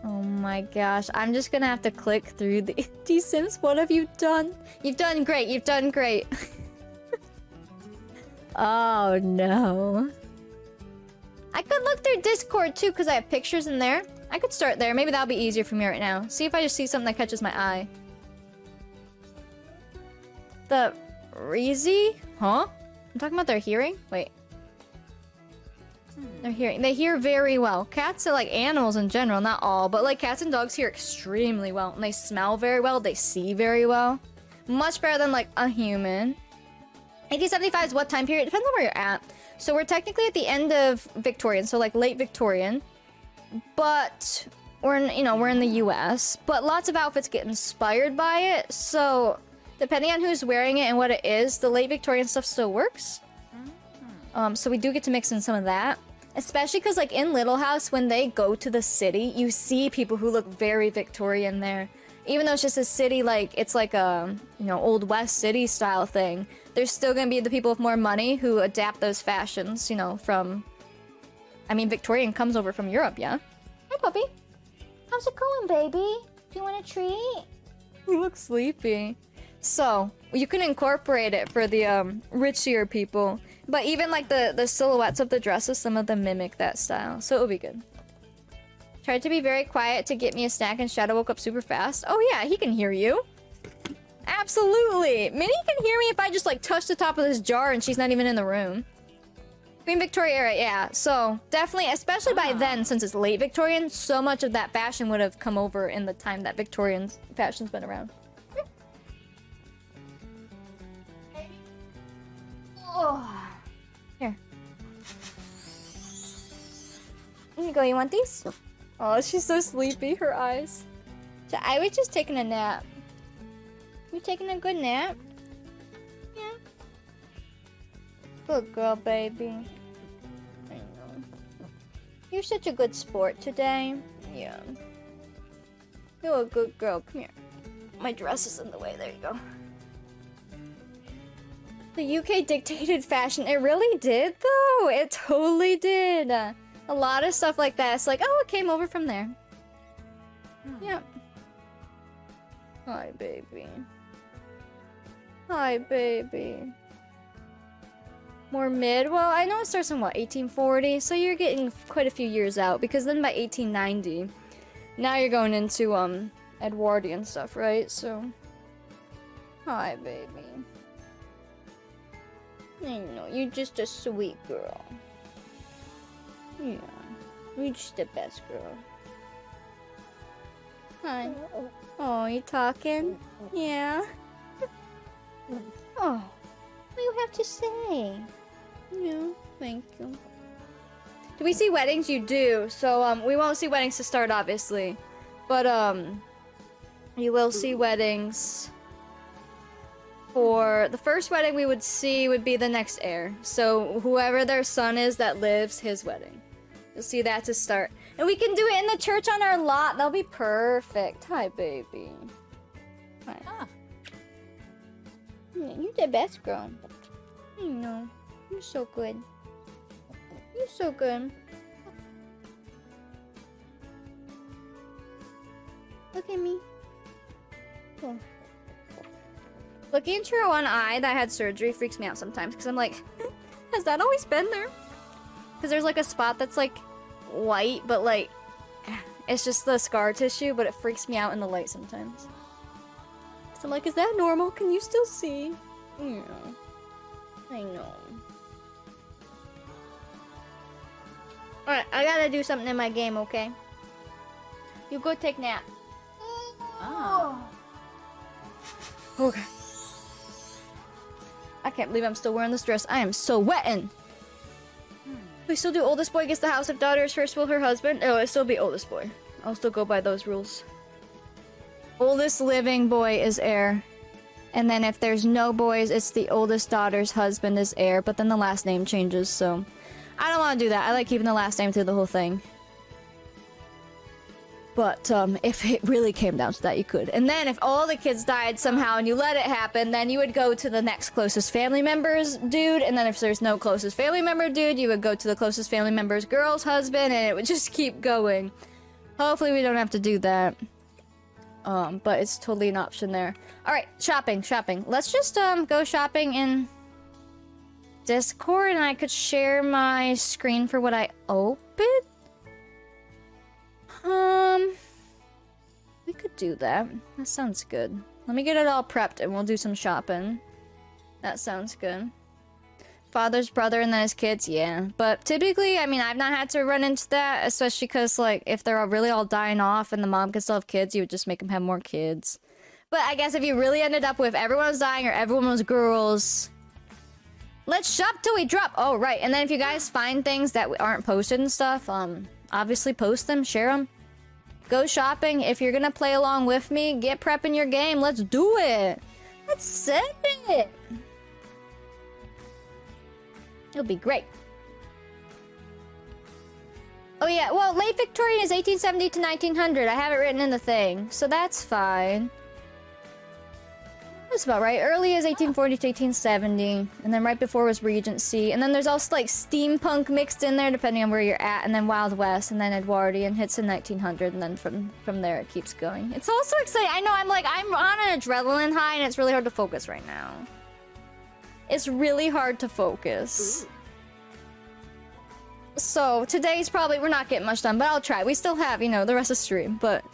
Oh my gosh, I'm just gonna have to click through the Sims. What have you done? You've done great, you've done great. Oh no. I could look through Discord too, because I have pictures in there. I could start there. Maybe that'll be easier for me right now. See if I just see something that catches my eye. The Reezy? Huh? I'm talking about their hearing? Wait. Their hearing. They hear very well. Cats are like animals in general, not all, but like cats and dogs hear extremely well. And they smell very well. They see very well. Much better than like a human. 1875 is what time period? Depends on where you're at. So we're technically at the end of Victorian, so like late Victorian. But we're in, you know, we're in the US. But lots of outfits get inspired by it, so depending on who's wearing it and what it is, the late Victorian stuff still works. So we do get to mix in some of that. Especially because, like, in Little House, when they go to the city, you see people who look very Victorian there. Even though it's just a city, like, it's like a, you know, Old West city style thing. There's still gonna be the people with more money who adapt those fashions, you know, from... I mean, Victorian comes over from Europe, yeah? Hi, puppy. How's it going, baby? Do you want a treat? You look sleepy. So, you can incorporate it for the richier people. But even like the silhouettes of the dresses, some of them mimic that style. So it'll be good. Tried to be very quiet to get me a snack and Shadow woke up super fast. Oh yeah, he can hear you. Absolutely. Minnie can hear me if I just like touch the top of this jar and she's not even in the room. Queen Victoria era, yeah. So definitely, especially by then, since it's late Victorian, so much of that fashion would have come over in the time that Victorian fashion's been around. Oh. Here. Here you go. You want these? Oh, she's so sleepy. Her eyes. So I was just taking a nap. You taking a good nap? Yeah. Good girl, baby. I know. You're such a good sport today. Yeah. You're a good girl. Come here. My dress is in the way. There you go. The UK dictated fashion. It really did, though. It totally did. A lot of stuff like that. It's like, oh, it came over from there. Yep. Hi, baby. Hi, baby. More mid? Well, I know it starts in, what, 1840? So you're getting quite a few years out. Because then by 1890, now you're going into, Edwardian stuff, right? So... Hi, baby. I know, you're just a sweet girl. Yeah, you're just the best girl. Hi. Oh, you talking? Yeah. Oh, what do you have to say? Yeah, thank you. Do we see weddings? You do. So, we won't see weddings to start, obviously. But, you will see weddings. For the first wedding we would see would be the next heir. So whoever their son is that lives, his wedding. You'll see that to start. And we can do it in the church on our lot. That'll be perfect. Hi, baby. Hi. Ah. Yeah, you're the best girl. I know. You're so good. You're so good. Look at me. Cool. Looking into your one eye that had surgery freaks me out sometimes because I'm like, has that always been there? Because there's like a spot that's like white, but like it's just the scar tissue, but it freaks me out in the light sometimes. So I'm like, is that normal? Can you still see? Yeah, I know. Alright, I gotta do something in my game, okay? You go take a nap. Oh. Okay. I can't believe I'm still wearing this dress. I am so wetting. We still do oldest boy gets the house if daughter is first will her husband. Oh, it'll still be oldest boy. I'll still go by those rules. Oldest living boy is heir. And then if there's no boys, it's the oldest daughter's husband is heir. But then the last name changes, so... I don't want to do that. I like keeping the last name through the whole thing. But, if it really came down to that, you could. And then if all the kids died somehow and you let it happen, then you would go to the next closest family member's dude. And then if there's no closest family member dude, you would go to the closest family member's girl's husband. And it would just keep going. Hopefully we don't have to do that. But it's totally an option there. Alright, shopping. Let's just, go shopping in Discord. And I could share my screen for what I opened. We could do that. That sounds good. Let me get it all prepped and we'll do some shopping. That sounds good. Father's brother and then his kids, yeah. But typically, I mean, I've not had to run into that, especially because, like, if they're really all dying off and the mom can still have kids, you would just make them have more kids. But I guess if you really ended up with everyone was dying or everyone was girls... Let's shop till we drop! Oh, right. And then if you guys find things that aren't posted and stuff, obviously post them, share them. Go shopping. If you're gonna play along with me, get prepping your game. Let's do it. Let's send it. It'll be great. Oh yeah, well, late Victorian is 1870 to 1900. I have it written in the thing, so that's fine. That's about right. Early is 1840 to 1870, and then right before was Regency, and then there's also like steampunk mixed in there depending on where you're at, and then Wild West, and then Edwardian hits in 1900, and then from there it keeps going. It's also exciting. I know I'm on an adrenaline high, and it's really hard to focus right now. It's really hard to focus. Ooh. So today's probably we're not getting much done, but I'll try. We still have, you know, the rest of the stream, but.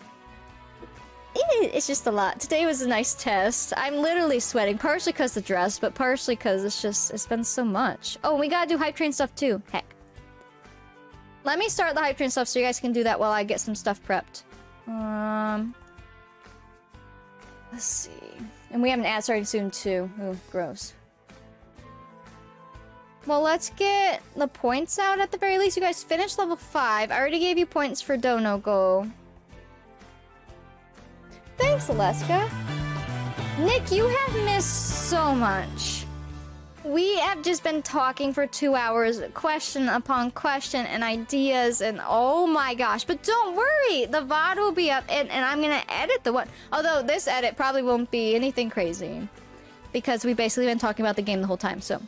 It's just a lot. Today was a nice test. I'm literally sweating, partially because of the dress, but partially because it's been so much. Oh, we gotta do hype train stuff too. Heck. Let me start the hype train stuff so you guys can do that while I get some stuff prepped. Let's see. And we have an ad starting soon too. Ooh, gross. Well, let's get the points out at the very least. You guys finished level 5. I already gave you points for Dono Go. Thanks, Aleska. Nick, you have missed so much. We have just been talking for 2 hours, question upon question and ideas, and oh my gosh. But don't worry, the VOD will be up, and I'm gonna edit the one. Although this edit probably won't be anything crazy, because we've basically been talking about the game the whole time, so.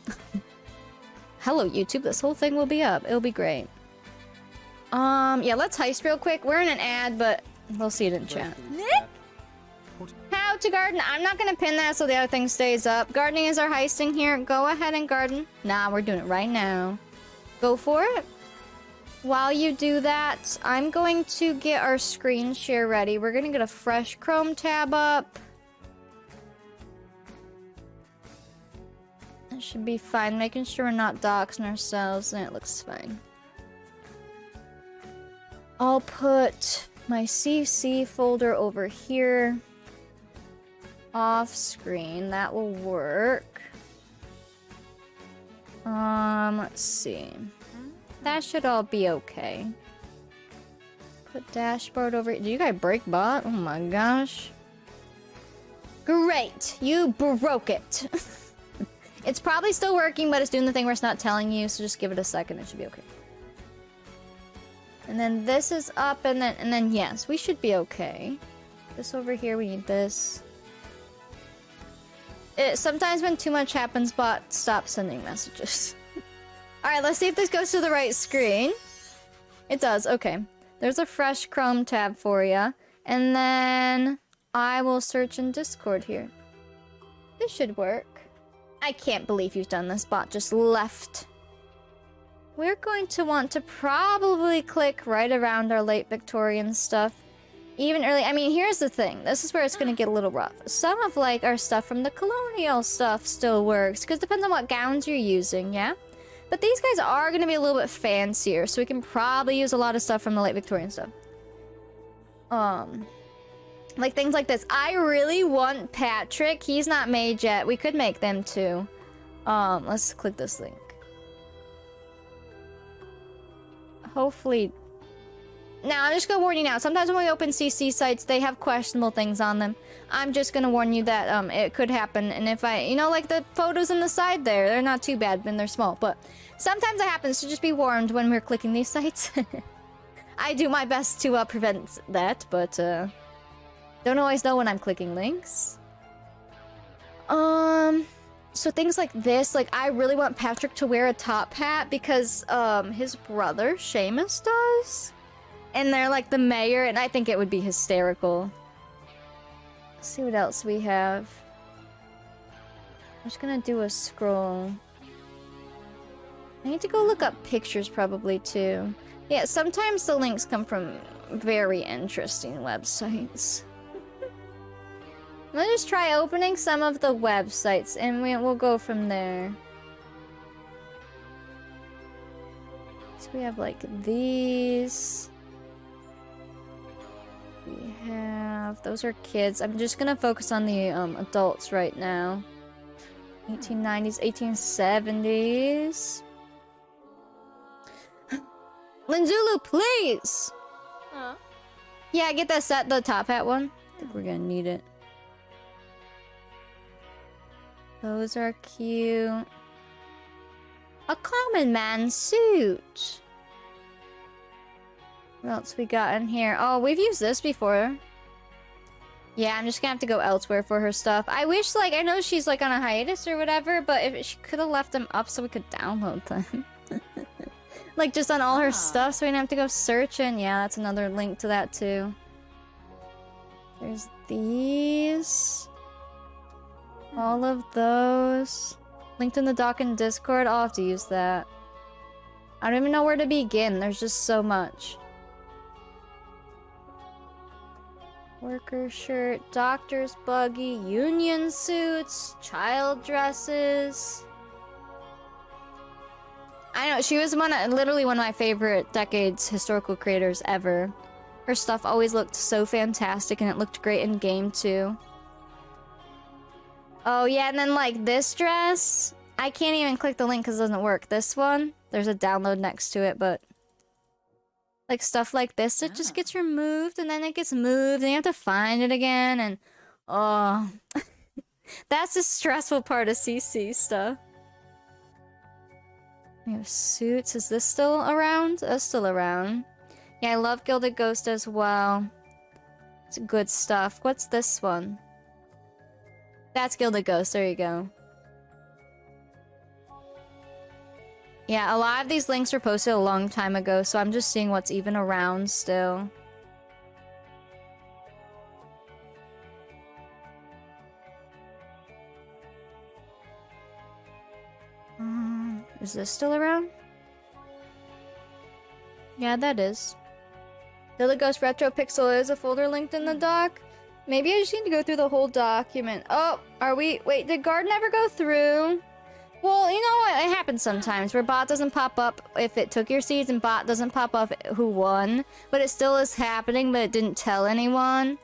Hello, YouTube, this whole thing will be up. It'll be great. Yeah, let's heist real quick. We're in an ad, but we'll see it in chat. Nick? How to garden. I'm not gonna pin that so the other thing stays up. Gardening is our heisting here. Go ahead and garden. Nah, we're doing it right now. Go for it. While you do that, I'm going to get our screen share ready. We're gonna get a fresh Chrome tab up. That should be fine. Making sure we're not doxing ourselves, and it looks fine. I'll put my CC folder over here. Off screen, that will work. Let's see. That should all be okay. Put dashboard over. Did you guys break bot? Oh my gosh. Great, you broke it. It's probably still working, but it's doing the thing where it's not telling you, so just give it a second, it should be okay. And then this is up, and then yes, we should be okay. This over here, we need this. Sometimes when too much happens, bot stops sending messages. Alright, let's see if this goes to the right screen. It does, okay. There's a fresh Chrome tab for you. And then I will search in Discord here. This should work. I can't believe you've done this, bot just left. We're going to want to probably click right around our late Victorian stuff. Even early, I mean, here's the thing. This is where it's gonna get a little rough. Some of, like, our stuff from the colonial stuff still works, because it depends on what gowns you're using, yeah? But these guys are gonna be a little bit fancier, so we can probably use a lot of stuff from the late Victorian stuff. Like things like this. I really want Patrick. He's not made yet. We could make them too. Let's click this link. Hopefully... Now, I'm just gonna warn you now. Sometimes when we open CC sites, they have questionable things on them. I'm just gonna warn you that it could happen. And if I, you know, like the photos on the side there, they're not too bad when they're small. But sometimes it happens, so just be warned when we're clicking these sites. I do my best to prevent that, but don't always know when I'm clicking links. So things like this, like I really want Patrick to wear a top hat because his brother Séamus does. And they're like the mayor, and I think it would be hysterical. Let's see what else we have. I'm just gonna do a scroll. I need to go look up pictures probably too. Yeah, sometimes the links come from very interesting websites. Let's just try opening some of the websites, and we'll go from there. So we have like these. We have... Those are kids. I'm just gonna focus on the adults right now. 1890s, 1870s. Linzulu, please!
Huh?
Yeah, get that set, the top hat one. I think we're gonna need it. Those are cute. A common man suit. What else we got in here? Oh, we've used this before. Yeah, I'm just gonna have to go elsewhere for her stuff. I wish, like, I know she's, like, on a hiatus or whatever, but if she could have left them up so we could download them. Like, just on all her stuff so we didn't have to go searching. Yeah, that's another link to that, too. There's these. All of those. Linked in the doc and Discord. I'll have to use that. I don't even know where to begin. There's just so much. Worker shirt, doctor's buggy, union suits, child dresses. I know, she was literally one of my favorite decades historical creators ever. Her stuff always looked so fantastic, and it looked great in game too. Oh yeah, and then like this dress, I can't even click the link because it doesn't work. This one, there's a download next to it, but like stuff like this, it just gets removed and then it gets moved and you have to find it again and oh, that's the stressful part of CC stuff. We have Suits. Is this still around? That's still around. Yeah, I love Gilded Ghost as well. It's good stuff. What's this one? That's Gilded Ghost. There you go. Yeah, a lot of these links were posted a long time ago, so I'm just seeing what's even around still. Is this still around? Yeah, that is. Gilded Ghost Retro Pixel is a folder linked in the doc. Maybe I just need to go through the whole document. Oh, are we... Wait, did Garden ever go through? Well, you know what? It happens sometimes where bot doesn't pop up if it took your seeds and bot doesn't pop up who won. But it still is happening, but it didn't tell anyone.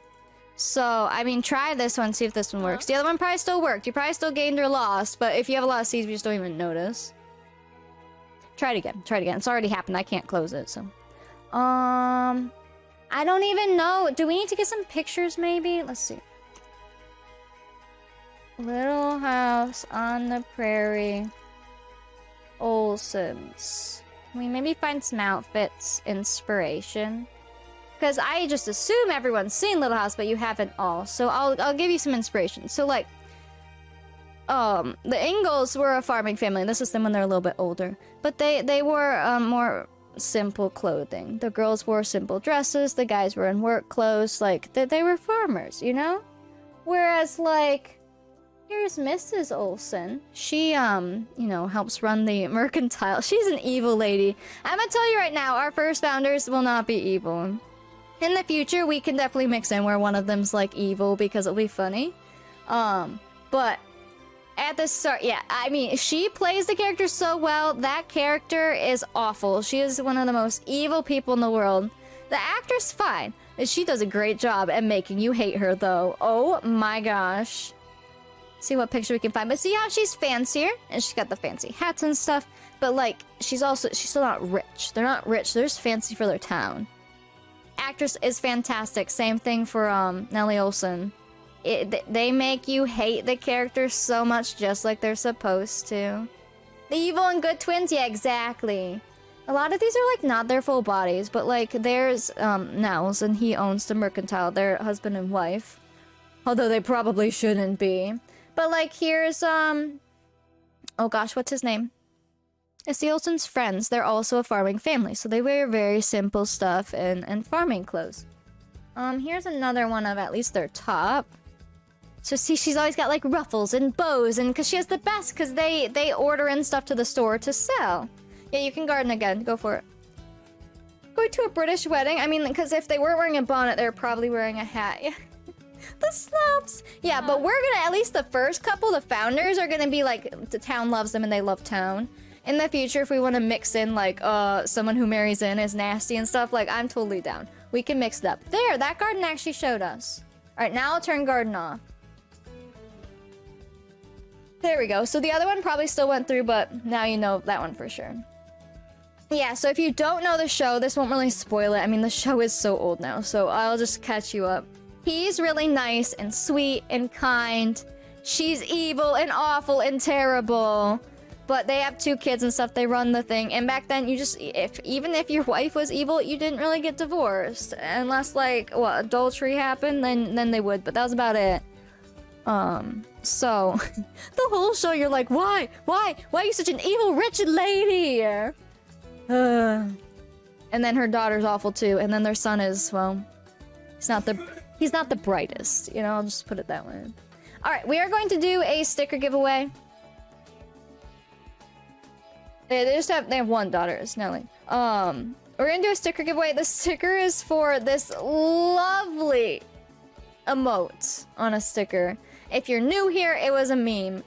So, I mean, try this one, see if this one works. The other one probably still worked. You probably still gained or lost, but if you have a lot of seeds, you just don't even notice. Try it again. Try it again. It's already happened. I can't close it, so... I don't even know. Do we need to get some pictures, maybe? Let's see. Little House on the Prairie. Olsen's. Can we maybe find some outfits? Inspiration? Because I just assume everyone's seen Little House, but you haven't all. So I'll give you some inspiration. So, like... the Ingalls were a farming family. This is them when they're a little bit older. But they wore, more simple clothing. The girls wore simple dresses. The guys were in work clothes. Like, they were farmers, you know? Whereas, like, here's Mrs. Olsen. She, you know, helps run the mercantile. She's an evil lady. I'm gonna tell you right now, our first founders will not be evil. In the future, we can definitely mix in where one of them's, like, evil because it'll be funny. But... at the start, yeah, I mean, she plays the character so well. That character is awful. She is one of the most evil people in the world. The actor's fine. She does a great job at making you hate her, though. Oh my gosh. See what picture we can find. But see how she's fancier? And she's got the fancy hats and stuff. But, like, she's still not rich. They're not rich. They're just fancy for their town. Actress is fantastic. Same thing for, Nellie Olson. They make you hate the characters so much just like they're supposed to. The evil and good twins? Yeah, exactly. A lot of these are, like, not their full bodies, but, like, there's, Nels, and he owns the mercantile. They're husband and wife. Although they probably shouldn't be. But, like, here's, oh gosh, what's his name? It's the Olsen's friends. They're also a farming family, so they wear very simple stuff and farming clothes. Here's another one of at least their top. So see, she's always got, like, ruffles and bows, and because she has the best, because they order in stuff to the store to sell. Yeah, you can garden again. Go for it. Going to a British wedding? I mean, because if they weren't wearing a bonnet, they're probably wearing a hat. Yeah. The snobs! Yeah, but we're gonna, at least the first couple, the founders, are gonna be, like, the town loves them and they love town. In the future, if we want to mix in, like, someone who marries in is nasty and stuff, like, I'm totally down. We can mix it up. There, that garden actually showed us. Alright, now I'll turn garden off. There we go. So the other one probably still went through, but now you know that one for sure. Yeah, so if you don't know the show, this won't really spoil it. I mean, the show is so old now, so I'll just catch you up. He's really nice and sweet and kind. She's evil and awful and terrible. But they have 2 kids and stuff. They run the thing. And back then, you just... even if your wife was evil, you didn't really get divorced. Unless, like, what, adultery happened, then they would. But that was about it. So... the whole show, you're like, why? Why? Why are you such an evil, rich lady? And then her daughter's awful, too. And then their son is, well... He's not the brightest. You know, I'll just put it that way. Alright, we are going to do a sticker giveaway. They have 1 daughter, it's Nelly. We're gonna do a sticker giveaway. The sticker is for this lovely emote on a sticker. If you're new here, it was a meme.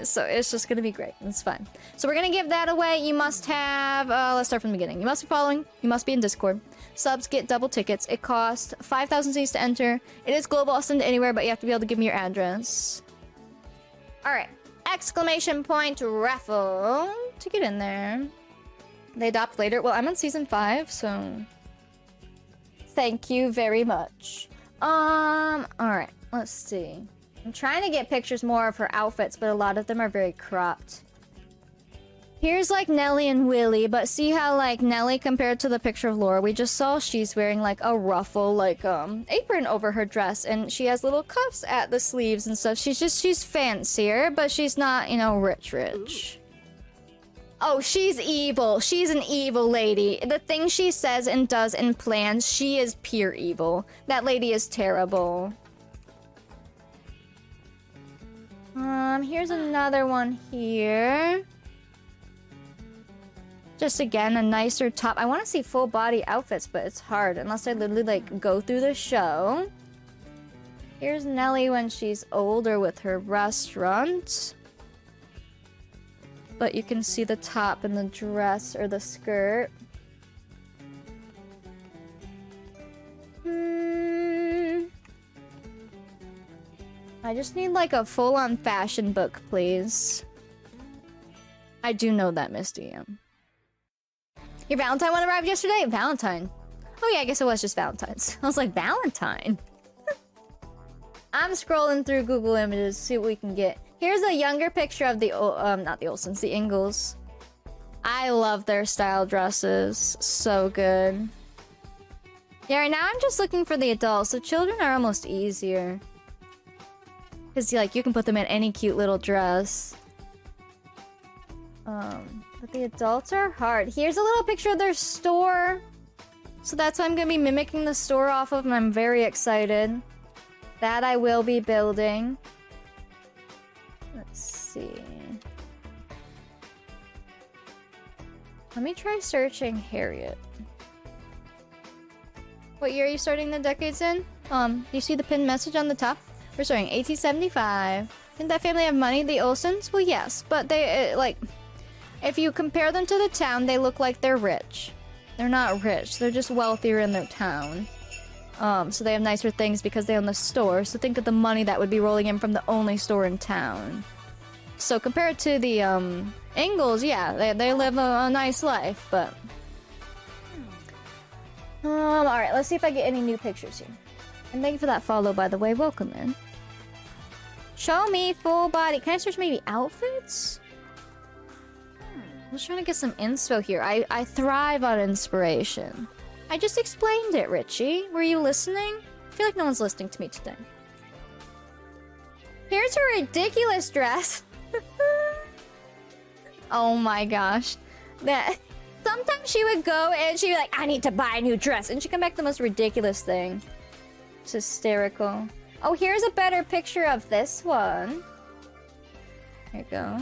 So it's just gonna be great. It's fine. So we're gonna give that away. You must have, let's start from the beginning. You must be following. You must be in Discord. Subs get double tickets. It costs 5,000 Cs to enter. It is global. I'll send it anywhere, but you have to be able to give me your address. Alright. exclamation point raffle to get in there. They adopt later. Well, I'm on season 5, so thank you very much. All right, let's see. I'm trying to get pictures more of her outfits, but a lot of them are very cropped. Here's like Nelly and Willy, but see how like Nelly compared to the picture of Laura we just saw, she's wearing like a ruffle, like apron over her dress, and she has little cuffs at the sleeves and stuff. She's fancier, but she's not, you know, rich. Oh, she's evil. She's an evil lady. The things she says and does and plans, she is pure evil. That lady is terrible. Here's another one here. Just again, a nicer top. I want to see full body outfits, but it's hard unless I literally like go through the show. Here's Nelly when she's older with her restaurant. But you can see the top and the dress or the skirt. I just need like a full-on fashion book, please. I do know that, Misty. Your Valentine one arrived yesterday? Valentine. Oh yeah, I guess it was just Valentine's. I was like, Valentine? I'm scrolling through Google Images to see what we can get. Here's a younger picture of the, not the Olsens, the Ingalls. I love their style dresses. So good. Yeah, right now I'm just looking for the adults. The children are almost easier. Because, like, you can put them in any cute little dress. But the adults are hard. Here's a little picture of their store. So that's what I'm going to be mimicking the store off of, and I'm very excited. That I will be building. Let's see. Let me try searching Harriet. What year are you starting the decades in? Do you see the pinned message on the top? We're starting 1875. Didn't that family have money, the Olsens? Well, yes, but they, like, if you compare them to the town, they look like they're rich. They're not rich, they're just wealthier in their town. So they have nicer things because they own the store, so think of the money that would be rolling in from the only store in town. So compared to the, Ingalls, yeah, they live a nice life, but... alright, let's see if I get any new pictures here. And thank you for that follow, by the way. Welcome in. Show me full body. Can I search maybe outfits? I'm just trying to get some inspo here. I thrive on inspiration. I just explained it, Richie. Were you listening? I feel like no one's listening to me today. Here's her ridiculous dress. Oh my gosh. That... Sometimes she would go and she'd be like, I need to buy a new dress. And she'd come back with the most ridiculous thing. It's hysterical. Oh, here's a better picture of this one. Here you go.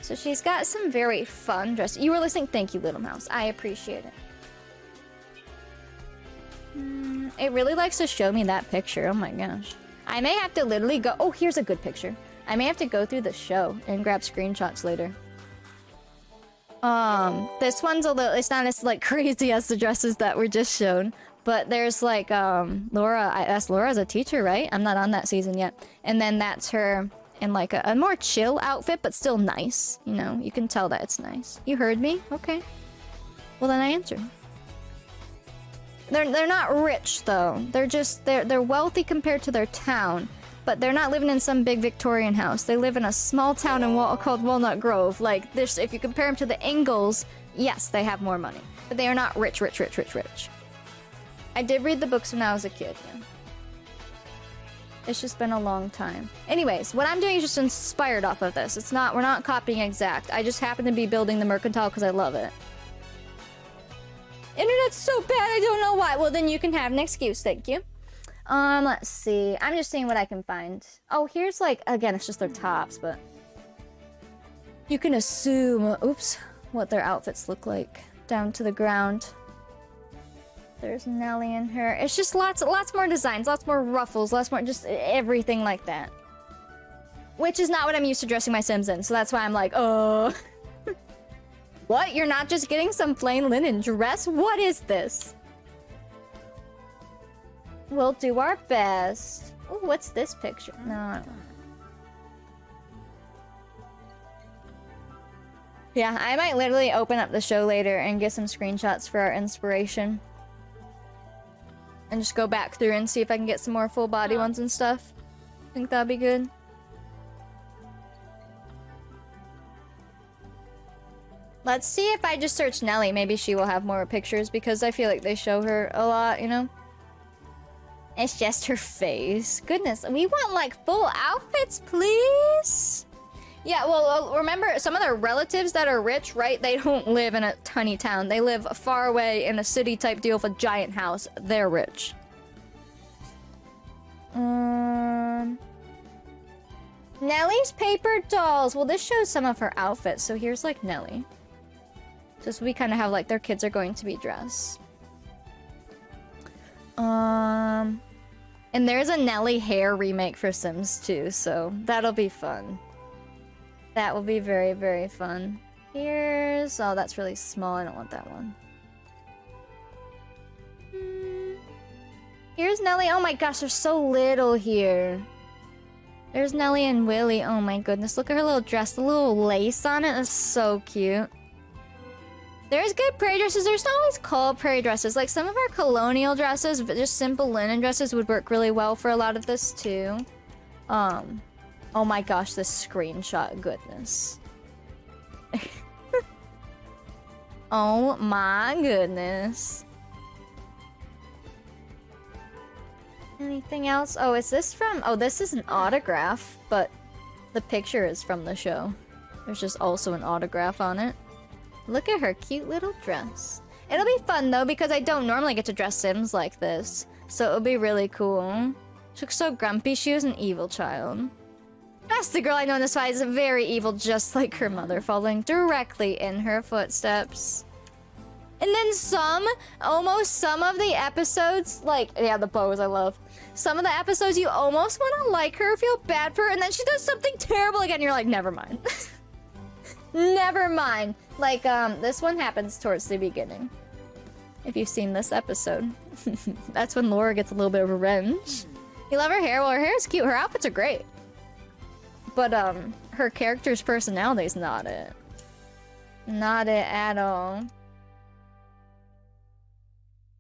So she's got some very fun dresses. You were listening? Thank you, Little Mouse. I appreciate it. It really likes to show me that picture. Oh my gosh. I may have to literally go... Oh, here's a good picture. I may have to go through the show and grab screenshots later. This one's a little... It's not as, like, crazy as the dresses that were just shown. But there's, like, Laura... That's Laura as a teacher, right? I'm not on that season yet. And then that's her in, like, a more chill outfit, but still nice. You know, you can tell that it's nice. You heard me? Okay. Well, then I answered. They're not rich, though. They're just... They're wealthy compared to their town. But they're not living in some big Victorian house. They live in a small town called Walnut Grove. Like, this, if you compare them to the Ingalls, yes, they have more money. But they are not rich. I did read the books when I was a kid, yeah. It's just been a long time. Anyways, what I'm doing is just inspired off of this. It's not, we're not copying exact. I just happen to be building the mercantile because I love it. Internet's so bad, I don't know why. Well, then you can have an excuse, thank you. Let's see. I'm just seeing what I can find. Oh, here's like, again, it's just their tops, but... You can assume, oops, what their outfits look like. Down to the ground. There's Nelly and her. It's just lots more designs, lots more ruffles, lots more, just everything like that. Which is not what I'm used to dressing my Sims in, so that's why I'm like, oh... What? You're not just getting some plain linen dress? What is this? We'll do our best. Oh, what's this picture? No, I don't know. Yeah, I might literally open up the show later and get some screenshots for our inspiration. And just go back through and see if I can get some more full body ones and stuff. I think that'd be good. Let's see if I just search Nelly. Maybe she will have more pictures because I feel like they show her a lot, you know? It's just her face. Goodness, we want like full outfits, please. Yeah, well, remember some of their relatives that are rich, right? They don't live in a tiny town. They live far away in a city type deal with a giant house. They're rich. Nelly's paper dolls. Well, this shows some of her outfits. So here's like Nelly. Just we kind of have like their kids are going to be dressed. And there's a Nelly hair remake for Sims 2, so that'll be fun. That will be very, very fun. Here's... oh, that's really small. I don't want that one. Here's Nelly. Oh my gosh, they're so little here. There's Nelly and Willy. Oh my goodness. Look at her little dress. The little lace on it is so cute. There's good prairie dresses. There's not always called prairie dresses. Like some of our colonial dresses, just simple linen dresses would work really well for a lot of this too. Oh my gosh, this screenshot, goodness. Oh my goodness. Anything else? Oh, is this from... oh, this is an autograph, but the picture is from the show. There's just also an autograph on it. Look at her cute little dress. It'll be fun though, because I don't normally get to dress Sims like this. So it'll be really cool. She looks so grumpy. She was an evil child. That's the girl I know in this fight is very evil, just like her mother, following directly in her footsteps. And then almost some of the episodes, like, yeah, the bows I love. Some of the episodes you almost want to like her, feel bad for her, and then she does something terrible again, and you're like, never mind. Never mind. Like, this one happens towards the beginning. If you've seen this episode. That's when Laura gets a little bit of revenge. You love her hair? Well, her hair is cute. Her outfits are great. But, her character's personality is not it. Not it at all.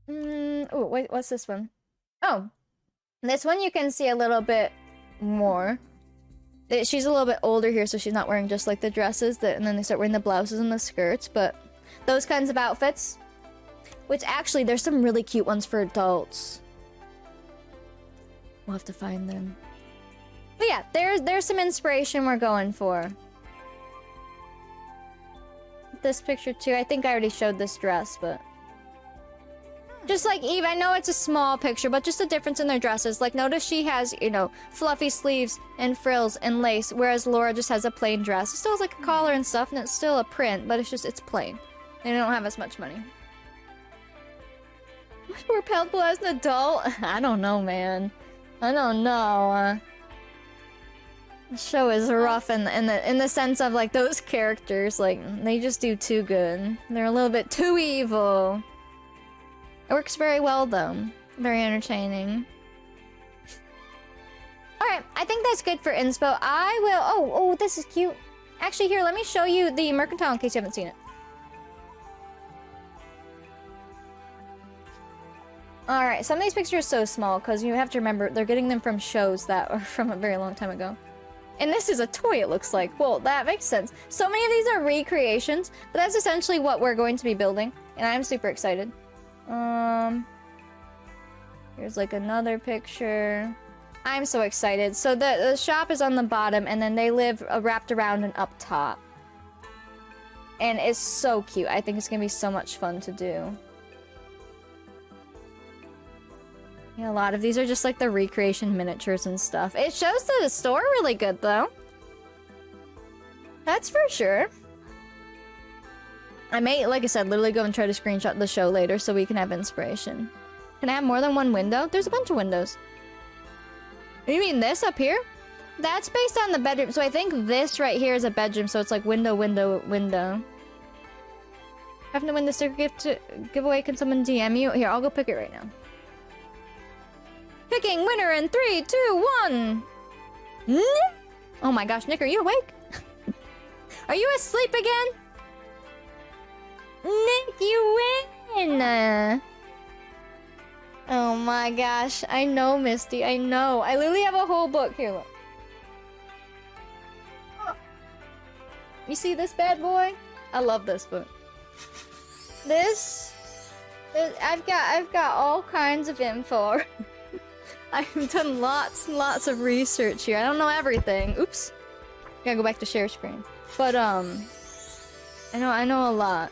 Oh, wait, what's this one? Oh. This one you can see a little bit more. She's a little bit older here, so she's not wearing just like the dresses, and then they start wearing the blouses and the skirts, but those kinds of outfits. Which actually, there's some really cute ones for adults. We'll have to find them. But yeah, there's some inspiration we're going for. This picture too, I think I already showed this dress, but... just like Eve, I know it's a small picture, but just the difference in their dresses. Like, notice she has, you know, fluffy sleeves and frills and lace, whereas Laura just has a plain dress. It still has like a collar and stuff, and it's still a print, but it's plain. They don't have as much money. Much more palatable as an adult? I don't know, man. I don't know. The show is rough in the sense of like those characters, like they just do too good. They're a little bit too evil. It works very well though. Very entertaining. Alright, I think that's good for inspo. I will... oh, this is cute. Actually, here, let me show you the mercantile in case you haven't seen it. Alright, some of these pictures are so small because you have to remember they're getting them from shows that are from a very long time ago. And this is a toy, it looks like. Well, that makes sense. So many of these are recreations, but that's essentially what we're going to be building. And I'm super excited. Here's like another picture. I'm so excited. So the shop is on the bottom, and then they live wrapped around and up top. And it's so cute. I think it's gonna be so much fun to do. Yeah, a lot of these are just like the recreation miniatures and stuff. It shows the store really good though. That's for sure. I may, like I said, literally go and try to screenshot the show later so we can have inspiration. Can I have more than one window? There's a bunch of windows. You mean this up here? That's based on the bedroom. So I think this right here is a bedroom. So it's like window, window, window. Having to win the sticker giveaway. Can someone DM you? Here, I'll go pick it right now. Picking winner in 3, 2, 1. Oh my gosh, Nick, are you awake? Are you asleep again? my gosh. I know, Misty. I know. I literally have a whole book here. Look. You see this bad boy? I love this book. I've got all kinds of info. I've done lots and lots of research here. I don't know everything. Oops. Gotta go back to share screen. But I know a lot.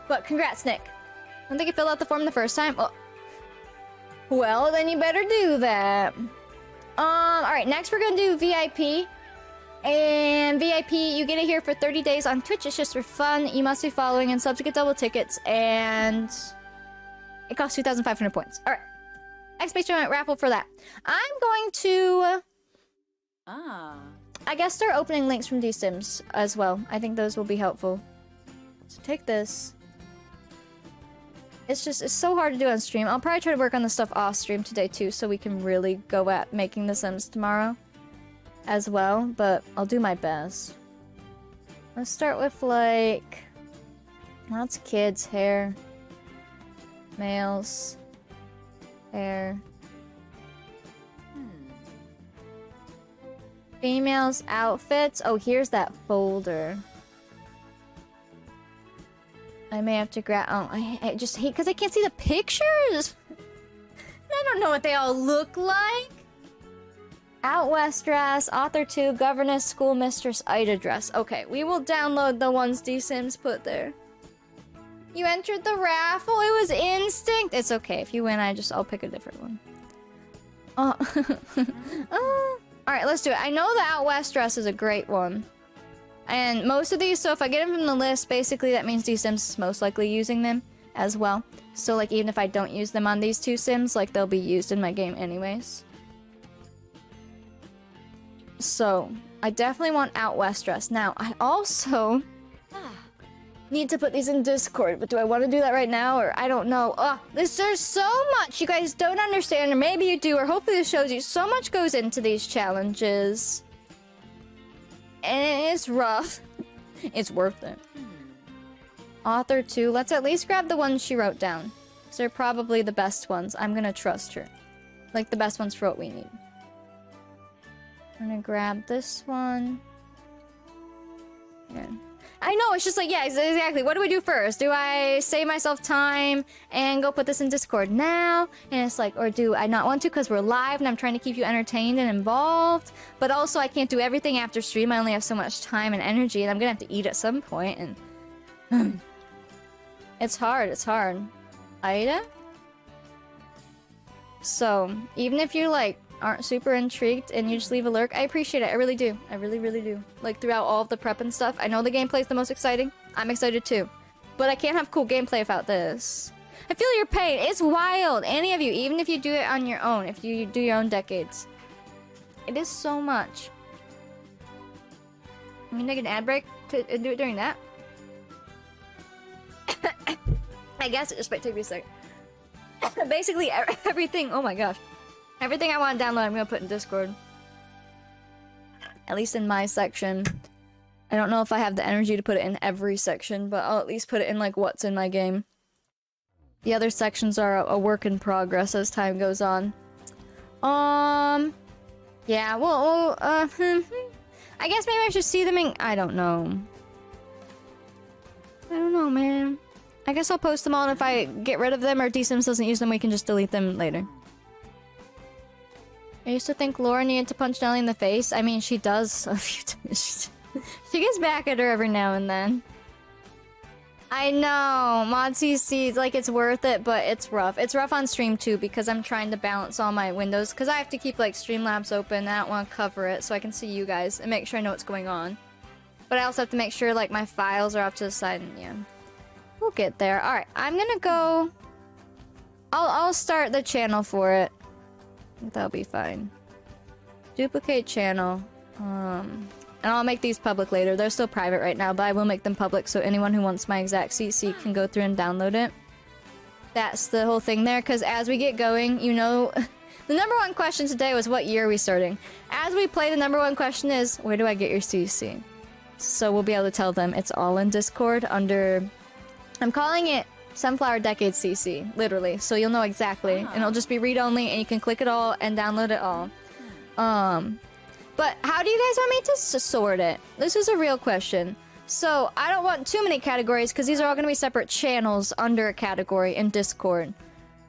But congrats, Nick. I don't think you filled out the form the first time. Oh. Well, then you better do that. Alright, next we're gonna do VIP. And VIP, you get it here for 30 days on Twitch. It's just for fun. You must be following and subs to get double tickets. And it costs 2,500 points. Alright. Exclamation point raffle for that. I'm going to... I guess start opening links from D-Sims as well. I think those will be helpful. So take this. It's so hard to do on stream. I'll probably try to work on the stuff off stream today too, so we can really go at making the Sims tomorrow as well, but I'll do my best. Let's start with like lots of kids' hair, males, hair, females' outfits. Oh, here's that folder. I may have to grab. Oh, I just hate because I can't see the pictures. I don't know what they all look like. Out West dress, author 2, governess, school mistress, Ida dress. Okay, we will download the ones D-Sims put there. You entered the raffle. It was instinct. It's okay. If you win, I'll pick a different one. All right, let's do it. I know the Out West dress is a great one. And most of these, so if I get them from the list, basically that means D-Sims is most likely using them as well. So like even if I don't use them on these two Sims, like they'll be used in my game anyways. So I definitely want Out West dress. Now I also need to put these in Discord, but do I want to do that right now or I don't know. There's so much you guys don't understand, or maybe you do, or hopefully this shows you so much goes into these challenges. And it's rough. It's worth it. Author 2. Let's at least grab the ones she wrote down. So they're probably the best ones. I'm gonna trust her. Like the best ones for what we need. I'm gonna grab this one. Yeah. I know, it's just like, yeah, exactly. What do we do first? Do I save myself time and go put this in Discord now? And it's like, or do I not want to because we're live and I'm trying to keep you entertained and involved? But also I can't do everything after stream. I only have so much time and energy and I'm gonna have to eat at some point and... It's hard, it's hard. Ida? So, even if you like aren't super intrigued and you just leave a lurk, I appreciate it. I really do. I really, really do. Like throughout all of the prep and stuff. I know the gameplay is the most exciting. I'm excited too. But I can't have cool gameplay without this. I feel your pain. It's wild. Any of you, even if you do it on your own, if you do your own decades. It is so much. I mean, take an ad break to do it during that. I guess it just might take me a second. Basically, everything. Oh my gosh. Everything I want to download, I'm gonna put in Discord. At least in my section. I don't know if I have the energy to put it in every section, but I'll at least put it in like what's in my game. The other sections are a work in progress as time goes on. Yeah, well, I guess maybe I should see them in... I don't know. I don't know, man. I guess I'll post them all, and if I get rid of them or D-Sims doesn't use them, we can just delete them later. I used to think Laura needed to punch Nelly in the face. I mean, she does a few times. She gets back at her every now and then. I know, Mod CC, like it's worth it, but it's rough. It's rough on stream too, because I'm trying to balance all my windows, because I have to keep like Streamlabs open, and I don't want to cover it, so I can see you guys and make sure I know what's going on. But I also have to make sure like my files are off to the side, and yeah. We'll get there. Alright, I'm gonna go... I'll start the channel for it. That'll be fine. Duplicate channel. And I'll make these public later. They're still private right now, but I will make them public so anyone who wants my exact CC can go through and download it. That's the whole thing there, because as we get going, you know... The number one question today was what year are we starting? As we play, the number one question is, where do I get your CC? So we'll be able to tell them it's all in Discord under... I'm calling it Sunflower Decade CC, literally. So you'll know exactly. And it'll just be read-only, and you can click it all and download it all. But how do you guys want me to sort it? This is a real question. So I don't want too many categories, because these are all going to be separate channels under a category in Discord.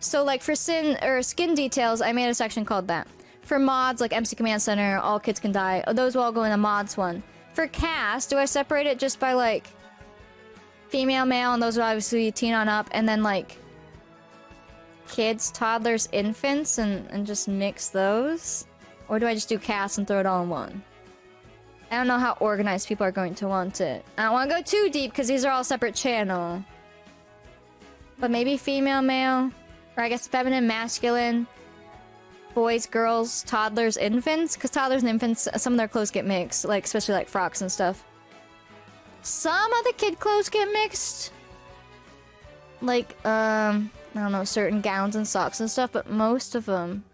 So like for skin details, I made a section called that. For mods, like MC Command Center, All Kids Can Die, those will all go in the mods one. For cast, do I separate it just by like female, male, and those are obviously teen on up, and then like kids, toddlers, infants, and just mix those? Or do I just do cast and throw it all in one? I don't know how organized people are going to want it. I don't want to go too deep because these are all separate channel. But maybe female, male, or I guess feminine, masculine, boys, girls, toddlers, infants. Because toddlers and infants, some of their clothes get mixed, like especially like frocks and stuff. Some of the kid clothes get mixed. Like, I don't know, certain gowns and socks and stuff, but most of them.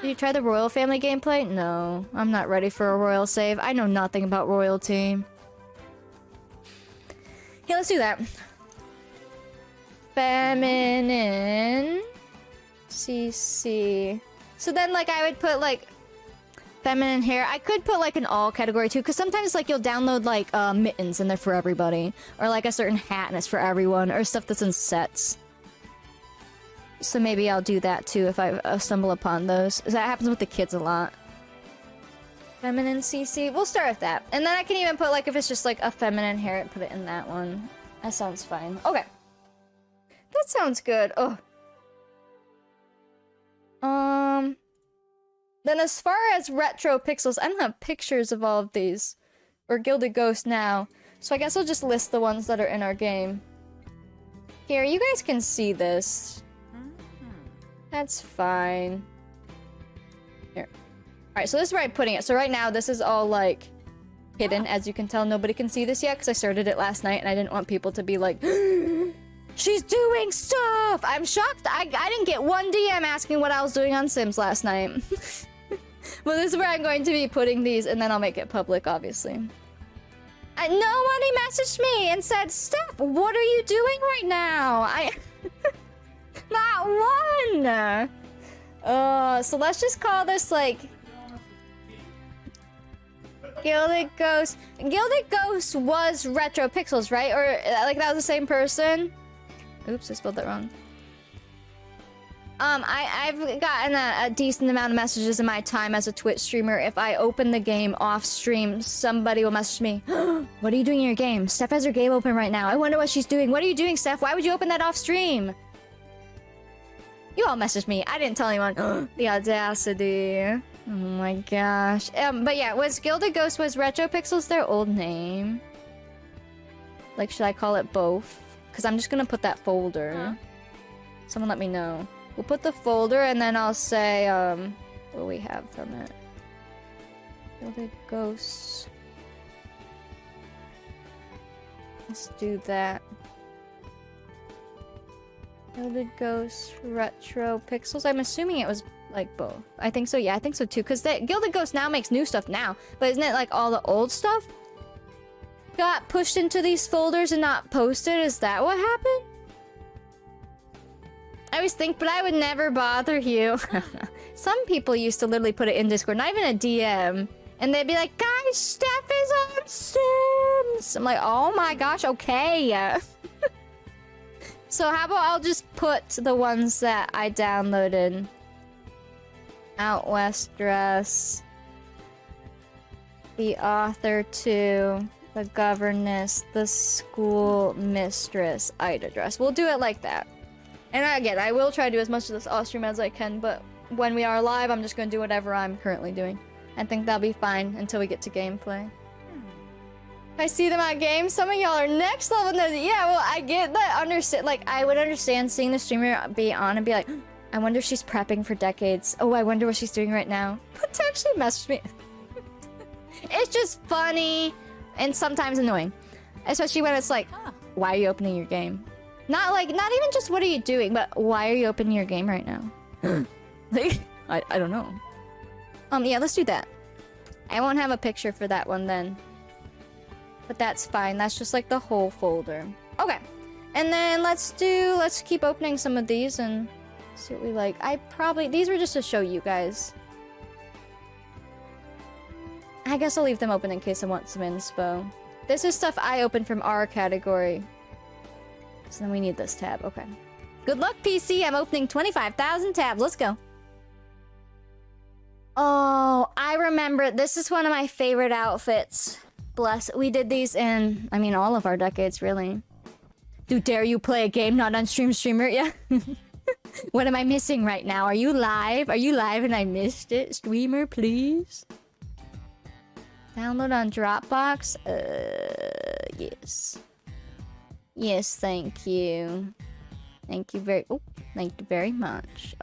Did you try the Royal Family gameplay? No, I'm not ready for a royal save. I know nothing about royalty. Yeah, let's do that. Feminine. CC. So then, like, I would put, like, feminine hair. I could put, like, an all category, too, because sometimes, like, you'll download, like, mittens and they're for everybody. Or, like, a certain hat and it's for everyone. Or stuff that's in sets. So maybe I'll do that too if I stumble upon those. That happens with the kids a lot. Feminine CC. We'll start with that. And then I can even put, like, if it's just like a feminine hair, put it in that one. That sounds fine. Okay. That sounds good. Oh. Then as far as retro pixels, I don't have pictures of all of these. Or Gilded Ghost now. So I guess I'll just list the ones that are in our game. Here, you guys can see this. That's fine. Here. Alright, so this is where I'm putting it. So right now, this is all, like, hidden. As you can tell, nobody can see this yet, because I started it last night, and I didn't want people to be like, she's doing stuff! I'm shocked. I didn't get one DM asking what I was doing on Sims last night. Well, this is where I'm going to be putting these, and then I'll make it public, obviously. Nobody messaged me and said, Steph, what are you doing right now? Not one! So let's just call this, like... Gilded Ghost. Gilded Ghost was Retro Pixels, right? Or, like, that was the same person? Oops, I spelled that wrong. I've gotten a decent amount of messages in my time as a Twitch streamer. If I open the game off stream, somebody will message me, what are you doing in your game? Steph has her game open right now. I wonder what she's doing. What are you doing, Steph? Why would you open that off stream? You all messaged me. I didn't tell anyone. The audacity. Oh my gosh. But yeah, Gilded Ghost was Retro Pixels their old name? Like, should I call it both? Because I'm just gonna put that folder. Someone let me know. We'll put the folder and then I'll say, what do we have from it? Gilded Ghosts. Let's do that. Gilded Ghosts, Retro Pixels. I'm assuming it was like both. I think so, yeah, I think so too. Because Gilded Ghost now makes new stuff now. But isn't it like all the old stuff got pushed into these folders and not posted? Is that what happened? I always think, but I would never bother you. Some people used to literally put it in Discord, not even a DM. And they'd be like, guys, Steph is on Sims. I'm like, oh my gosh, okay. So how about I'll just put the ones that I downloaded. Out West Dress. The Author 2. The Governess. The School Mistress. Ida Dress. We'll do it like that. And again, I will try to do as much of this off stream as I can, but when we are live, I'm just going to do whatever I'm currently doing. I think that'll be fine until we get to gameplay. I see them at games. Some of y'all are next level. Yeah, well, I get that. Understand, like, I would understand seeing the streamer be on and be like, I wonder if she's prepping for decades. Oh, I wonder what she's doing right now. Potentially message me. It's just funny and sometimes annoying. Especially when it's like, why are you opening your game? Not even just what are you doing, but why are you opening your game right now? Like, I don't know. Yeah, let's do that. I won't have a picture for that one then. But that's fine. That's just like the whole folder. Okay. And then let's keep opening some of these and see what we like. These were just to show you guys. I guess I'll leave them open in case I want some inspo. This is stuff I opened from our category. So then we need this tab, okay. Good luck, PC, I'm opening 25,000 tabs, let's go. Oh, I remember, this is one of my favorite outfits. Bless, we did these in, I mean, all of our decades, really. Dare you play a game not on streamer? Yeah. What am I missing right now? Are you live? Are you live and I missed it? Streamer, please. Download on Dropbox? Yes. Yes, thank you. Thank you very much.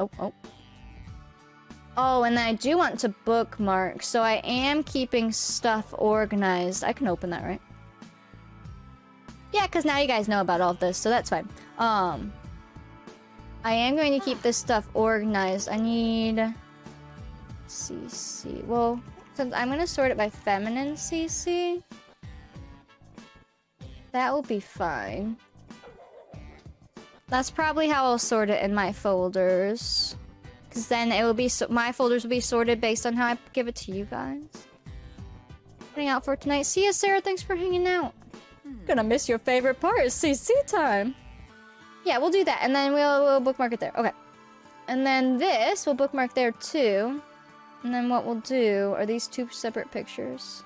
Oh, and I do want to bookmark, so I am keeping stuff organized. I can open that, right? Yeah, because now you guys know about all of this, so that's fine. I am going to keep this stuff organized. I need... CC. Well, since I'm going to sort it by feminine CC. That will be fine. That's probably how I'll sort it in my folders. Because then it will be... my folders will be sorted based on how I give it to you guys. Hang out for tonight. See ya, Sarah. Thanks for hanging out. Gonna miss your favorite part. CC time. Yeah, we'll do that. And then we'll bookmark it there. Okay. And then this, we'll bookmark there too. And then what we'll do are these two separate pictures.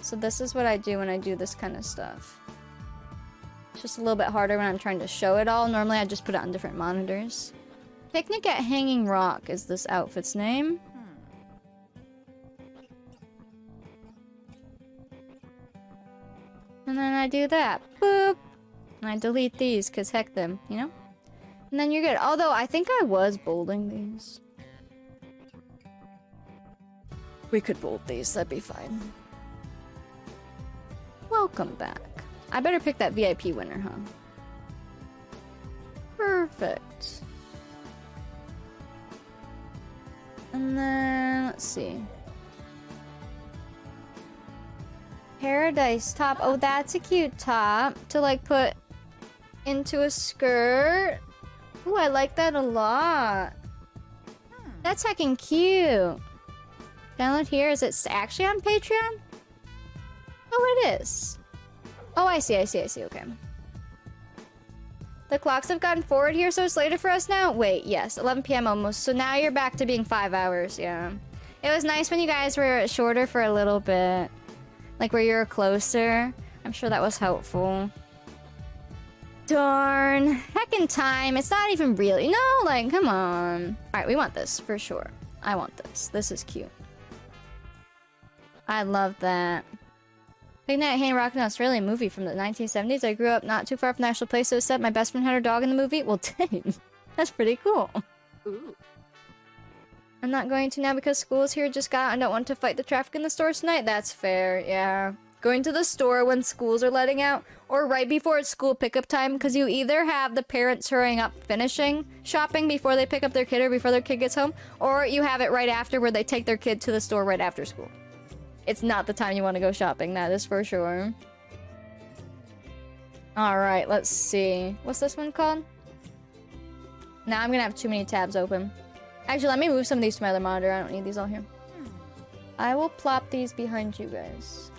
So this is what I do when I do this kind of stuff. It's just a little bit harder when I'm trying to show it all. Normally I just put it on different monitors. Picnic at Hanging Rock is this outfit's name. And then I do that. Boop! And I delete these, because heck them, you know? And then you're good. Although, I think I was bolding these. We could bold these, that'd be fine. Welcome back. I better pick that VIP winner, huh? Perfect. And then, let's see. Paradise top. Oh, that's a cute top to like put into a skirt. Ooh, I like that a lot. That's heckin' cute. Download here. Is it actually on Patreon? Oh, it is. Oh, I see. Okay. The clocks have gotten forward here, so it's later for us now? Wait, yes. 11 p.m. almost. So now you're back to being 5 hours. Yeah. It was nice when you guys were shorter for a little bit. Like where you're closer. I'm sure that was helpful. Darn. Heckin' time. It's not even really. No, like, come on. Alright, we want this for sure. I want this. This is cute. I love that. Picnic at Hanging Rock, an Australian movie from the 1970s. I grew up not too far from the actual place it was set. My best friend had her dog in the movie. Well, dang. That's pretty cool. Ooh. I'm not going to now because school is here. Just got. I don't want to fight the traffic in the stores tonight. That's fair. Yeah. Going to the store when schools are letting out or right before it's school pickup time because you either have the parents hurrying up finishing shopping before they pick up their kid or before their kid gets home, or you have it right after where they take their kid to the store right after school. It's not the time you want to go shopping. That is for sure. Alright, let's see. What's this one called? Now I'm gonna have too many tabs open. Actually, let me move some of these to my other monitor. I don't need these all here. I will plop these behind you guys.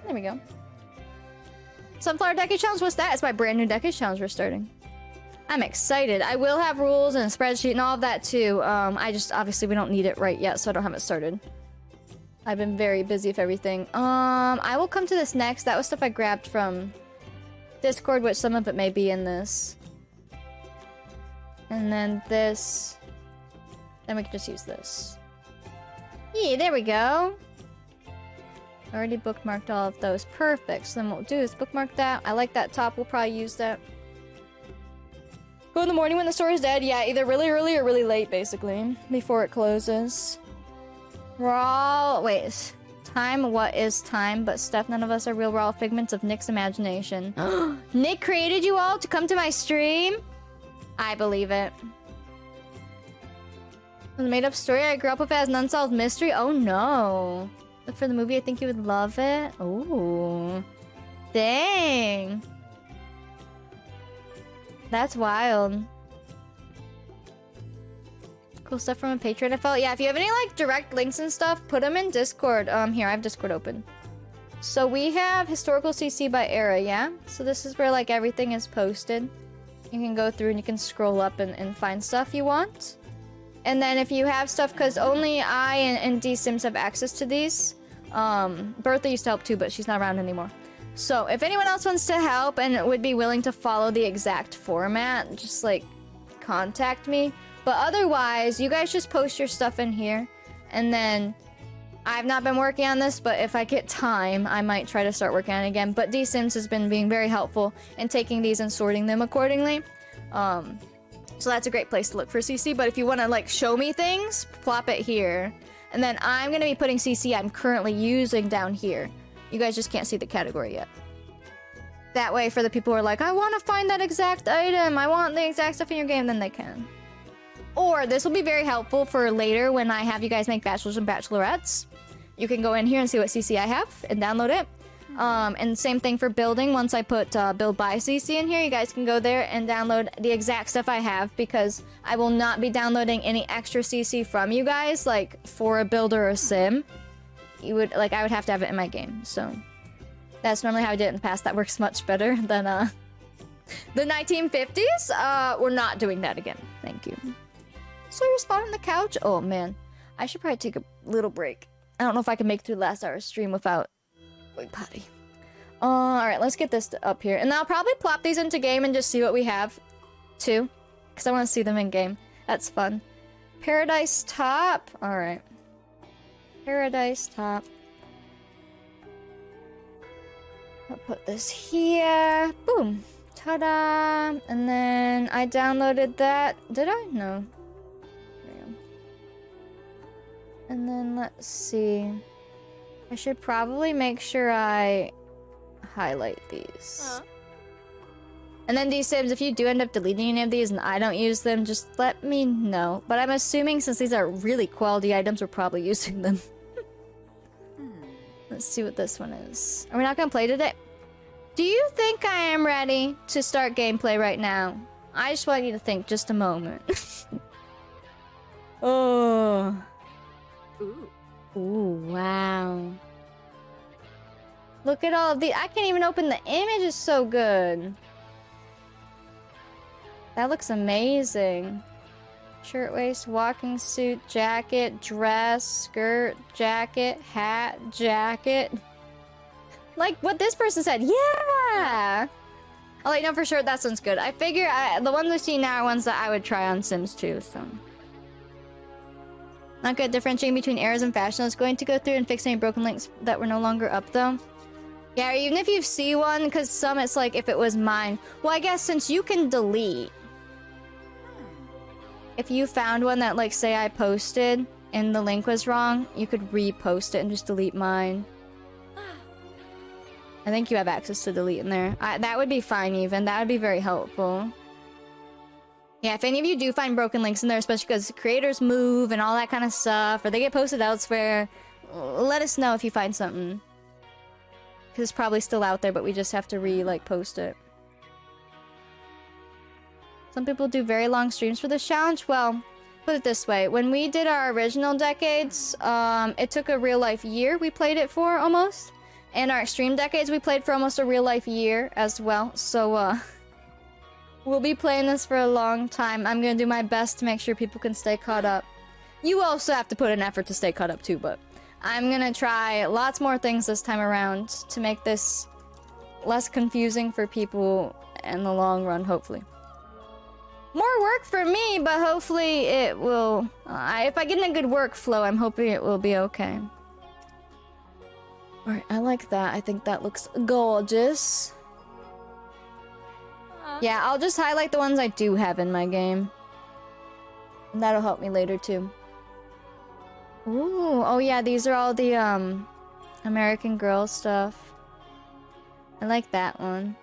There we go. Sunflower Decade Challenge, what's that? It's my brand new Decade Challenge we're starting. I'm excited. I will have rules and a spreadsheet and all of that too. Obviously we don't need it right yet, so I don't have it started. I've been very busy with everything. I will come to this next. That was stuff I grabbed from Discord, which some of it may be in this. And then this. Then we can just use this. Yeah, there we go. Already bookmarked all of those. Perfect. So then what we'll do is bookmark that. I like that top. We'll probably use that. Go in the morning when the store is dead. Yeah, either really early or really late, basically. Before it closes. We're all... Wait. Time? What is time? But Steph, none of us are real. We're all figments of Nick's imagination. Nick created you all to come to my stream? I believe it. The made-up story I grew up with as an unsolved mystery? Oh no. Look for the movie. I think you would love it. Ooh. Dang. That's wild. Cool stuff from a Patreon. I felt, yeah, if you have any like direct links and stuff, put them in Discord. Here, I have Discord open. So we have historical CC by era, yeah? So this is where like everything is posted. You can go through and you can scroll up and find stuff you want. And then if you have stuff, because only I and D Sims have access to these. Bertha used to help too, but she's not around anymore. So if anyone else wants to help and would be willing to follow the exact format, just like contact me. But otherwise, you guys just post your stuff in here. And then I've not been working on this, but if I get time, I might try to start working on it again. But D Sims has been being very helpful in taking these and sorting them accordingly. So that's a great place to look for CC. But if you want to like show me things, plop it here. And then I'm going to be putting CC I'm currently using down here. You guys just can't see the category yet. That way, for the people who are like, I want to find that exact item, I want the exact stuff in your game, then they can. Or this will be very helpful for later when I have you guys make bachelors and bachelorettes. You can go in here and see what CC I have and download it. And same thing for building. Once I put build by CC in here, you guys can go there and download the exact stuff I have, because I will not be downloading any extra CC from you guys, like for a build or a sim. You would like, I would have to have it in my game. So that's normally how I did it in the past. That works much better than the 1950s. We're not doing that again. Thank you. So you're spot on the couch? Oh man, I should probably take a little break. I don't know if I can make it through the last hour stream without going potty. Alright, let's get this up here. And I'll probably plop these into game and just see what we have, too. Because I want to see them in game. That's fun. Paradise Top. Alright. Paradise Top. I'll put this here. Boom. Ta-da! And then I downloaded that. Did I? No. There we go. And then let's see. I should probably make sure I highlight these. And then D Sims, if you do end up deleting any of these and I don't use them, just let me know. But I'm assuming since these are really quality items, we're probably using them. Let's see what this one is. Are we not gonna play today? Do you think I am ready to start gameplay right now? I just want you to think just a moment. Oh. Ooh, wow. Look at all of the... I can't even open the image, it's so good. That looks amazing. Shirtwaist, walking suit, jacket, dress, skirt, jacket, hat, jacket. Like what this person said. Yeah! I'll let you know for sure that sounds good. I figure the ones I see now are ones that I would try on Sims too, so... Not good at differentiating between errors and fashion. I was going to go through and fix any broken links that were no longer up though. Yeah, even if you see one, because some it's like if it was mine. Well, I guess since you can delete. If you found one that like say I posted and the link was wrong, you could repost it and just delete mine. I think you have access to delete in there. That would be fine even. That would be very helpful. Yeah, if any of you do find broken links in there, especially because creators move and all that kind of stuff, or they get posted elsewhere, let us know if you find something. Because it's probably still out there, but we just have to post it. Some people do very long streams for this challenge. Well, put it this way. When we did our original decades, it took a real life year we played it for, almost. And our extreme decades we played for almost a real life year as well. So, we'll be playing this for a long time. I'm gonna do my best to make sure people can stay caught up. You also have to put an effort to stay caught up too, but I'm gonna try lots more things this time around to make this less confusing for people in the long run, hopefully. More work for me, but hopefully it will... if I get in a good workflow, I'm hoping it will be okay. Alright, I like that. I think that looks gorgeous. Yeah, I'll just highlight the ones I do have in my game. And that'll help me later, too. Ooh, oh yeah, these are all the, American Girl stuff. I like that one.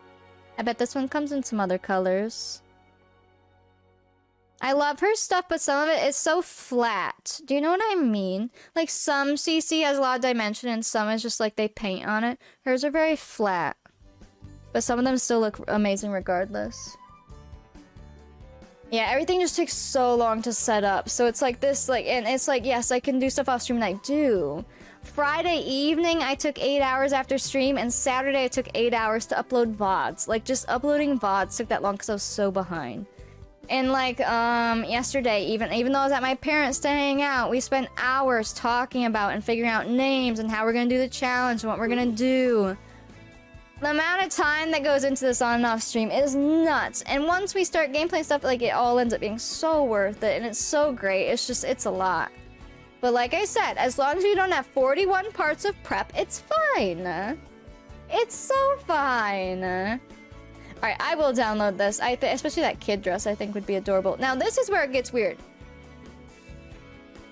I bet this one comes in some other colors. I love her stuff, but some of it is so flat. Do you know what I mean? Like, some CC has a lot of dimension and some is just like they paint on it. Hers are very flat. But some of them still look amazing regardless. Yeah, everything just takes so long to set up. So it's like this, like, and it's like, yes, I can do stuff off stream, and I do. Friday evening, I took 8 hours after stream, and Saturday, I took 8 hours to upload VODs. Like, just uploading VODs took that long because I was so behind. And like, yesterday, even though I was at my parents' to hang out, we spent hours talking about and figuring out names and how we're gonna do the challenge and what we're gonna do. The amount of time that goes into this on and off stream is nuts. And once we start gameplay stuff, like, it all ends up being so worth it, and it's so great. It's just, it's a lot. But like I said, as long as we don't have 41 parts of prep, it's fine. It's so fine. Alright, I will download this. Especially that kid dress, I think would be adorable. Now, this is where it gets weird.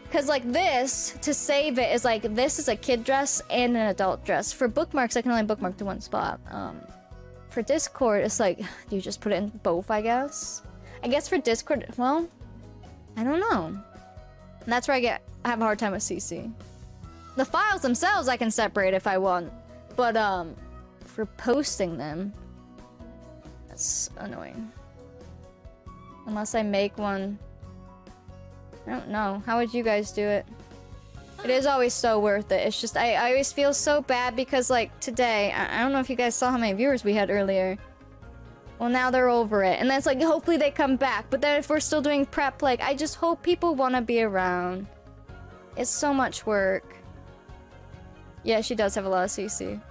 Because, like, this, to save it, is like, this is a kid dress and an adult dress. For bookmarks, I can only bookmark to one spot. For Discord, it's like, do you just put it in both, I guess? I guess for Discord, well, I don't know. And that's where I have a hard time with CC. The files themselves I can separate if I want. But, for posting them, that's annoying. Unless I make one. I don't know. How would you guys do it? It is always so worth it. It's just, I always feel so bad because, like, today, I don't know if you guys saw how many viewers we had earlier. Well, now they're over it. And that's like, hopefully they come back. But then if we're still doing prep, like, I just hope people want to be around. It's so much work. Yeah, she does have a lot of CC.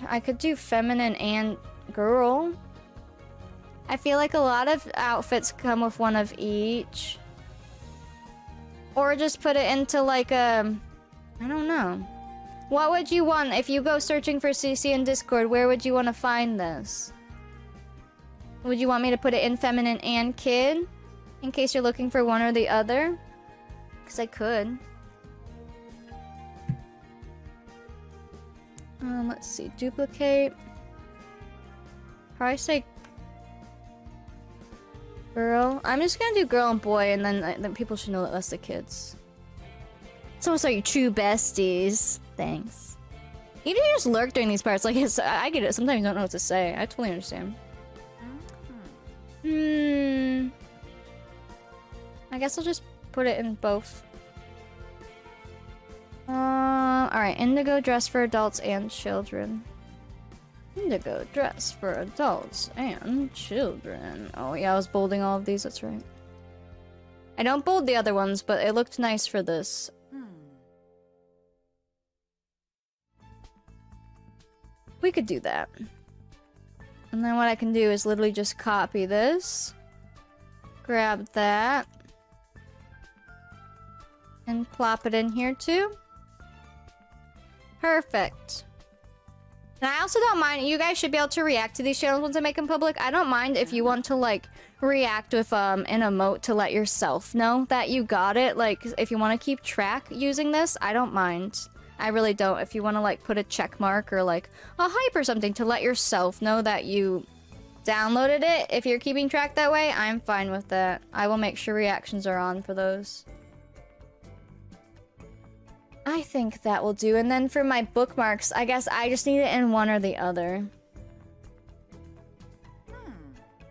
I could do feminine and girl. I feel like a lot of outfits come with one of each. Or just put it into like a... I don't know. What would you want if you go searching for CC in Discord? Where would you want to find this? Would you want me to put it in feminine and kid? In case you're looking for one or the other? Because I could. Let's see. Duplicate. Probably say girl. I'm just gonna do girl and boy, and then people should know that that's the kids. Someone saw you true besties. Thanks. You do just lurk during these parts. Like, I get it. Sometimes you don't know what to say. I totally understand. I guess I'll just put it in both. Alright. Indigo dress for adults and children. Indigo dress for adults and children. Oh yeah, I was bolding all of these, that's right. I don't bold the other ones, but it looked nice for this. We could do that. And then what I can do is literally just copy this. Grab that. And plop it in here too. Perfect. And I also don't mind, you guys should be able to react to these channels once I make them public. I don't mind if you want to, like, react with an emote to let yourself know that you got it. Like, if you want to keep track using this, I don't mind. I really don't. If you want to, like, put a check mark or, like, a hype or something to let yourself know that you downloaded it, if you're keeping track that way, I'm fine with that. I will make sure reactions are on for those. I think that will do. And then for my bookmarks, I guess I just need it in one or the other.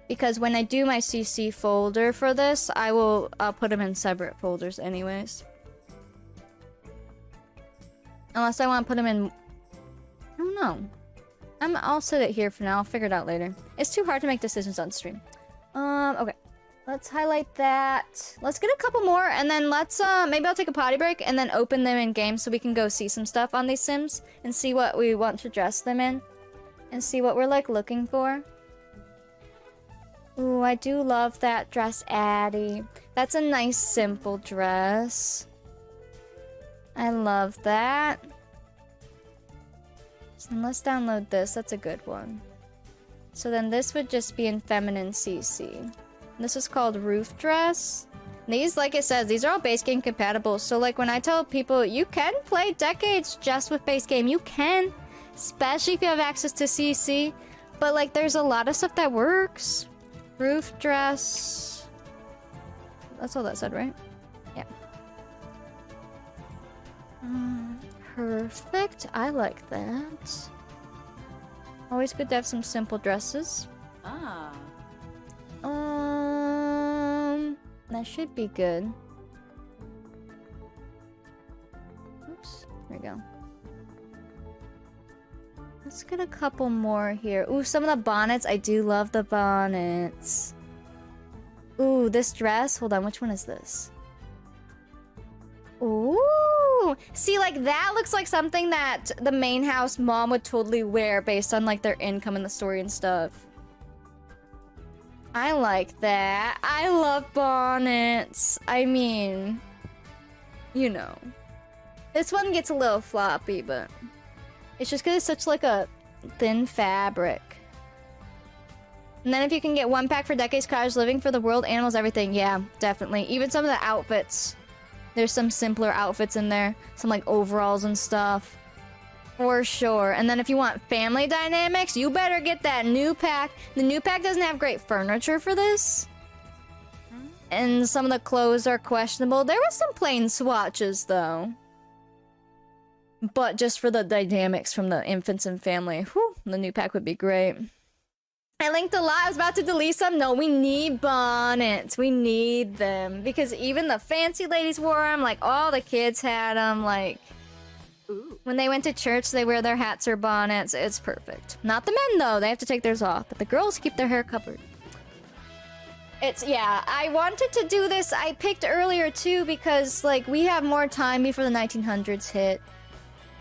Because when I do my CC folder for this, I'll put them in separate folders anyways. Unless I want to put them in... I don't know. I'll set it here for now. I'll figure it out later. It's too hard to make decisions on stream. Okay. Let's highlight that. Let's get a couple more, and then let's, maybe I'll take a potty break, and then open them in game so we can go see some stuff on these Sims, and see what we want to dress them in, and see what we're, like, looking for. Ooh, I do love that dress, Addie. That's a nice, simple dress. I love that. So then let's download this. That's a good one. So then this would just be in feminine CC. This is called Roof Dress. These, like it says, these are all base game compatible. So, like, when I tell people, you can play Decades just with base game. You can. Especially if you have access to CC. But, like, there's a lot of stuff that works. Roof Dress. That's all that said, right? Yeah. Perfect. I like that. Always good to have some simple dresses.
Ah.
That should be good. Oops. There we go. Let's get a couple more here. Ooh, some of the bonnets. I do love the bonnets. Ooh, this dress. Hold on, which one is this? Ooh! See, like, that looks like something that the main house mom would totally wear based on, like, their income in the story and stuff. I like that. I love bonnets. I mean, you know. This one gets a little floppy, but it's just because it's such, like, a thin fabric. And then if you can get one pack for decades, cottage living for the world, animals, everything. Yeah, definitely. Even some of the outfits. There's some simpler outfits in there. Some, like, overalls and stuff. For sure. And then if you want family dynamics, you better get that new pack. The new pack doesn't have great furniture for this. And some of the clothes are questionable. There was some plain swatches, though. But just for the dynamics from the infants and family, whew, the new pack would be great. I linked a lot. I was about to delete some. No, we need bonnets. We need them. Because even the fancy ladies wore them. Like, all the kids had them. Like, ooh. When they went to church, they wear their hats or bonnets. It's perfect. Not the men, though. They have to take theirs off. But the girls keep their hair covered. It's, yeah. I wanted to do this. I picked earlier, too, because, like, we have more time before the 1900s hit.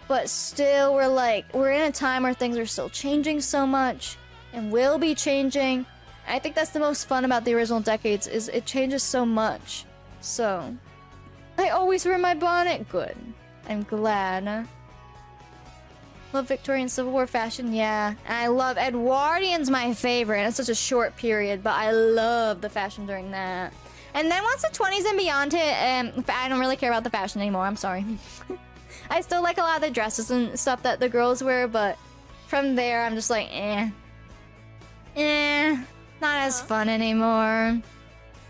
But still, we're in a time where things are still changing so much. And will be changing. I think that's the most fun about the original decades, is it changes so much. So, I always wear my bonnet. Good. I'm glad. Love Victorian Civil War fashion, yeah. And I love Edwardian's my favorite. It's such a short period, but I love the fashion during that. And then once the 20s and beyond hit, I don't really care about the fashion anymore, I'm sorry. I still like a lot of the dresses and stuff that the girls wear, but from there, I'm just like, not as fun anymore.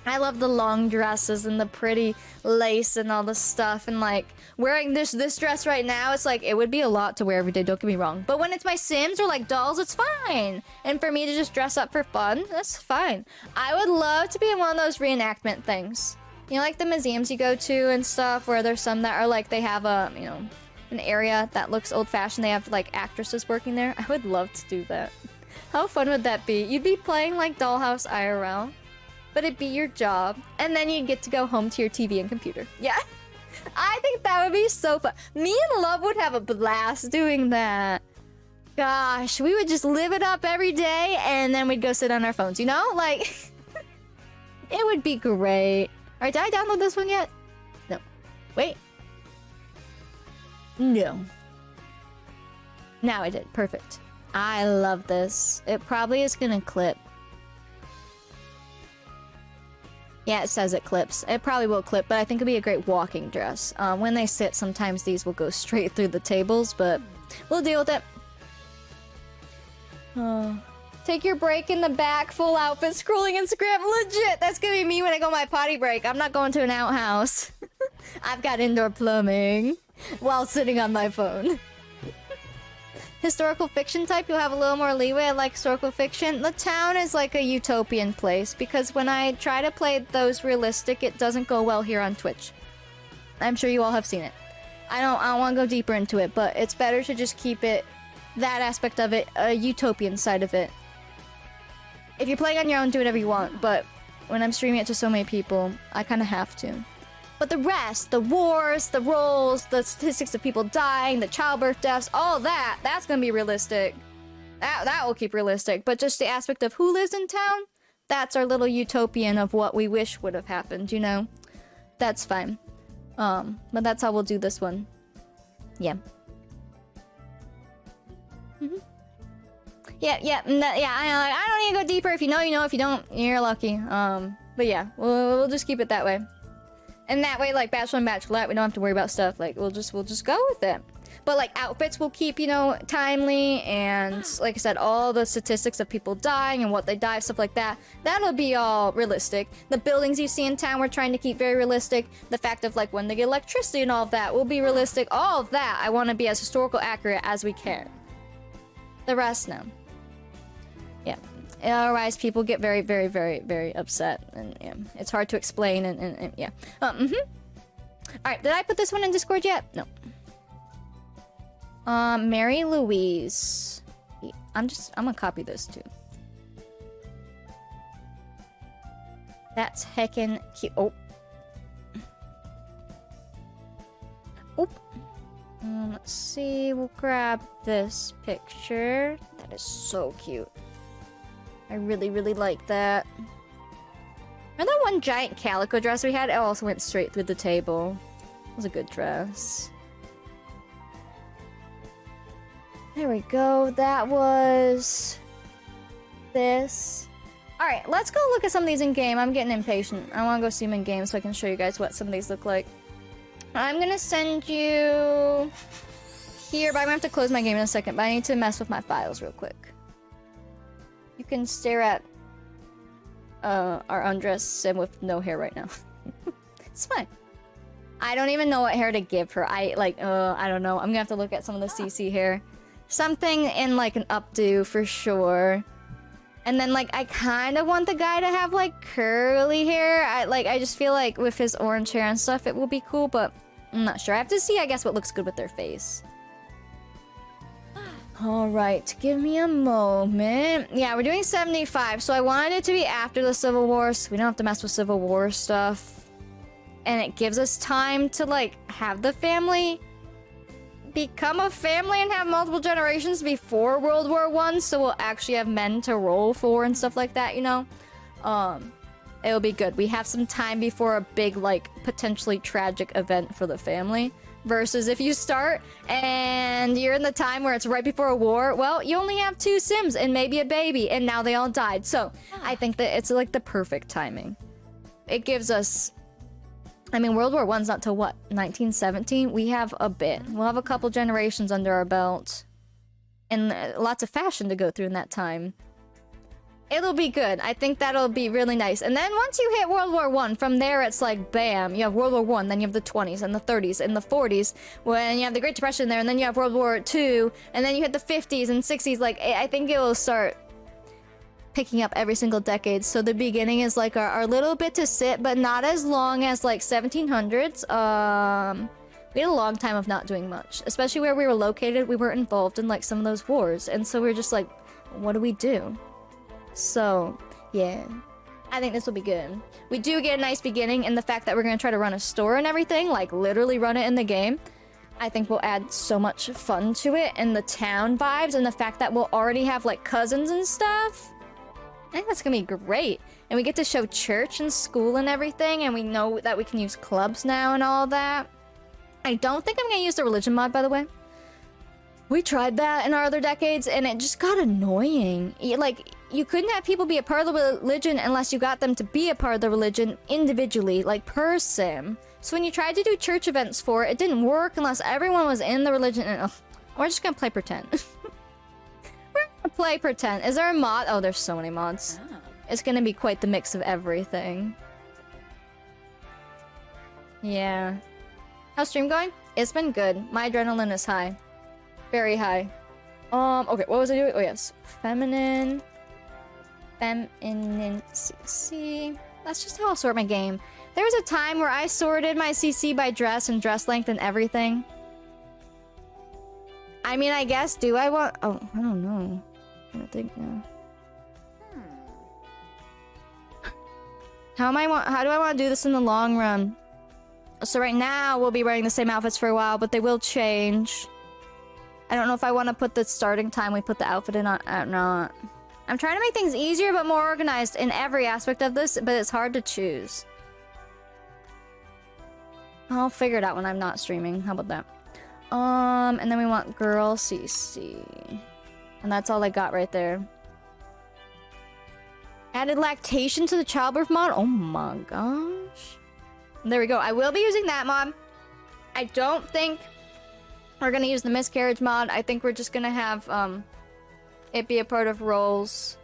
I love the long dresses and the pretty lace and all the stuff, and like wearing this dress right now, it's like it would be a lot to wear every day, don't get me wrong. But when it's my Sims or like dolls, it's fine. And for me to just dress up for fun, that's fine. I would love to be in one of those reenactment things. You know, like the museums you go to and stuff, where there's some that are like, they have a, you know, an area that looks old-fashioned. They have like actresses working there. I would love to do that. How fun would that be? You'd be playing like Dollhouse IRL, but it'd be your job, and then you'd get to go home to your TV and computer. Yeah, I think that would be so fun. Me and Love would have a blast doing that. Gosh, we would just live it up every day, and then we'd go sit on our phones, you know? Like, it would be great. Alright, did I download this one yet? No. Wait. No. Now I did. Perfect. I love this. It probably is gonna clip. Yeah, it says it clips. It probably will clip, but I think it'll be a great walking dress. When they sit, sometimes these will go straight through the tables, but we'll deal with it. Take your break in the back, full outfit, scrolling Instagram. Legit, that's gonna be me when I go on my potty break. I'm not going to an outhouse. I've got indoor plumbing while sitting on my phone. Historical fiction type, you'll have a little more leeway. I like historical fiction. The town is like a utopian place, because when I try to play those realistic, it doesn't go well here on Twitch. I'm sure you all have seen it. I don't want to go deeper into it, but it's better to just keep it, that aspect of it, a utopian side of it. If you're playing on your own, do whatever you want, but when I'm streaming it to so many people, I kind of have to. But the rest, the wars, the roles, the statistics of people dying, the childbirth deaths, all that, that's gonna be realistic. That will keep realistic. But just the aspect of who lives in town, that's our little utopian of what we wish would have happened, you know? That's fine. But that's how we'll do this one. Yeah. Yeah, I don't need to go deeper. If you know, you know. If you don't, you're lucky. But yeah, we'll just keep it that way. And that way, like Bachelor and Bachelorette, we don't have to worry about stuff. Like we'll just go with it. But like outfits will keep, you know, timely, and like I said, all the statistics of people dying and what they die, stuff like that, that'll be all realistic. The buildings you see in town we're trying to keep very realistic. The fact of like when they get electricity and all of that will be realistic. All of that I want to be as historical accurate as we can. The rest, no. Yeah. Otherwise, people get very, very, very, very upset, and yeah, it's hard to explain, and yeah. Alright, did I put this one in Discord yet? No. Mary Louise. I'm gonna copy this too. That's heckin' cute. Oh. Oop. Let's see, we'll grab this picture. That is so cute. I really, really like that. Remember that one giant calico dress we had? It also went straight through the table. It was a good dress. There we go. That was... this. Alright, let's go look at some of these in-game. I'm getting impatient. I want to go see them in-game so I can show you guys what some of these look like. I'm gonna send you... here, but I'm gonna have to close my game in a second. But I need to mess with my files real quick. You can stare at our undressed sim with no hair right now. It's fine. I don't even know what hair to give her. I don't know. I'm gonna have to look at some of the CC hair. Something in like an updo for sure. And then like I kind of want the guy to have like curly hair. I just feel like with his orange hair and stuff it will be cool, but I'm not sure. I have to see, I guess, what looks good with their face. Alright, give me a moment. Yeah, we're doing 75, so I wanted it to be after the Civil War, so we don't have to mess with Civil War stuff. And it gives us time to, like, have the family become a family and have multiple generations before World War I, so we'll actually have men to roll for and stuff like that, you know? It'll be good. We have some time before a big, like, potentially tragic event for the family. Versus if you start and you're in the time where it's right before a war, well, you only have 2 Sims and maybe a baby, and now they all died. So I think that it's like the perfect timing. It gives us... I mean, World War I's not till what? 1917? We have a bit. We'll have a couple generations under our belt. And lots of fashion to go through in that time. It'll be good. I think that'll be really nice. And then once you hit World War I, from there it's like, bam, you have World War I, then you have the 20s and the 30s and the 40s, when you have the Great Depression there, and then you have World War II, and then you hit the 50s and 60s. Like, I think it will start picking up every single decade. So the beginning is like our little bit to sit, but not as long as like 1700s. We had a long time of not doing much, especially where we were located. We weren't involved in like some of those wars, and so we were just like, what do we do? So, yeah. I think this will be good. We do get a nice beginning, and the fact that we're going to try to run a store and everything, like literally run it in the game, I think will add so much fun to it, and the town vibes, and the fact that we'll already have like cousins and stuff. I think that's going to be great. And we get to show church and school and everything, and we know that we can use clubs now and all that. I don't think I'm going to use the religion mod, by the way. We tried that in our other decades, and it just got annoying. Like, you couldn't have people be a part of the religion unless you got them to be a part of the religion individually, like per sim. So when you tried to do church events for it, it didn't work unless everyone was in the religion. And we're just gonna play pretend. We're gonna play pretend. Is there a mod? Oh, there's so many mods. Oh. It's gonna be quite the mix of everything. Yeah. How's stream going? It's been good. My adrenaline is high. Very high. Okay, what was I doing? Oh, yes. Feminine, CC. That's just how I'll sort my game. There was a time where I sorted my CC by dress and dress length and everything. I mean, I guess, do I want... Oh, I don't know. I don't think now. How do I want to do this in the long run? So right now, we'll be wearing the same outfits for a while, but they will change. I don't know if I want to put the starting time we put the outfit in on or not. I'm trying to make things easier but more organized in every aspect of this, but it's hard to choose. I'll figure it out when I'm not streaming. How about that? And then we want girl CC. And that's all I got right there. Added lactation to the childbirth mod? Oh my gosh. There we go. I will be using that mod. I don't think We're gonna use the miscarriage mod. I think we're just gonna have it be a part of roles.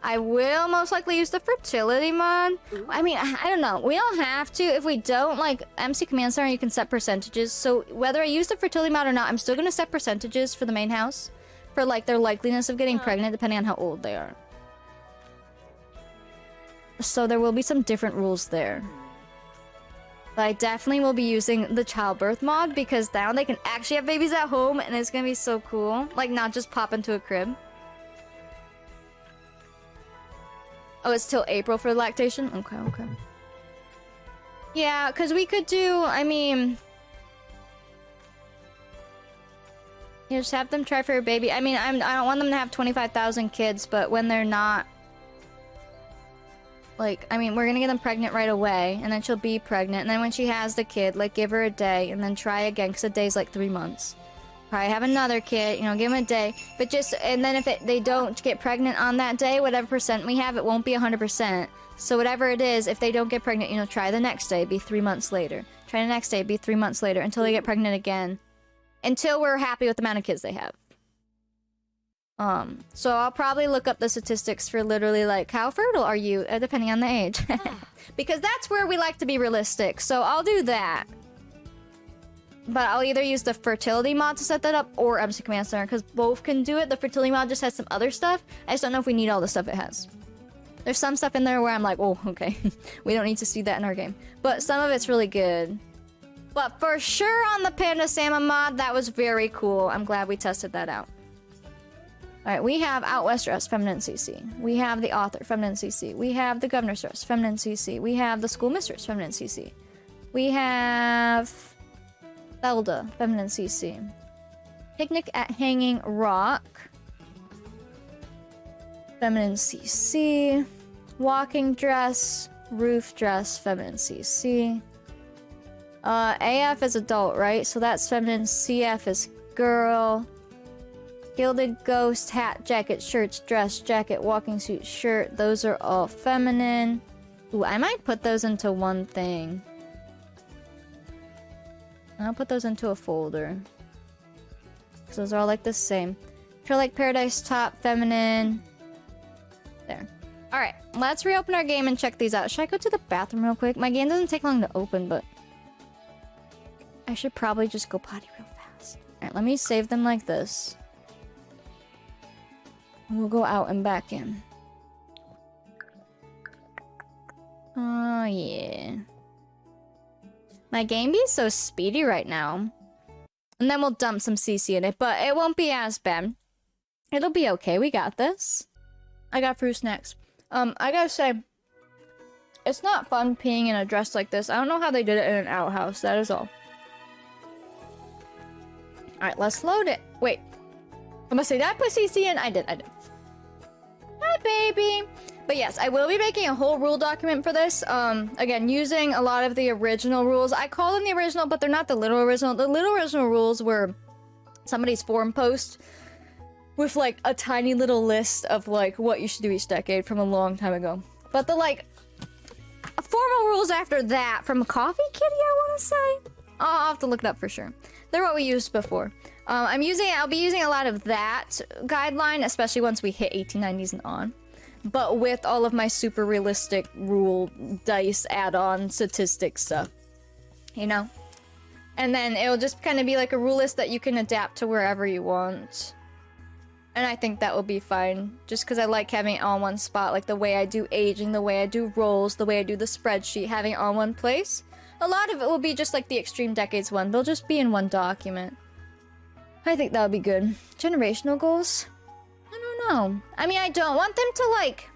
I will most likely use the fertility mod. I mean, I don't know. We don't have to. If we don't, like, MC Command Center, you can set percentages. So whether I use the fertility mod or not, I'm still gonna set percentages for the main house. For, like, their likeliness of getting pregnant, depending on how old they are. So there will be some different rules there. But I definitely will be using the childbirth mod, because now they can actually have babies at home, and it's gonna be so cool. Like, not just pop into a crib. Oh, it's till April for lactation? Okay, okay. Yeah, because we could do, I mean... You just have them try for a baby. I mean, I don't want them to have 25,000 kids, but when they're not... Like, I mean, we're gonna get them pregnant right away, and then she'll be pregnant, and then when she has the kid, like, give her a day, and then try again, because a day's like 3 months. Probably have another kid, you know, give them a day, but just, and then if they don't get pregnant on that day, whatever percent we have, it won't be 100%. So whatever it is, if they don't get pregnant, you know, try the next day, be 3 months later. Try the next day, be 3 months later, until they get pregnant again. Until we're happy with the amount of kids they have. So I'll probably look up the statistics for literally, like, how fertile are you, depending on the age. Because that's where we like to be realistic, so I'll do that. But I'll either use the fertility mod to set that up, or MC Command Center, because both can do it. The fertility mod just has some other stuff. I just don't know if we need all the stuff it has. There's some stuff in there where I'm like, oh, okay. We don't need to see that in our game. But some of it's really good. But for sure on the Panda Salmon mod, that was very cool. I'm glad we tested that out. Alright, we have Out West Dress, Feminine CC. We have the Author, Feminine CC. We have the Governor's Dress, Feminine CC. We have the School Mistress, Feminine CC. We have... Zelda, Feminine CC. Picnic at Hanging Rock. Feminine CC. Walking Dress. Roof Dress, Feminine CC. AF is adult, right? So that's feminine. CF is girl. Gilded Ghost, hat, jacket, shirts, dress, jacket, walking suit, shirt. Those are all feminine. Ooh, I might put those into one thing. I'll put those into a folder. Because those are all like the same. Trail Like Paradise top, feminine. There. Alright, let's reopen our game and check these out. Should I go to the bathroom real quick? My game doesn't take long to open, but... I should probably just go potty real fast. Alright, let me save them like this. We'll go out and back in. Oh, yeah. My game be so speedy right now. And then we'll dump some CC in it, but it won't be as bad. It'll be okay, we got this. I got fruit snacks. I gotta say, it's not fun peeing in a dress like this. I don't know how they did it in an outhouse, that is all. Alright, let's load it. Wait. I'm gonna say, did I put CC in? I did. Hi, baby! But yes, I will be making a whole rule document for this. Again, using a lot of the original rules. I call them the original, but they're not the literal original. The literal original rules were somebody's forum post with, like, a tiny little list of, like, what you should do each decade from a long time ago. But the, like, formal rules after that from a Coffee Kitty, I want to say? I'll have to look it up for sure. They're what we used before. I'll be using a lot of that guideline, especially once we hit 1890s and on. But with all of my super realistic rule dice add-on statistic stuff. You know? And then it'll just kind of be like a rule list that you can adapt to wherever you want. And I think that will be fine. Just because I like having it all in one spot. Like the way I do aging, the way I do roles, the way I do the spreadsheet, having it all in one place. A lot of it will be just like the Extreme Decades one. They'll just be in one document. I think that would be good. Generational goals? I don't know. I mean, I don't want them to, like,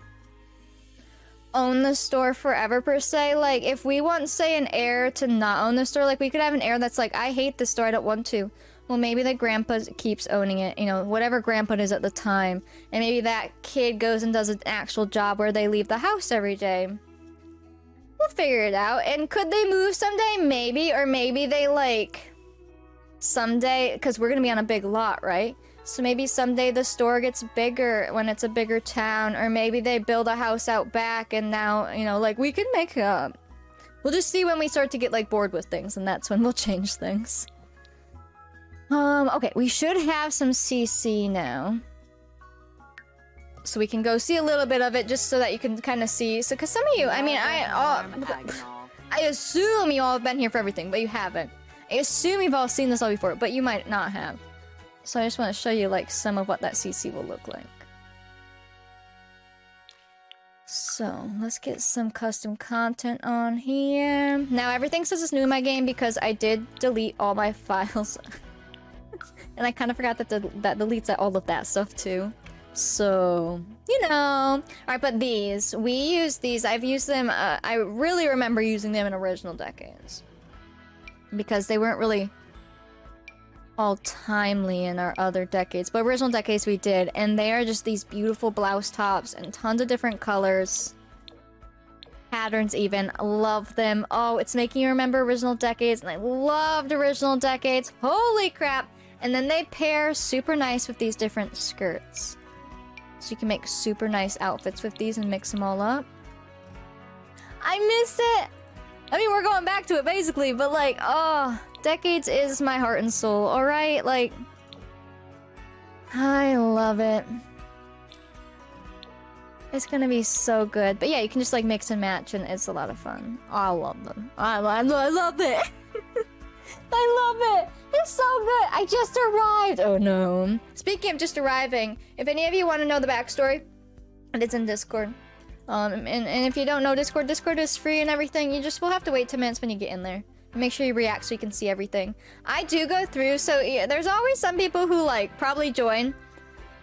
own the store forever, per se. Like, if we want, say, an heir to not own the store, like, we could have an heir that's like, I hate this store, I don't want to. Well, maybe the grandpa keeps owning it, you know, whatever grandpa is at the time. And maybe that kid goes and does an actual job where they leave the house every day. We'll figure it out. And could they move someday? Maybe. Or maybe they, like... someday, because we're gonna be on a big lot, right? So maybe someday the store gets bigger when it's a bigger town, or maybe they build a house out back and now, you know, like, we can make we'll just see when we start to get, like, bored with things, and that's when we'll change things. Okay, we should have some CC now. So we can go see a little bit of it just so that you can kind of see. So, because some of you, I mean, I assume you all have been here for everything, but you haven't. I assume you've all seen this all before, but you might not have. So I just want to show you, like, some of what that CC will look like. So, let's get some custom content on here. Now, everything says it's new in my game because I did delete all my files. And I kind of forgot that that deletes all of that stuff, too. So, you know. Alright, but these. We use these. I've used them. I really remember using them in original decades. Because they weren't really all timely in our other decades. But original decades we did. And they are just these beautiful blouse tops and tons of different colors. Patterns even. Love them. Oh, it's making you remember original decades. And I loved original decades. Holy crap. And then they pair super nice with these different skirts. So you can make super nice outfits with these and mix them all up. I miss it! I mean, we're going back to it basically, but like, oh, decades is my heart and soul, alright? Like, I love it. It's gonna be so good. But yeah, you can just like mix and match and it's a lot of fun. Oh, I love them. I love it! I love it! It's so good! I just arrived! Oh no. Speaking of just arriving, if any of you want to know the backstory, it's in Discord. And if you don't know Discord is free and everything. You just will have to wait 10 minutes when you get in there. Make sure you react so you can see everything. I do go through, so yeah, there's always some people who like probably join,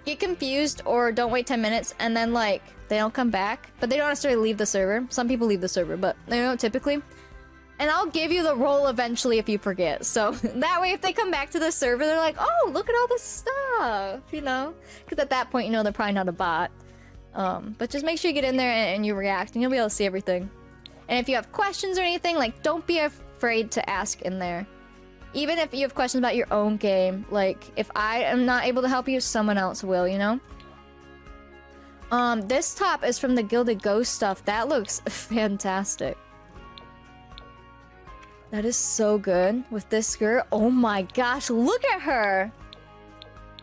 get confused, or don't wait 10 minutes, and then like they don't come back. But they don't necessarily leave the server. Some people leave the server, but they don't typically. And I'll give you the role eventually if you forget. So that way if they come back to the server, they're like, oh, look at all this stuff, you know? Because at that point, you know, they're probably not a bot. But just make sure you get in there and you react, and you'll be able to see everything. And if you have questions or anything, like, don't be afraid to ask in there. Even if you have questions about your own game, like, if I am not able to help you, someone else will, you know? This top is from the Gilded Ghost stuff. That looks fantastic. That is so good. With this skirt, oh my gosh, look at her!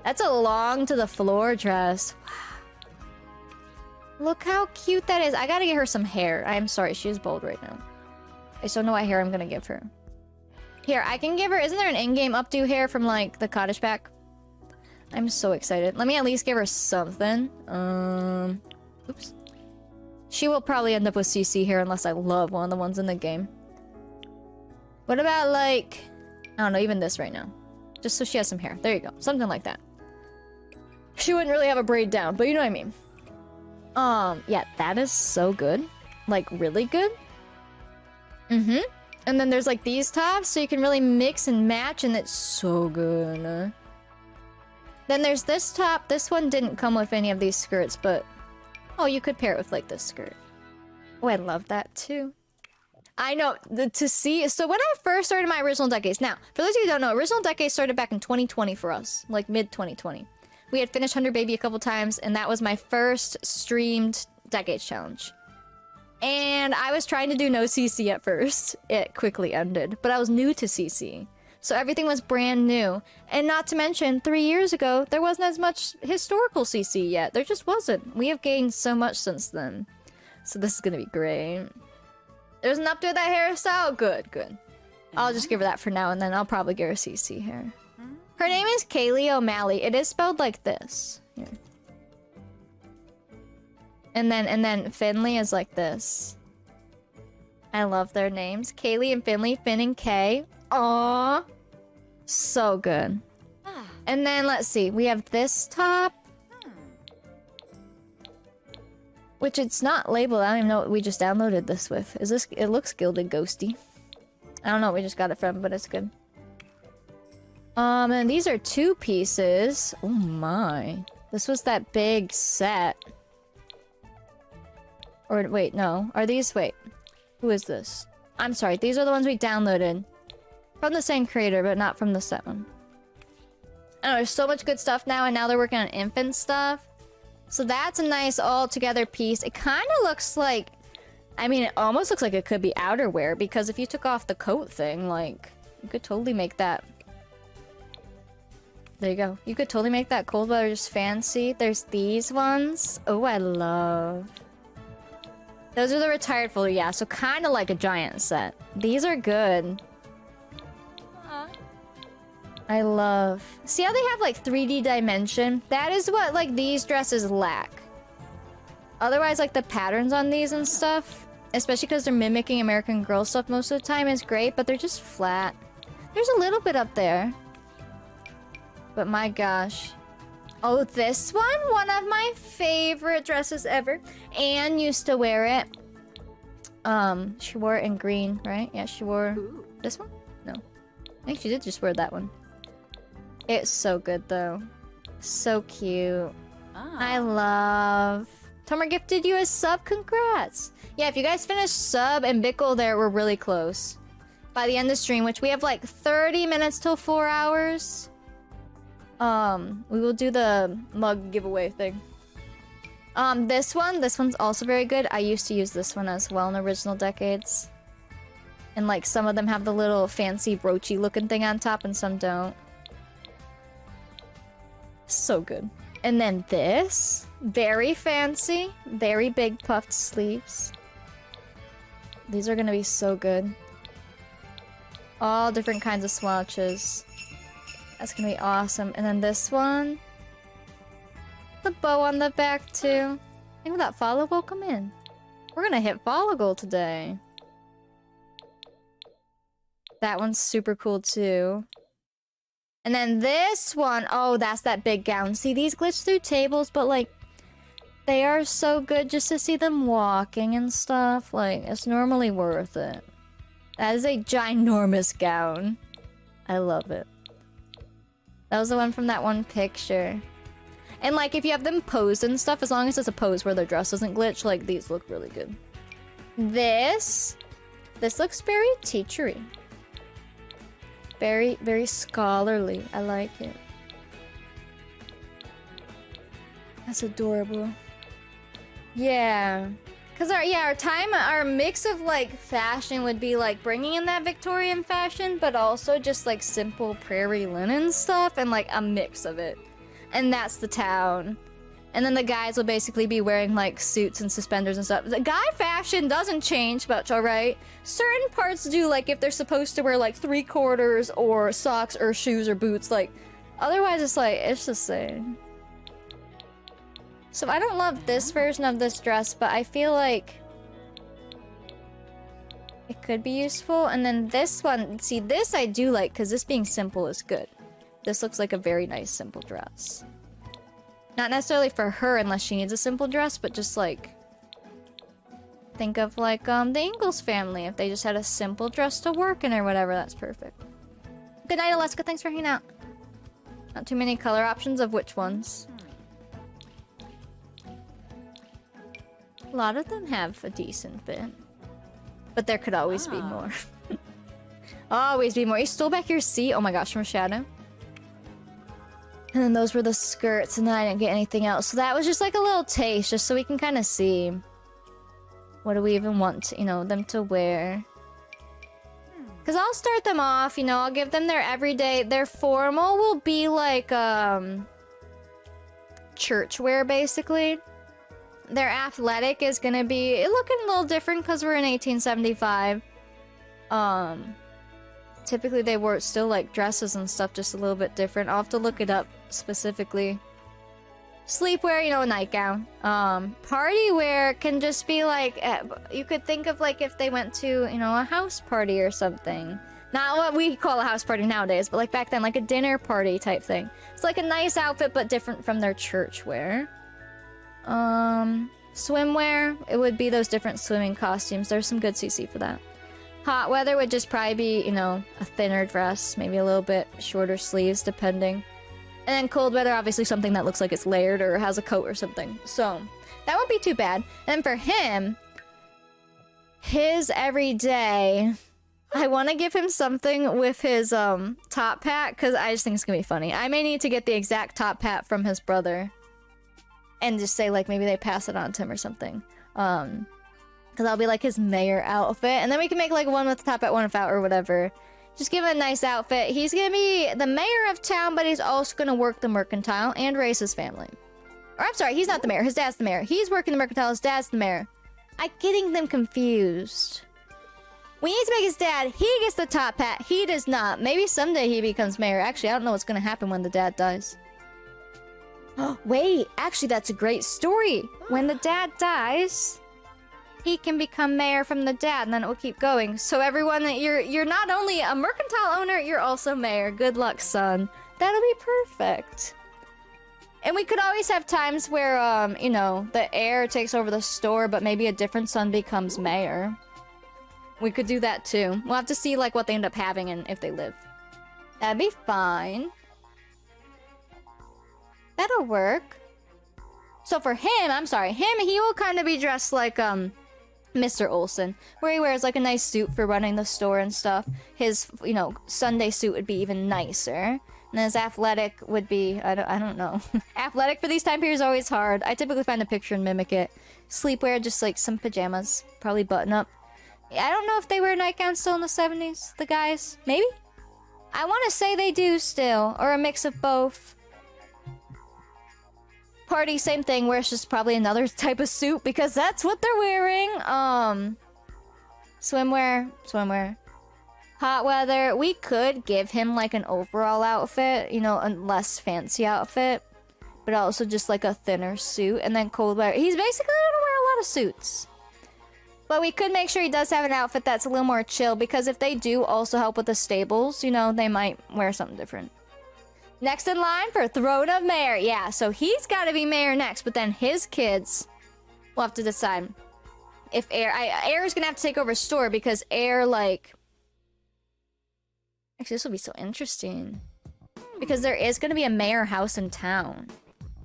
That's a long to the floor dress. Wow. Look how cute that is. I gotta get her some hair. I'm sorry, she is bold right now. I just don't know what hair I'm gonna give her. Here, I can give her... Isn't there an in-game updo hair from, like, the cottage pack? I'm so excited. Let me at least give her something. Oops. She will probably end up with CC hair unless I love one of the ones in the game. What about, like... I don't know, even this right now. Just so she has some hair. There you go. Something like that. She wouldn't really have a braid down, but you know what I mean. Yeah, that is so good. Like, really good. Mm-hmm. And then there's, like, these tops, so you can really mix and match, and it's so good. Then there's this top. This one didn't come with any of these skirts, but... Oh, you could pair it with, like, this skirt. Oh, I love that, too. I know, to see... So when I first started my original decades... Now, for those of you who don't know, original decades started back in 2020 for us. Like, mid-2020. We had finished 100 Baby a couple times, and that was my first streamed Decades Challenge. And I was trying to do no CC at first. It quickly ended, but I was new to CC. So everything was brand new. And not to mention, 3 years ago, there wasn't as much historical CC yet. There just wasn't. We have gained so much since then. So this is gonna be great. There's an update to that hairstyle? Good, good. I'll just give her that for now, and then I'll probably give her CC hair. Her name is Kaylee O'Malley. It is spelled like this. Here. And then Finley is like this. I love their names. Kaylee and Finley. Finn and Kay. Aww. So good. And then, let's see. We have this top. Which it's not labeled. I don't even know what we just downloaded this with. Is this... It looks Gilded Ghosty. I don't know what we just got it from, but it's good. And these are 2 pieces. Oh my. This was that big set. Or, wait, no. Are these... Wait. Who is this? I'm sorry. These are the ones we downloaded. From the same creator, but not from the set one. I know, there's so much good stuff now, and now they're working on infant stuff. So that's a nice all-together piece. It kind of looks like... I mean, it almost looks like it could be outerwear, because if you took off the coat thing, like... You could totally make that... There you go. You could totally make that cold weather just fancy. There's these ones. Oh, I love. Those are the retired folder, yeah. So kind of like a giant set. These are good. I love. See how they have like 3D dimension? That is what like these dresses lack. Otherwise, like the patterns on these and stuff, especially because they're mimicking American Girl stuff most of the time, is great, but they're just flat. There's a little bit up there. But my gosh. Oh, this one of my favorite dresses ever. Anne used to wear it. She wore it in green, right? Yeah, she wore this one? No. I think she did just wear that one. It's so good though. So cute. I love. Tomer gifted you a sub, congrats! Yeah, if you guys finish sub and Bickle there, we're really close. By the end of the stream, which we have like 30 minutes till 4 hours. We will do the mug giveaway thing. This one's also very good. I used to use this one as well in original decades. And like some of them have the little fancy broochy looking thing on top and some don't. So good. And then this, very fancy, very big puffed sleeves. These are gonna be so good. All different kinds of swatches. That's gonna be awesome. And then this one, the bow on the back too. I think that follow will come in. We're gonna hit follow goal today. That one's super cool too. And then this one, oh, that's that big gown. See, these glitch through tables, but like, they are so good just to see them walking and stuff. Like, it's normally worth it. That is a ginormous gown. I love it. That was the one from that one picture. And like, if you have them posed and stuff, as long as it's a pose where their dress doesn't glitch, like, these look really good. This looks very teachery. Very, very scholarly. I like it. That's adorable. Yeah. Cause our mix of like fashion would be like bringing in that Victorian fashion, but also just like simple prairie linen stuff and like a mix of it. And that's the town. And then the guys will basically be wearing like suits and suspenders and stuff. The guy fashion doesn't change much, alright? Certain parts do, like if they're supposed to wear like 3/4 or socks or shoes or boots, like otherwise it's like, it's the same. So I don't love this version of this dress, but I feel like it could be useful. And then this one, see this I do like because this being simple is good. This looks like a very nice simple dress. Not necessarily for her unless she needs a simple dress, but just like think of like the Ingalls family. If they just had a simple dress to work in or whatever, that's perfect. Good night, Alaska. Thanks for hanging out. Not too many color options of which ones. A lot of them have a decent fit. But there could always be more. Always be more. You stole back your seat? Oh my gosh, from Shadow. And then those were the skirts, and then I didn't get anything else. So that was just like a little taste, just so we can kind of see. What do we even want, to, them to wear? Because I'll start them off, I'll give them their everyday... Their formal will be like, church wear, basically. Their athletic is gonna be looking a little different because we're in 1875. Typically they wore still like dresses and stuff, just a little bit different. I'll have to look it up specifically. Sleepwear, a nightgown. Party wear can just be like, you could think of like if they went to, a house party or something. Not what we call a house party nowadays, but like back then, like a dinner party type thing. It's like a nice outfit, but different from their church wear. Swimwear, it would be those different swimming costumes. There's some good CC for that. Hot weather would just probably be, a thinner dress, maybe a little bit shorter sleeves, depending. And then cold weather, obviously something that looks like it's layered or has a coat or something. So, that won't be too bad. And for him, his everyday, I want to give him something with his, top hat, because I just think it's gonna be funny. I may need to get the exact top hat from his brother. And just say, like, maybe they pass it on to him or something. Because that'll be, like, his mayor outfit. And then we can make, like, one with the top hat, one without, or whatever. Just give him a nice outfit. He's gonna be the mayor of town, but he's also gonna work the mercantile and raise his family. Or I'm sorry, he's not the mayor. His dad's the mayor. He's working the mercantile. His dad's the mayor. I'm getting them confused. We need to make his dad. He gets the top hat. He does not. Maybe someday he becomes mayor. Actually, I don't know what's gonna happen when the dad dies. Wait, actually, that's a great story. When the dad dies, he can become mayor from the dad, and then it will keep going. So everyone, you're not only a mercantile owner, you're also mayor. Good luck, son. That'll be perfect. And we could always have times where, you know, the heir takes over the store, but maybe a different son becomes mayor. We could do that too. We'll have to see, like, what they end up having and if they live. That'd be fine. That'll work. So for him, I'm sorry, he will kind of be dressed like, Mr. Olsen, where he wears, like, a nice suit for running the store and stuff. His, you know, Sunday suit would be even nicer. And his athletic would be, I don't know. Athletic for these time periods is always hard. I typically find a picture and mimic it. Sleepwear, just like some pajamas. Probably button up. I don't know if they wear nightgowns still in the 70s, the guys. Maybe? I want to say they do still. Or a mix of both. Party, same thing, where it's just probably another type of suit because that's what they're wearing. Swimwear. Hot weather, we could give him like an overall outfit, you know, a less fancy outfit, but also just like a thinner suit. And then cold weather, he's basically gonna wear a lot of suits. But we could make sure he does have an outfit that's a little more chill, because if they do also help with the stables, you know, they might wear something different. Next in line for Throne of Mayor. Yeah, so he's gotta be mayor next, but then his kids will have to decide if Heir is gonna have to take over store, because Heir, like... Actually, this will be so interesting. Because there is going to be a mayor house in town.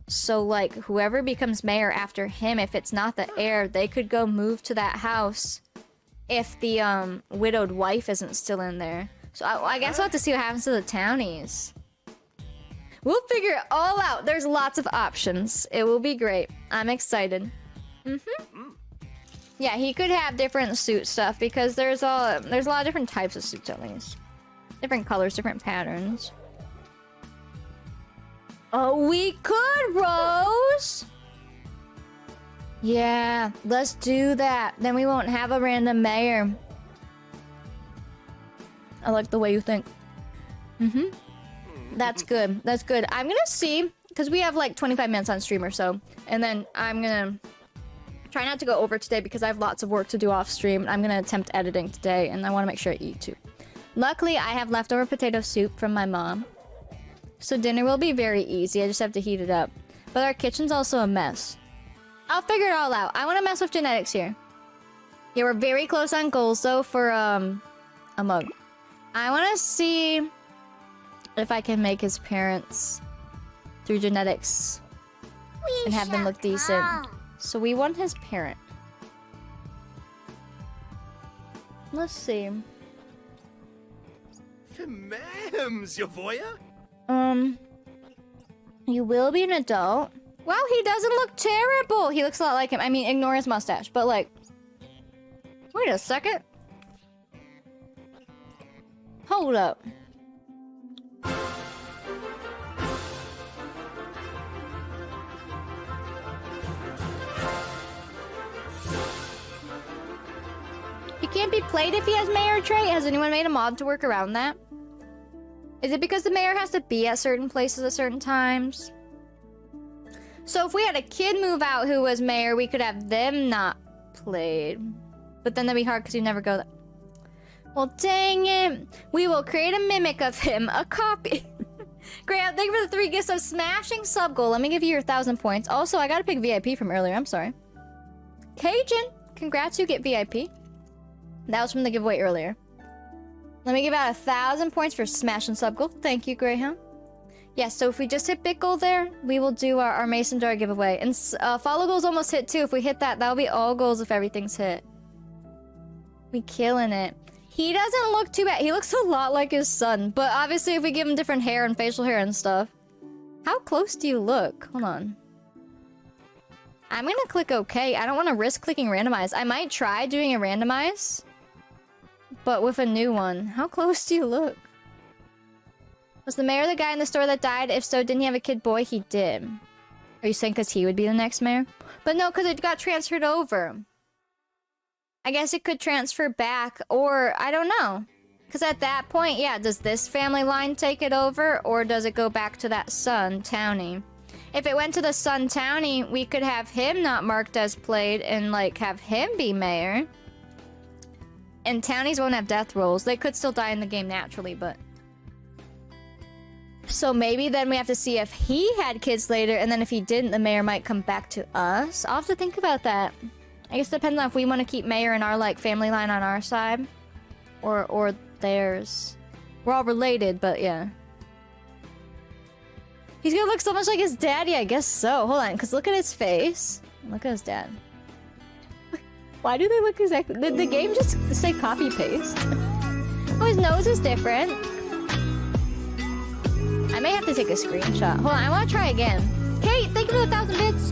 So, like, whoever becomes mayor after him, if it's not the heir, they could go move to that house if the widowed wife isn't still in there. So, I guess we'll have to see what happens to the townies. We'll figure it all out. There's lots of options. It will be great. I'm excited. Yeah, he could have different suit stuff, because there's a lot of different types of suits at least. Different colors, different patterns. Oh, we could, Rose! Yeah, let's do that. Then we won't have a random mayor. I like the way you think. That's good. That's good. I'm gonna see, because we have like 25 minutes on stream or so. And then I'm gonna try not to go over today because I have lots of work to do off stream. I'm gonna attempt editing today, and I want to make sure I eat too. Luckily, I have leftover potato soup from my mom. So dinner will be very easy. I just have to heat it up. But our kitchen's also a mess. I'll figure it all out. I want to mess with genetics here. Yeah, we're very close on goals, though, for a mug. I want to see if I can make his parents through genetics and have them look decent. So we want his parent. Let's see.
Mems, your voya?
You will be an adult. Wow, he doesn't look terrible. He looks a lot like him. I mean, ignore his mustache, but like... Wait a second. Hold up. He can't be played if he has mayor trait. Has anyone made a mod to work around that? Is it because the mayor has to be at certain places at certain times? So if we had a kid move out who was mayor, we could have them not played. But then that'd be hard because you never go there. Well, dang it. We will create a mimic of him. A copy. Great. Thank you for the 3 gifts of smashing sub goal. Let me give you your 1,000 points. Also, I got to pick VIP from earlier. I'm sorry. Cajun. Congrats, you get VIP. That was from the giveaway earlier. Let me give out 1,000 points for smash and sub goal. Thank you, Greyhound. Yeah, so if we just hit big goal there, we will do our mason jar giveaway. And follow goals almost hit too. If we hit that, that'll be all goals if everything's hit. We killing it. He doesn't look too bad. He looks a lot like his son. But obviously if we give him different hair and facial hair and stuff. How close do you look? Hold on. I'm gonna click OK. I don't want to risk clicking randomize. I might try doing a randomize. but with a new one. How close do you look? Was the mayor the guy in the store that died? If so, didn't he have a kid boy? He did. Are you saying because he would be the next mayor? But no, because it got transferred over. I guess it could transfer back, or I don't know. Because at that point, yeah, does this family line take it over, or does it go back to that son, Townie? If it went to the son, Townie, we could have him not marked as played and, like, have him be mayor. And Townies won't have death rolls. They could still die in the game naturally, but... So maybe then we have to see if he had kids later, and then if he didn't, the mayor might come back to us. I'll have to think about that. I guess it depends on if we want to keep mayor in our, like, family line on our side. Or theirs. We're all related, but yeah. He's gonna look so much like his daddy, I guess so. Hold on, because look at his face. Look at his dad. Why do they look exactly... Did the game just say copy-paste? Oh, his nose is different. I may have to take a screenshot. Hold on, I want to try again. Kate, thank you for the 1,000 bits.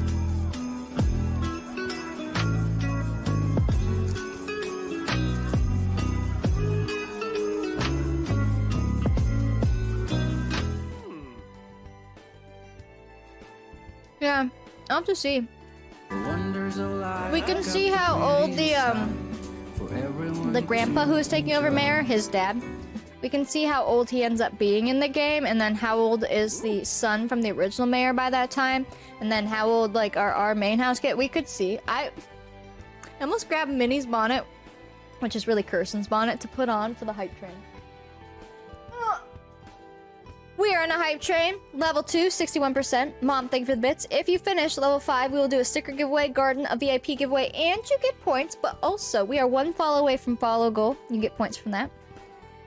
Yeah, I'll have to see. We can see how old the grandpa who is taking over mayor, his dad. We can see how old he ends up being in the game, and then how old is the son from the original mayor by that time, and then how old like our main house get. We could see. I almost grabbed Minnie's bonnet, which is really Kirsten's bonnet, to put on for the hype train. We are in a hype train. Level 2, 61%. Mom, thank you for the bits. If you finish level 5, we will do a sticker giveaway, garden, a VIP giveaway, and you get points. But also, we are one follow away from follow goal. You get points from that.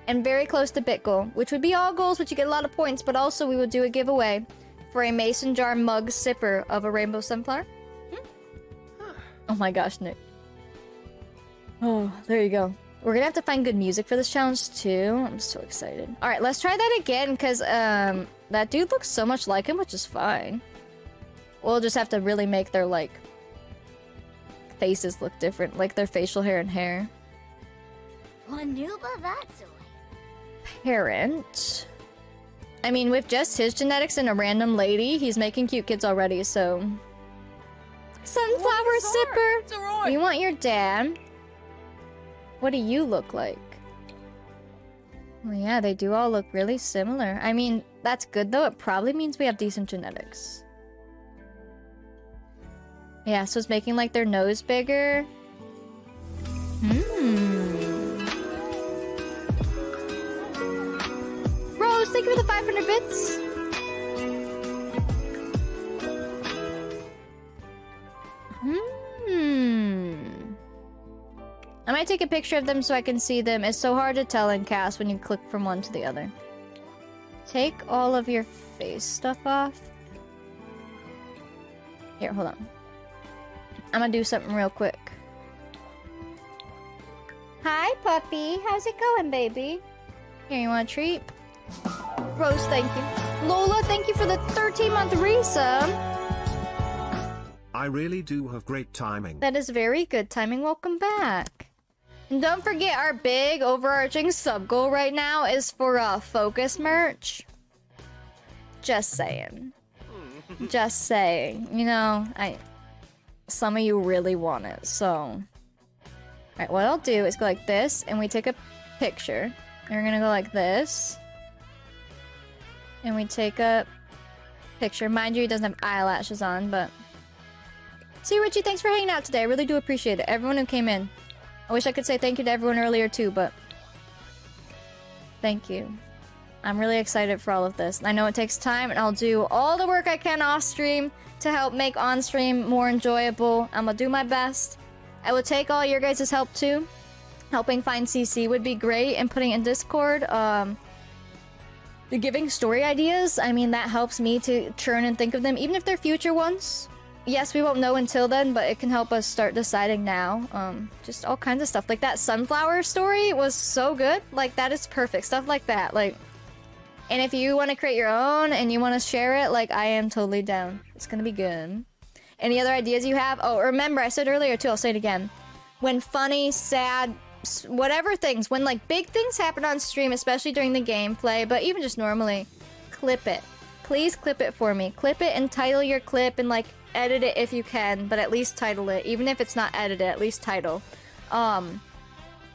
And very close to bit goal, which would be all goals, which you get a lot of points. But also, we will do a giveaway for a mason jar mug sipper of a rainbow sunflower. Oh my gosh, Nick. Oh, there you go. We're gonna have to find good music for this challenge too. I'm so excited. All right, let's try that again because that dude looks so much like him, which is fine. We'll just have to really make their like faces look different, like their facial hair and hair. Parent. I mean, with just his genetics and a random lady, he's making cute kids already. So, sunflower sipper. You want your dad? What do you look like? Well, yeah, they do all look really similar. I mean, that's good though. It probably means we have decent genetics. Yeah, so it's making like their nose bigger. Rose, thank you for the 500 bits. I might take a picture of them so I can see them. It's so hard to tell in cast when you click from one to the other. Take all of your face stuff off. Here, hold on. I'm gonna do something real quick. Hi, puppy. How's it going, baby? Here, you want a treat? Rose, thank you. Lola, thank you for the 13-month resub.
I really do have great timing.
That is very good timing. Welcome back. And don't forget, our big overarching sub goal right now is for focus merch. Just saying. Just saying. You know, some of you really want it, so. Alright, what I'll do is go like this, and we take a picture. And we're gonna go like this. And we take a picture. Mind you, he doesn't have eyelashes on, but... See, Richie, thanks for hanging out today. I really do appreciate it. Everyone who came in. I wish I could say thank you to everyone earlier too, but... Thank you. I'm really excited for all of this. I know it takes time, and I'll do all the work I can off-stream to help make on-stream more enjoyable. I'm gonna do my best. I will take all your guys' help too. Helping find CC would be great, and putting in Discord. Giving story ideas, I mean, that helps me to churn and think of them, even if they're future ones. Yes, we won't know until then, but it can help us start deciding now. Just all kinds of stuff. Like that sunflower story was so good. Like, that is perfect. Stuff like that. Like, and if you want to create your own and you want to share it, like, I am totally down. It's gonna be good. Any other ideas you have? Oh, remember, I said earlier too, I'll say it again. When funny, sad whatever things, when like big things happen on stream, especially during the gameplay, but even just normally, clip it. Please clip it for me. Clip it and title your clip and like edit it if you can, but at least title it. Even if it's not edited, at least title.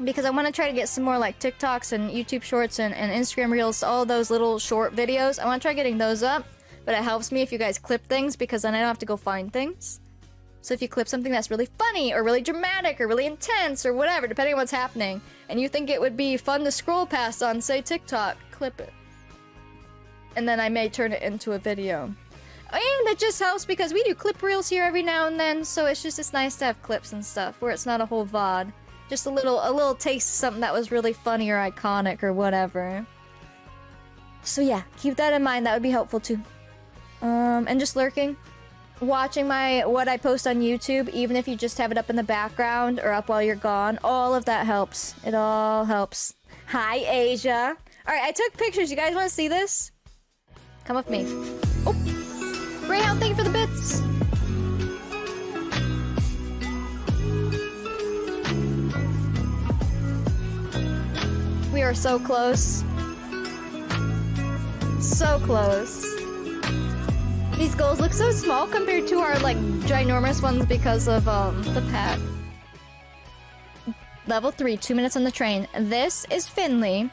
Because I want to try to get some more like TikToks and YouTube shorts and Instagram reels, all those little short videos. I want to try getting those up, but it helps me if you guys clip things because then I don't have to go find things. So if you clip something that's really funny or really dramatic or really intense or whatever, depending on what's happening, and you think it would be fun to scroll past on, say, TikTok, clip it. And then I may turn it into a video. And it just helps because we do clip reels here every now and then, so it's nice to have clips and stuff where it's not a whole VOD. Just a little taste of something that was really funny or iconic or whatever. So yeah, keep that in mind. That would be helpful too. And just lurking. Watching what I post on YouTube, even if you just have it up in the background or up while you're gone. All of that helps. It all helps. Hi, Asia. Alright, I took pictures. You guys want to see this? Come with me. Oh! Greyhound, thank you for the bits! We are so close. So close. These goals look so small compared to our, like, ginormous ones because of, the pack. Level 3, 2 minutes on the train. This is Finley.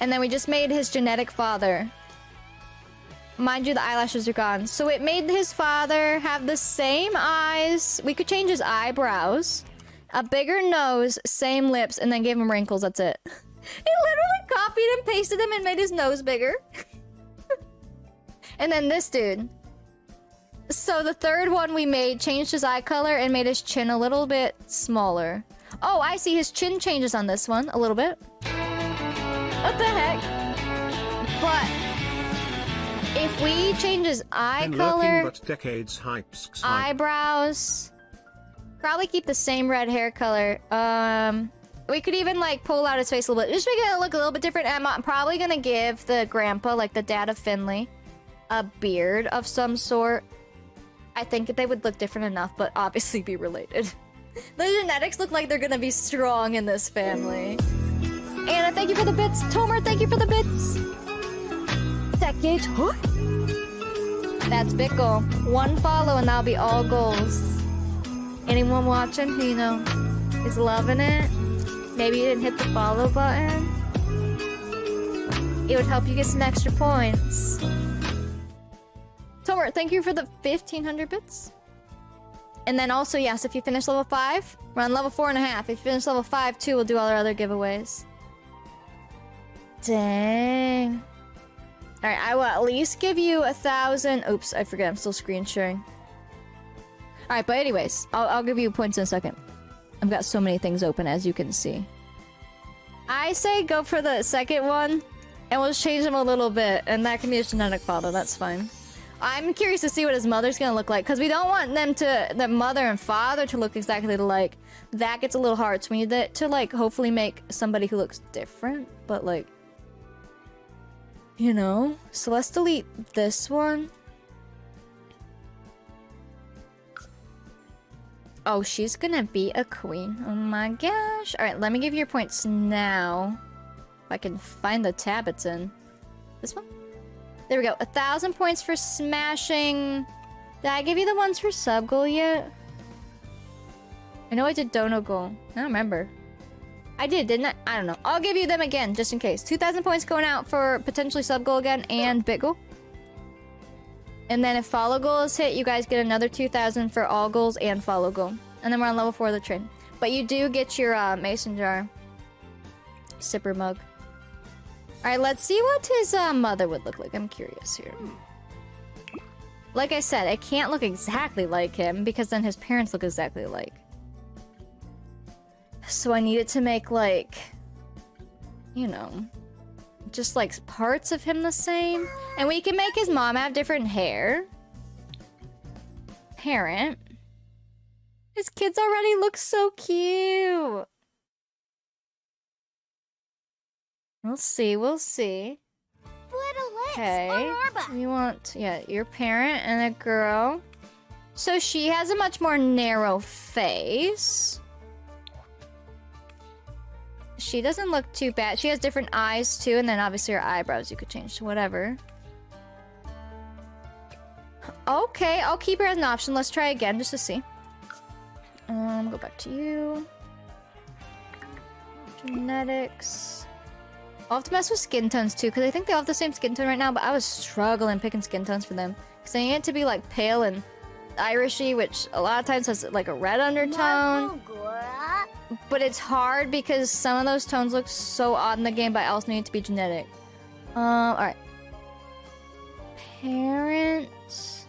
And then we just made his genetic father. Mind you, the eyelashes are gone. So it made his father have the same eyes. We could change his eyebrows. A bigger nose, same lips, and then gave him wrinkles, that's it. It literally copied and pasted him and made his nose bigger. And then this dude. So the third one we made changed his eye color and made his chin a little bit smaller. Oh, I see his chin changes on this one a little bit. What the heck? But if we change his eye color,
but decades hypes,
eyebrows, probably keep the same red hair color. We could even like pull out his face a little bit, just make it look a little bit different. I'm probably gonna give the grandpa, like the dad of Finley, a beard of some sort. I think they would look different enough, but obviously be related. The genetics look like they're gonna be strong in this family. Anna, thank you for the bits. Tomer, thank you for the bits. Decade. Huh? That's big goal. 1 follow and that'll be all goals. Anyone watching who you know is loving it? Maybe you didn't hit the follow button. It would help you get some extra points. Tomer, thank you for the 1500 bits. And then also, yes, if you finish level 5, we're on level 4.5. If you finish level 5 too, we'll do all our other giveaways. Dang. Alright, I will at least give you 1,000. Oops, I forget, I'm still screen sharing. Alright, but anyways, I'll give you points in a second. I've got so many things open, as you can see. I say go for the second one, and we'll just change them a little bit, and that can be a genetic father, that's fine. I'm curious to see what his mother's gonna look like, because we don't want them to, the mother and father to look exactly alike. That gets a little hard, so we need to, like, hopefully make somebody who looks different, but, like, you know? So let's delete this one. Oh, she's gonna be a queen. Oh my gosh. Alright, let me give you your points now. If I can find the tab it's in. This one? There we go. 1,000 points for smashing. Did I give you the ones for sub goal yet? I know I did dono goal. I don't remember. I did, didn't I? I don't know. I'll give you them again, just in case. 2,000 points going out for potentially sub goal again and bit goal. And then if follow goal is hit, you guys get another 2,000 for all goals and follow goal. And then we're on level 4 of the train. But you do get your mason jar. Sipper mug. Alright, let's see what his mother would look like. I'm curious here. Like I said, it can't look exactly like him because then his parents look exactly alike. So I needed to make, like, you know, just like parts of him the same. And we can make his mom have different hair. Parent. His kids already look so cute. We'll see, we'll see. Okay. You want, yeah, your parent and a girl. So she has a much more narrow face. she doesn't look too bad. She has different eyes too, and then obviously her eyebrows you could change to whatever. Okay, I'll keep her as an option. Let's try again just to see. Go back to you. Genetics. I'll have to mess with skin tones too, because I think they all have the same skin tone right now, but I was struggling picking skin tones for them. Because I need it to be like pale and Irishy, which a lot of times has like a red undertone. But it's hard because some of those tones look so odd in the game, but I also need it to be genetic. Alright. Parents.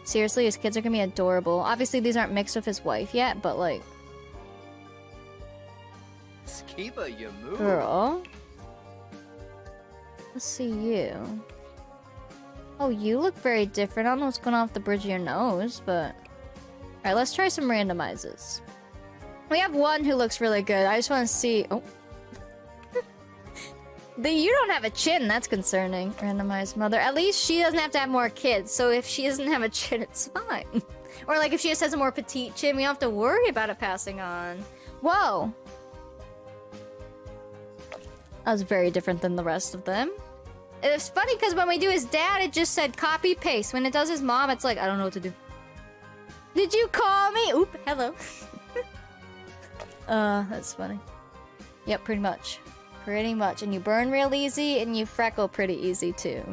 Seriously, his kids are gonna be adorable. Obviously, these aren't mixed with his wife yet, but like...
Skiba, you move.
Girl. Let's see you. Oh, you look very different. I don't know what's going on with the bridge of your nose, but... Alright, let's try some randomizes. We have one who looks really good. I just want to see... Oh. You don't have a chin. That's concerning. Randomized mother. At least she doesn't have to have more kids. So if she doesn't have a chin, it's fine. Or like if she just has a more petite chin, we don't have to worry about it passing on. Whoa. That was very different than the rest of them. It's funny because when we do his dad, it just said copy paste. When it does his mom, it's like, I don't know what to do. Did you call me? Oop, hello. That's funny. Yep, pretty much. Pretty much. And you burn real easy, and you freckle pretty easy, too.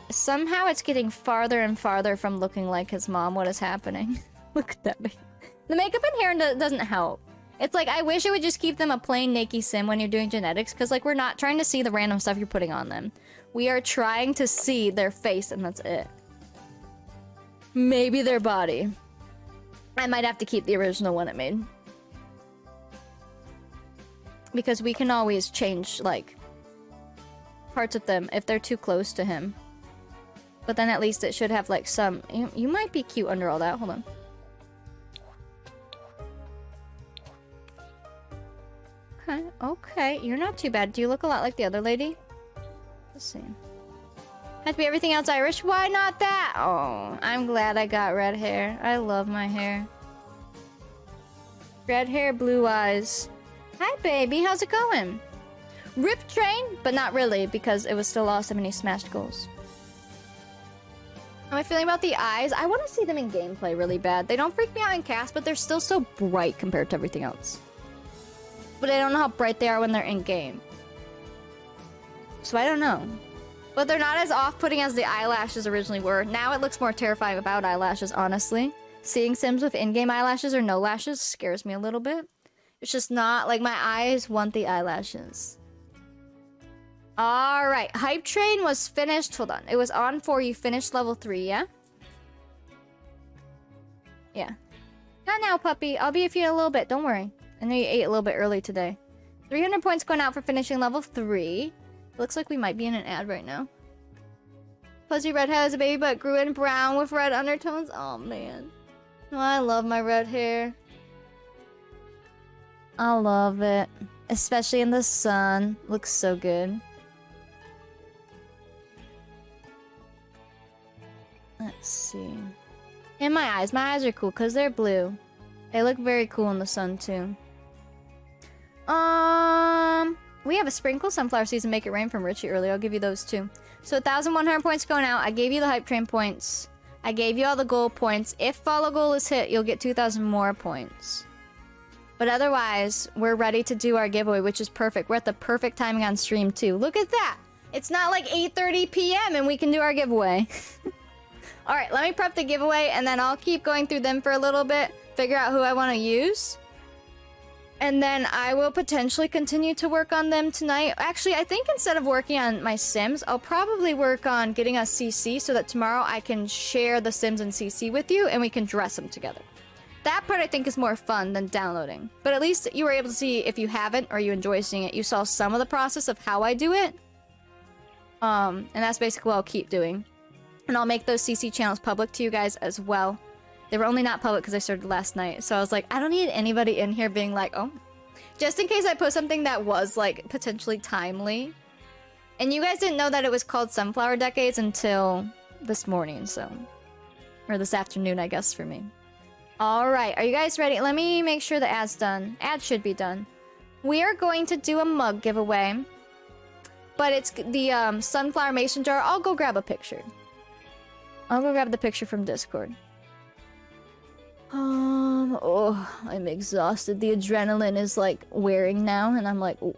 Somehow it's getting farther and farther from looking like his mom. What is happening? Look at that. The makeup and hair doesn't help. It's like, I wish it would just keep them a plain naked sim when you're doing genetics, because, like, we're not trying to see the random stuff you're putting on them. We are trying to see their face, and that's it. Maybe their body. I might have to keep the original one it made. Because we can always change, like, parts of them if they're too close to him. But then at least it should have, like, some... You might be cute under all that. Hold on. Okay, okay. You're not too bad. Do you look a lot like the other lady? Let's see. Has to be everything else Irish? Why not that? Oh, I'm glad I got red hair. I love my hair. Red hair, blue eyes. Hi, baby. How's it going? Rip train, but not really, because it was still awesome and he smashed goals. How am I feeling about the eyes? I want to see them in gameplay really bad. They don't freak me out in cast, but they're still so bright compared to everything else. But I don't know how bright they are when they're in-game. So I don't know. But they're not as off-putting as the eyelashes originally were. Now it looks more terrifying without eyelashes, honestly. Seeing Sims with in-game eyelashes or no lashes scares me a little bit. It's just not... Like, my eyes want the eyelashes. Alright. Hype Train was finished. Hold on. It was on 4. You finished level 3, yeah? Yeah. Not now, puppy. I'll be with you in a little bit. Don't worry. I know you ate a little bit early today. 300 points going out for finishing level 3. Looks like we might be in an ad right now. Fuzzy red hair as a baby, but grew in brown with red undertones. Oh, man. Oh, I love my red hair. I love it. Especially in the sun. Looks so good. Let's see. And my eyes. My eyes are cool because they're blue. They look very cool in the sun, too. We have a sprinkle sunflower season make it rain from Richie earlier. I'll give you those too. So 1,100 points going out. I gave you the hype train points. I gave you all the goal points. If follow goal is hit, you'll get 2,000 more points. But otherwise, we're ready to do our giveaway, which is perfect. We're at the perfect timing on stream too. Look at that. It's not like 8:30 p.m. and we can do our giveaway. All right, let me prep the giveaway and then I'll keep going through them for a little bit. Figure out who I want to use. And then I will potentially continue to work on them tonight. Actually, I think instead of working on my Sims, I'll probably work on getting a CC so that tomorrow I can share the Sims and CC with you and we can dress them together. That part I think is more fun than downloading. But at least you were able to see, if you haven't or you enjoy seeing it, you saw some of the process of how I do it. And that's basically what I'll keep doing. And I'll make those CC channels public to you guys as well. They were only not public because I started last night. So I was like, I don't need anybody in here being like, oh. Just in case I post something that was, like, potentially timely. And you guys didn't know that it was called Sunflower Decades until this morning, so. Or this afternoon, I guess, for me. Alright, are you guys ready? Let me make sure the ad's done. Ad should be done. We are going to do a mug giveaway. But it's the sunflower mason jar. I'll go grab a picture. I'll go grab the picture from Discord. Oh, I'm exhausted. The adrenaline is like wearing now, and I'm like, oh.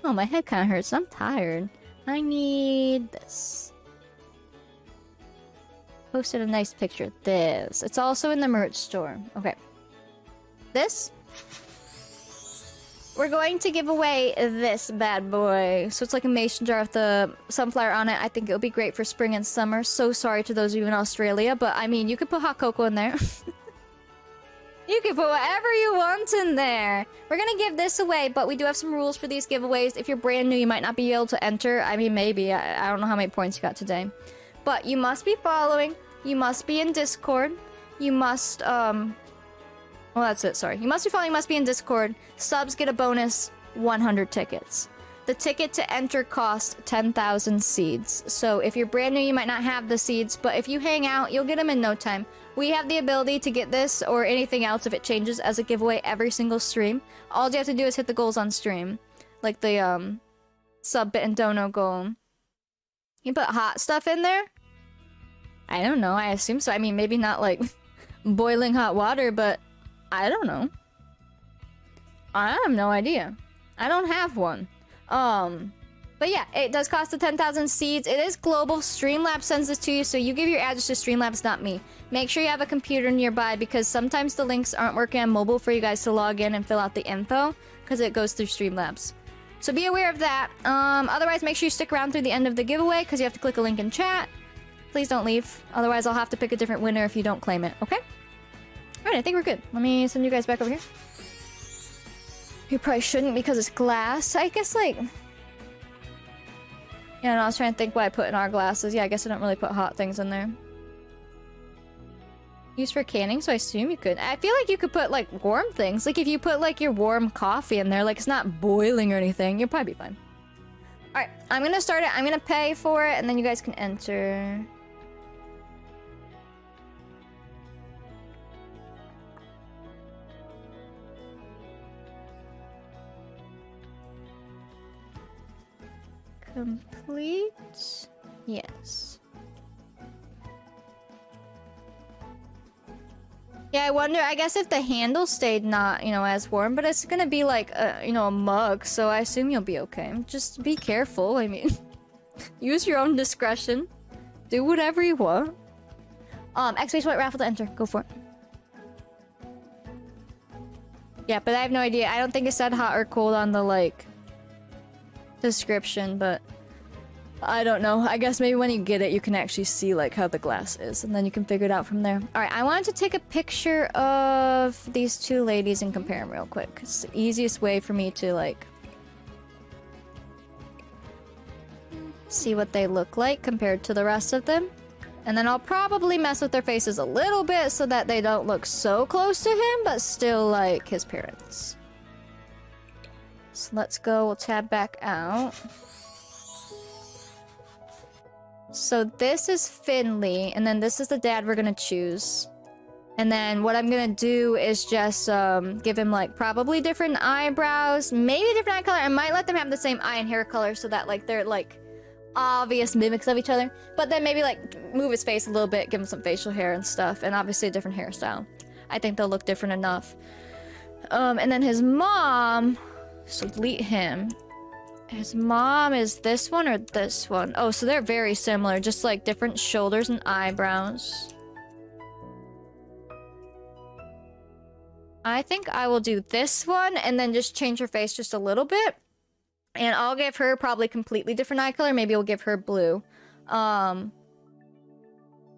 Oh, my head kind of hurts. I'm tired. I need this. Posted a nice picture. This. It's also in the merch store. Okay. This. We're going to give away this bad boy. So it's like a mason jar with the sunflower on it. I think it'll be great for spring and summer. So sorry to those of you in Australia, but I mean, you could put hot cocoa in there. You can put whatever you want in there. We're gonna give this away, but we do have some rules for these giveaways. If you're brand new, you might not be able to enter. I mean, maybe. I don't know how many points you got today. But you must be following. You must be in Discord. You must, well, that's it, sorry. You must be following, you must be in Discord. Subs get a bonus 100 tickets. The ticket to enter costs 10,000 seeds. So if you're brand new, you might not have the seeds, but if you hang out, you'll get them in no time. We have the ability to get this or anything else if it changes as a giveaway every single stream. All you have to do is hit the goals on stream. Like the, sub bit and dono goal. You put hot stuff in there? I don't know, I assume so. I mean, maybe not like boiling hot water, but I don't know. I have no idea. I don't have one. But yeah, it does cost the 10,000 seeds. It is global. Streamlabs sends this to you, so you give your address to Streamlabs, not me. Make sure you have a computer nearby because sometimes the links aren't working on mobile for you guys to log in and fill out the info because it goes through Streamlabs. So be aware of that. Otherwise, make sure you stick around through the end of the giveaway because you have to click a link in chat. Please don't leave. Otherwise, I'll have to pick a different winner if you don't claim it, okay? Alright, I think we're good. Let me send you guys back over here. You probably shouldn't because it's glass. I guess, like... Yeah, no, I was trying to think what I put in our glasses. Yeah, I guess I don't really put hot things in there. Used for canning, so I assume you could. I feel like you could put, like, warm things. Like, if you put, like, your warm coffee in there, like, it's not boiling or anything, you'll probably be fine. Alright, I'm gonna start it. I'm gonna pay for it, and then you guys can enter. Complete? Yes. Yeah, I wonder, I guess if the handle stayed not, you know, as warm, but it's gonna be like, you know, a mug, so I assume you'll be okay. Just be careful, I mean, use your own discretion. Do whatever you want. Exclamation point raffle to enter, go for it. Yeah, but I have no idea, I don't think it said hot or cold on the, like, description, but I don't know. I guess maybe when you get it, you can actually see like how the glass is, and then you can figure it out from there. All right, I wanted to take a picture of these two ladies and compare them real quick. It's the easiest way for me to like see what they look like compared to the rest of them. And then I'll probably mess with their faces a little bit so that they don't look so close to him, but still like his parents. So let's go, we'll tab back out. So this is Finley, and then this is the dad we're gonna choose. And then what I'm gonna do is just give him like probably different eyebrows, maybe different eye color. I might let them have the same eye and hair color so that like they're like obvious mimics of each other. But then maybe like move his face a little bit, give him some facial hair and stuff, and obviously a different hairstyle. I think they'll look different enough. And then his mom, so delete him. His mom is this one or this one? Oh, so they're very similar, just like different shoulders and eyebrows. I think I will do this one and then just change her face just a little bit. And I'll give her probably completely different eye color. Maybe we'll give her blue. And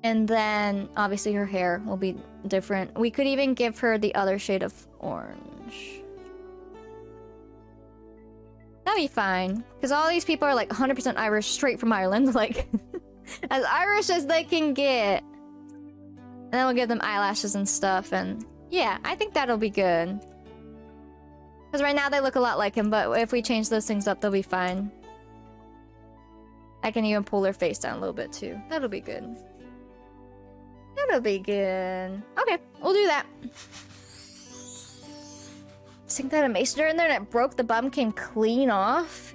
then obviously her hair will be different. We could even give her the other shade of orange. That'll be fine, because all these people are like 100% Irish, straight from Ireland, like as Irish as they can get. And then we'll give them eyelashes and stuff, and yeah, I think that'll be good. Because right now they look a lot like him, but if we change those things up, they'll be fine. I can even pull their face down a little bit too. That'll be good. That'll be good. Okay, we'll do that. Think that a mason jar in there and it broke, the bottom came clean off.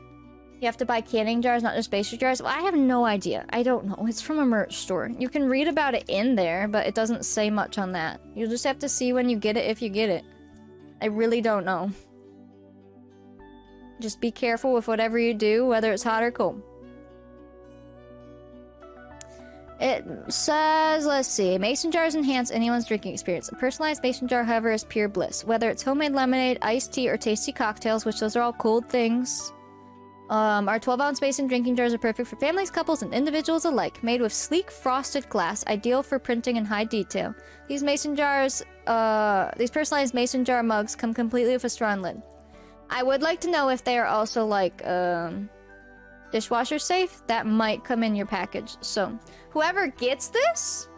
You have to buy canning jars, not just mason jars. Well, I have no idea. I don't know. It's from a merch store. You can read about it in there, but it doesn't say much on that. You'll just have to see when you get it if you get it. I really don't know. Just be careful with whatever you do, whether it's hot or cold. It says, let's see, mason jars enhance anyone's drinking experience. A personalized mason jar, however, is pure bliss. Whether it's homemade lemonade, iced tea, or tasty cocktails, which those are all cold things. Our 12-ounce mason drinking jars are perfect for families, couples, and individuals alike. Made with sleek frosted glass, ideal for printing in high detail. These mason jars, these personalized mason jar mugs come completely with a straw and lid. I would like to know if they are also like, dishwasher safe. That might come in your package. So whoever gets this,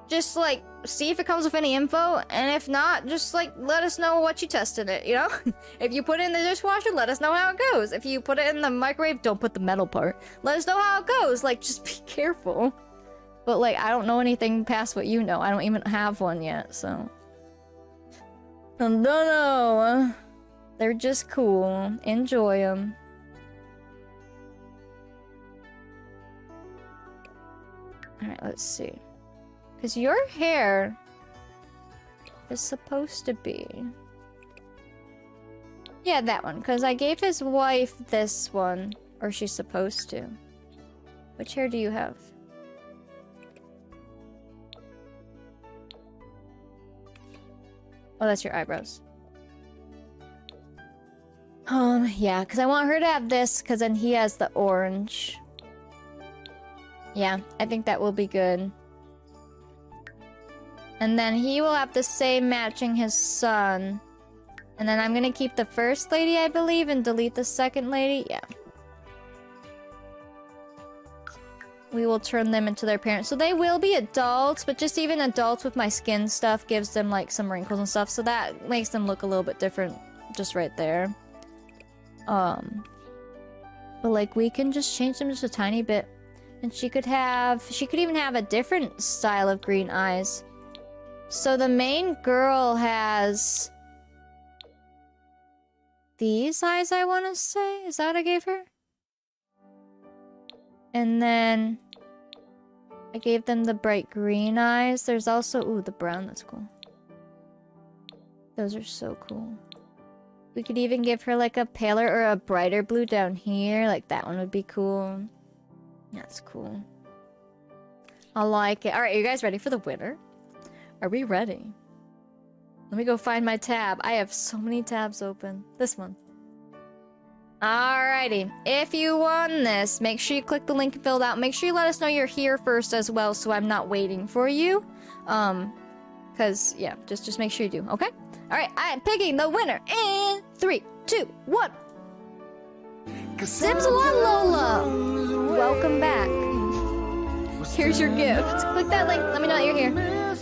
just like see if it comes with any info, and if not, just like let us know what you tested it, you know? If you put it in the dishwasher, let us know how it goes. If you put it in the microwave, don't put the metal part. Let us know how it goes. Like, just be careful. But like, I don't know anything past what you know. I don't even have one yet, so I don't know. They're just cool. Enjoy them. Alright, let's see. Because your hair is supposed to be... Yeah, that one. Because I gave his wife this one. Or she's supposed to. Which hair do you have? Oh, that's your eyebrows. Yeah, because I want her to have this, because then he has the orange. Yeah, I think that will be good. And then he will have the same matching his son. And then I'm gonna keep the first lady, I believe, and delete the second lady. Yeah. We will turn them into their parents. So they will be adults, but just even adults with my skin stuff gives them like some wrinkles and stuff. So that makes them look a little bit different just right there. But like we can just change them just a tiny bit. And she could even have a different style of green eyes. So the main girl has these eyes, I want to say. Is that what I gave her? And then I gave them the bright green eyes. There's also, ooh, the brown, that's cool. Those are so cool. We could even give her like a paler or a brighter blue down here. Like that one would be cool. That's cool. I like it. Alright, are you guys ready for the winner? Are we ready? Let me go find my tab. I have so many tabs open. This one. Alrighty. If you won this, make sure you click the link and fill it out. Make sure you let us know you're here first as well, so I'm not waiting for you. Cause yeah, just make sure you do, okay? Alright, I'm picking the winner in 3, 2, 1. Sims Lola! Welcome back. Here's your gift. Click that link, let me know that you're here.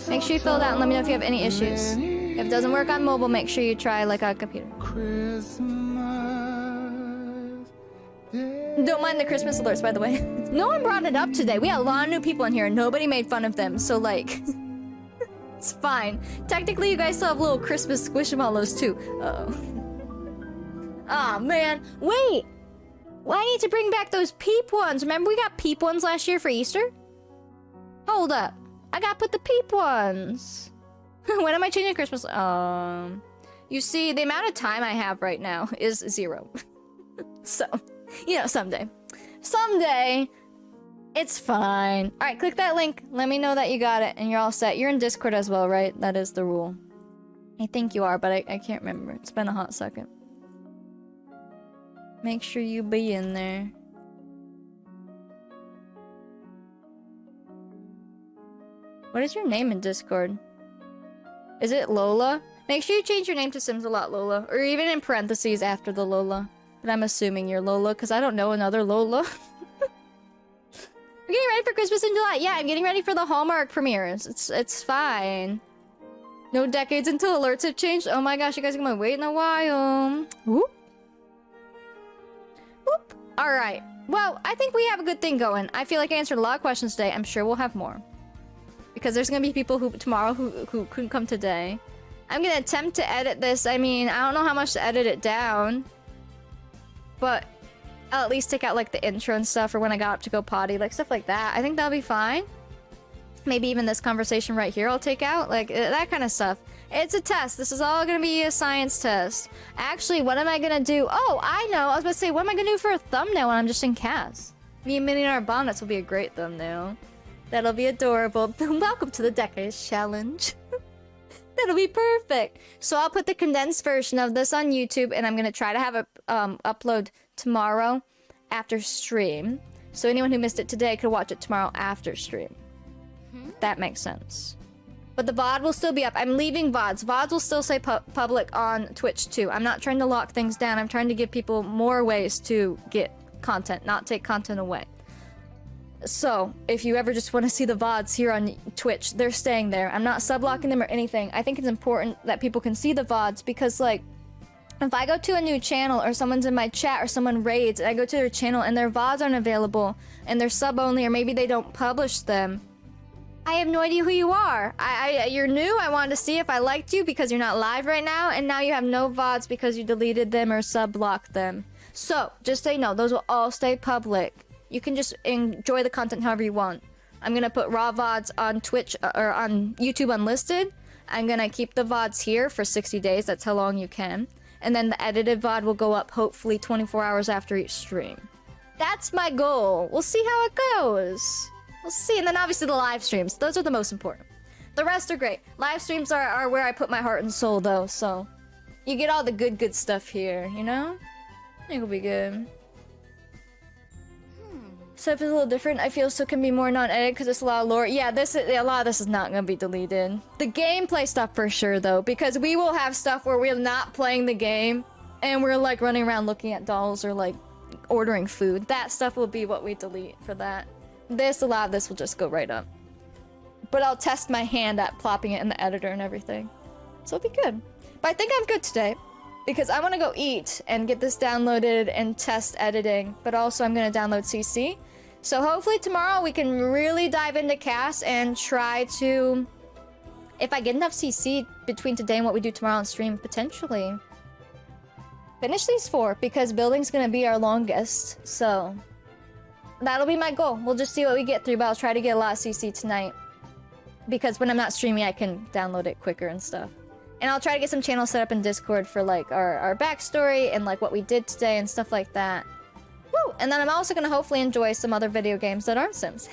Make sure you fill it out and let me know if you have any issues. If it doesn't work on mobile, make sure you try like a computer. Don't mind the Christmas alerts, by the way. No one brought it up today. We had a lot of new people in here and nobody made fun of them, so like... It's fine. Technically, you guys still have little Christmas squishmallows too. Uh-oh. Aw, man. Wait! Well, I need to bring back those peep ones. Remember we got peep ones last year for Easter? Hold up. I gotta put the peep ones. When am I changing Christmas? You see, the amount of time I have right now is 0. So, you know, someday. Someday, it's fine. Alright, click that link. Let me know that you got it and you're all set. You're in Discord as well, right? That is the rule. I think you are, but I can't remember. It's been a hot second. Make sure you be in there. What is your name in Discord? Is it Lola? Make sure you change your name to Sims a Lot Lola. Or even in parentheses after the Lola. But I'm assuming you're Lola, because I don't know another Lola. We're getting ready for Christmas in July. Yeah, I'm getting ready for the Hallmark premieres. It's fine. No decades until alerts have changed. Oh my gosh, you guys are gonna wait in a while. Whoop. Whoop. Alright. Well, I think we have a good thing going. I feel like I answered a lot of questions today. I'm sure we'll have more. because there's gonna be people who tomorrow who couldn't come today. I'm gonna attempt to edit this. I mean, I don't know how much to edit it down, but I'll at least take out like the intro and stuff, or when I got up to go potty, like stuff like that. I think that'll be fine. Maybe even this conversation right here I'll take out, like that kind of stuff. It's a test. This is all gonna be a science test. Actually, what am I gonna do? Oh, I know. I was about to say, what am I gonna do for a thumbnail when I'm just in cast? Me and Minnie in our bonnets will be a great thumbnail. That'll be adorable. Welcome to the Decades Challenge. That'll be perfect. So I'll put the condensed version of this on YouTube, and I'm gonna try to have it upload tomorrow after stream. So anyone who missed it today could watch it tomorrow after stream. If that makes sense. But the VOD will still be up. I'm leaving VODs. VODs will still say public on Twitch too. I'm not trying to lock things down. I'm trying to give people more ways to get content, not take content away. So, if you ever just want to see the VODs here on Twitch, they're staying there. I'm not sub-locking them or anything. I think it's important that people can see the VODs because, like, if I go to a new channel or someone's in my chat or someone raids and I go to their channel and their VODs aren't available and they're sub-only or maybe they don't publish them, I have no idea who you are. You're new. I wanted to see if I liked you because you're not live right now, and now you have no VODs because you deleted them or sub-blocked them. So, just so you know, those will all stay public. You can just enjoy the content however you want. I'm gonna put raw VODs on Twitch or on YouTube unlisted. I'm gonna keep the VODs here for 60 days. That's how long you can. And then the edited VOD will go up hopefully 24 hours after each stream. That's my goal. We'll see how it goes. We'll see. And then obviously the live streams. Those are the most important. The rest are great. Live streams are where I put my heart and soul though, so you get all the good stuff here, you know? I think it'll be good. So if it's a little different, I feel so it can be more non-edited because it's a lot of lore. Yeah, a lot of this is not gonna be deleted. The gameplay stuff for sure though, because we will have stuff where we're not playing the game and we're like running around looking at dolls or like ordering food. That stuff will be what we delete for that. A lot of this will just go right up. But I'll test my hand at plopping it in the editor and everything. So it'll be good. But I think I'm good today. Because I want to go eat and get this downloaded and test editing. But also I'm going to download CC. So hopefully tomorrow we can really dive into CAS and try to... If I get enough CC between today and what we do tomorrow on stream, potentially... finish these 4. Because building's going to be our longest. So... that'll be my goal. We'll just see what we get through, but I'll try to get a lot of CC tonight. Because when I'm not streaming, I can download it quicker and stuff. And I'll try to get some channels set up in Discord for, like, our backstory and, like, what we did today and stuff like that. Woo! And then I'm also gonna hopefully enjoy some other video games that aren't Sims.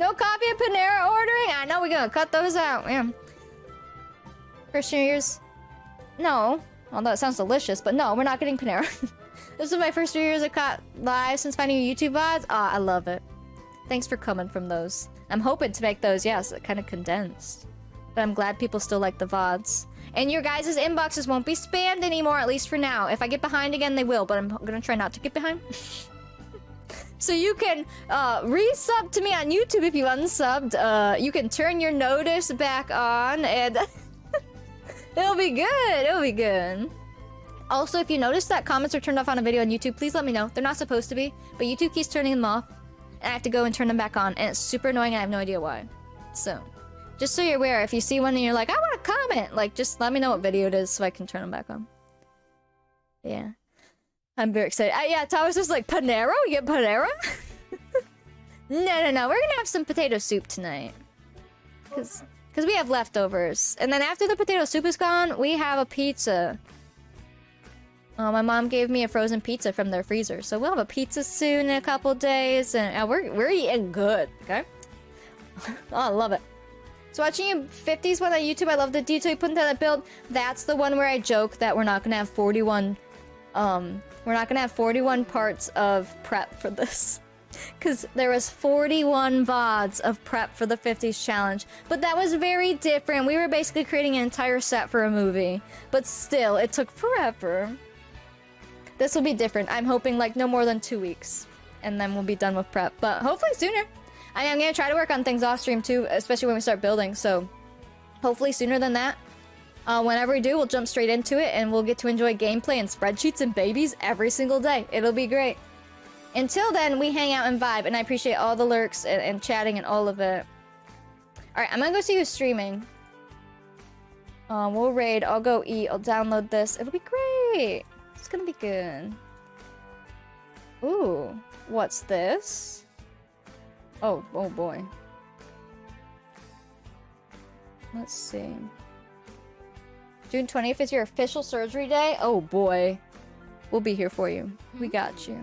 No coffee and Panera ordering? I know we're gonna cut those out, man. First New Year's? No. Although it sounds delicious, but no, we're not getting Panera. This is my first 3 years I caught live since finding YouTube VODs. Ah, I love it. Thanks for coming from those. I'm hoping to make those, yes, kind of condensed. But I'm glad people still like the VODs. And your guys' inboxes won't be spammed anymore, at least for now. If I get behind again, they will, but I'm gonna try not to get behind. So you can resub to me on YouTube if you unsubbed. You can turn your notice back on, and it'll be good. It'll be good. Also, if you notice that comments are turned off on a video on YouTube, please let me know. They're not supposed to be, but YouTube keeps turning them off, and I have to go and turn them back on, and it's super annoying, and I have no idea why. So, just so you're aware, if you see one and you're like, I want to comment, like, just let me know what video it is so I can turn them back on. Yeah. I'm very excited. Yeah, Thomas was like, Panera? You get Panera? No. We're gonna have some potato soup tonight. Because we have leftovers. And then after the potato soup is gone, we have a pizza. My mom gave me a frozen pizza from their freezer. So we'll have a pizza soon in a couple days. And we're eating good, okay? Oh, I love it. So watching you 50s one on YouTube, I love the detail you put into that build. That's the one where I joke that we're not gonna have 41... we're not gonna have 41 parts of prep for this. Because there was 41 VODs of prep for the 50s challenge. But that was very different. We were basically creating an entire set for a movie. But still, it took forever. This will be different. I'm hoping like no more than 2 weeks. And then we'll be done with prep. But hopefully sooner. I'm gonna try to work on things off stream too, especially when we start building. So hopefully sooner than that. Whenever we do, we'll jump straight into it and we'll get to enjoy gameplay and spreadsheets and babies every single day. It'll be great. Until then, we hang out and vibe, and I appreciate all the lurks and chatting and all of it. Alright, I'm gonna go see who's streaming. We'll raid. I'll go eat. I'll download this. It'll be great. It's gonna be good. Ooh. What's this? Oh boy. Let's see. June 20th is your official surgery day? Oh boy. We'll be here for you. We got you.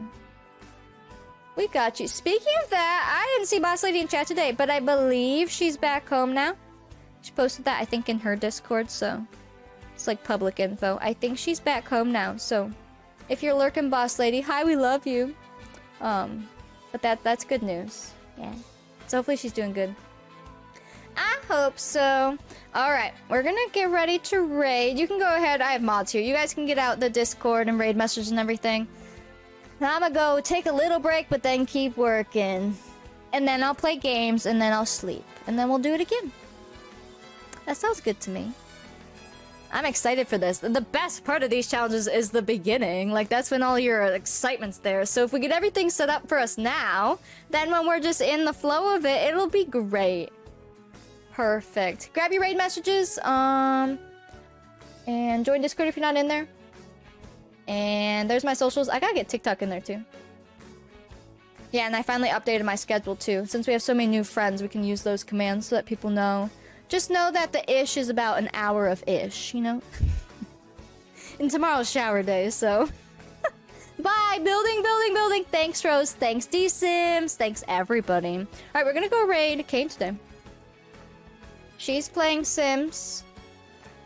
We got you. Speaking of that, I didn't see Boss Lady in chat today, but I believe she's back home now. She posted that, I think, in her Discord, so it's like public info. I think she's back home now, so if you're lurking, Boss Lady, hi, we love you. But that's good news. Yeah. So hopefully she's doing good. I hope so. Alright, we're gonna get ready to raid. You can go ahead, I have mods here. You guys can get out the Discord and raid messages and everything. I'm gonna go take a little break, but then keep working. And then I'll play games, and then I'll sleep. And then we'll do it again. That sounds good to me. I'm excited for this. The best part of these challenges is the beginning. Like, that's when all your excitement's there. So if we get everything set up for us now, then when we're just in the flow of it, it'll be great. Perfect. Grab your raid messages, and join Discord if you're not in there. And there's my socials. I gotta get TikTok in there too. Yeah, and I finally updated my schedule too. Since we have so many new friends, we can use those commands so that people know. Just know that the ish is about an hour of ish, you know? And tomorrow's shower day, so... Bye! Building! Thanks, Rose. Thanks, D-Sims. Thanks, everybody. Alright, we're gonna go raid Kane today. She's playing Sims.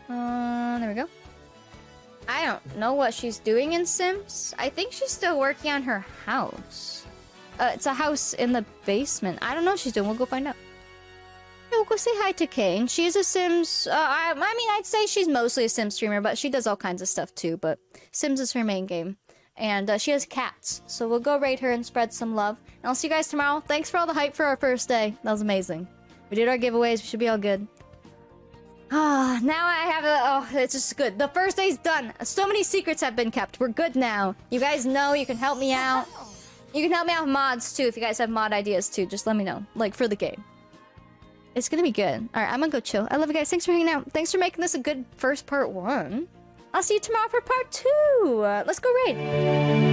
There we go. I don't know what she's doing in Sims. I think she's still working on her house. It's a house in the basement. I don't know what she's doing. We'll go find out. We'll go say hi to Kane. She's a Sims... I mean, I'd say she's mostly a Sims streamer, but she does all kinds of stuff too. But Sims is her main game. And she has cats. So we'll go raid her and spread some love. And I'll see you guys tomorrow. Thanks for all the hype for our first day. That was amazing. We did our giveaways. We should be all good. Now I have a... Oh, it's just good. The first day's done. So many secrets have been kept. We're good now. You guys know you can help me out. You can help me out with mods too. If you guys have mod ideas too, just let me know. Like, for the game. It's gonna be good. Alright, I'm gonna go chill. I love you guys. Thanks for hanging out. Thanks for making this a good first part 1. I'll see you tomorrow for part 2. Let's go raid.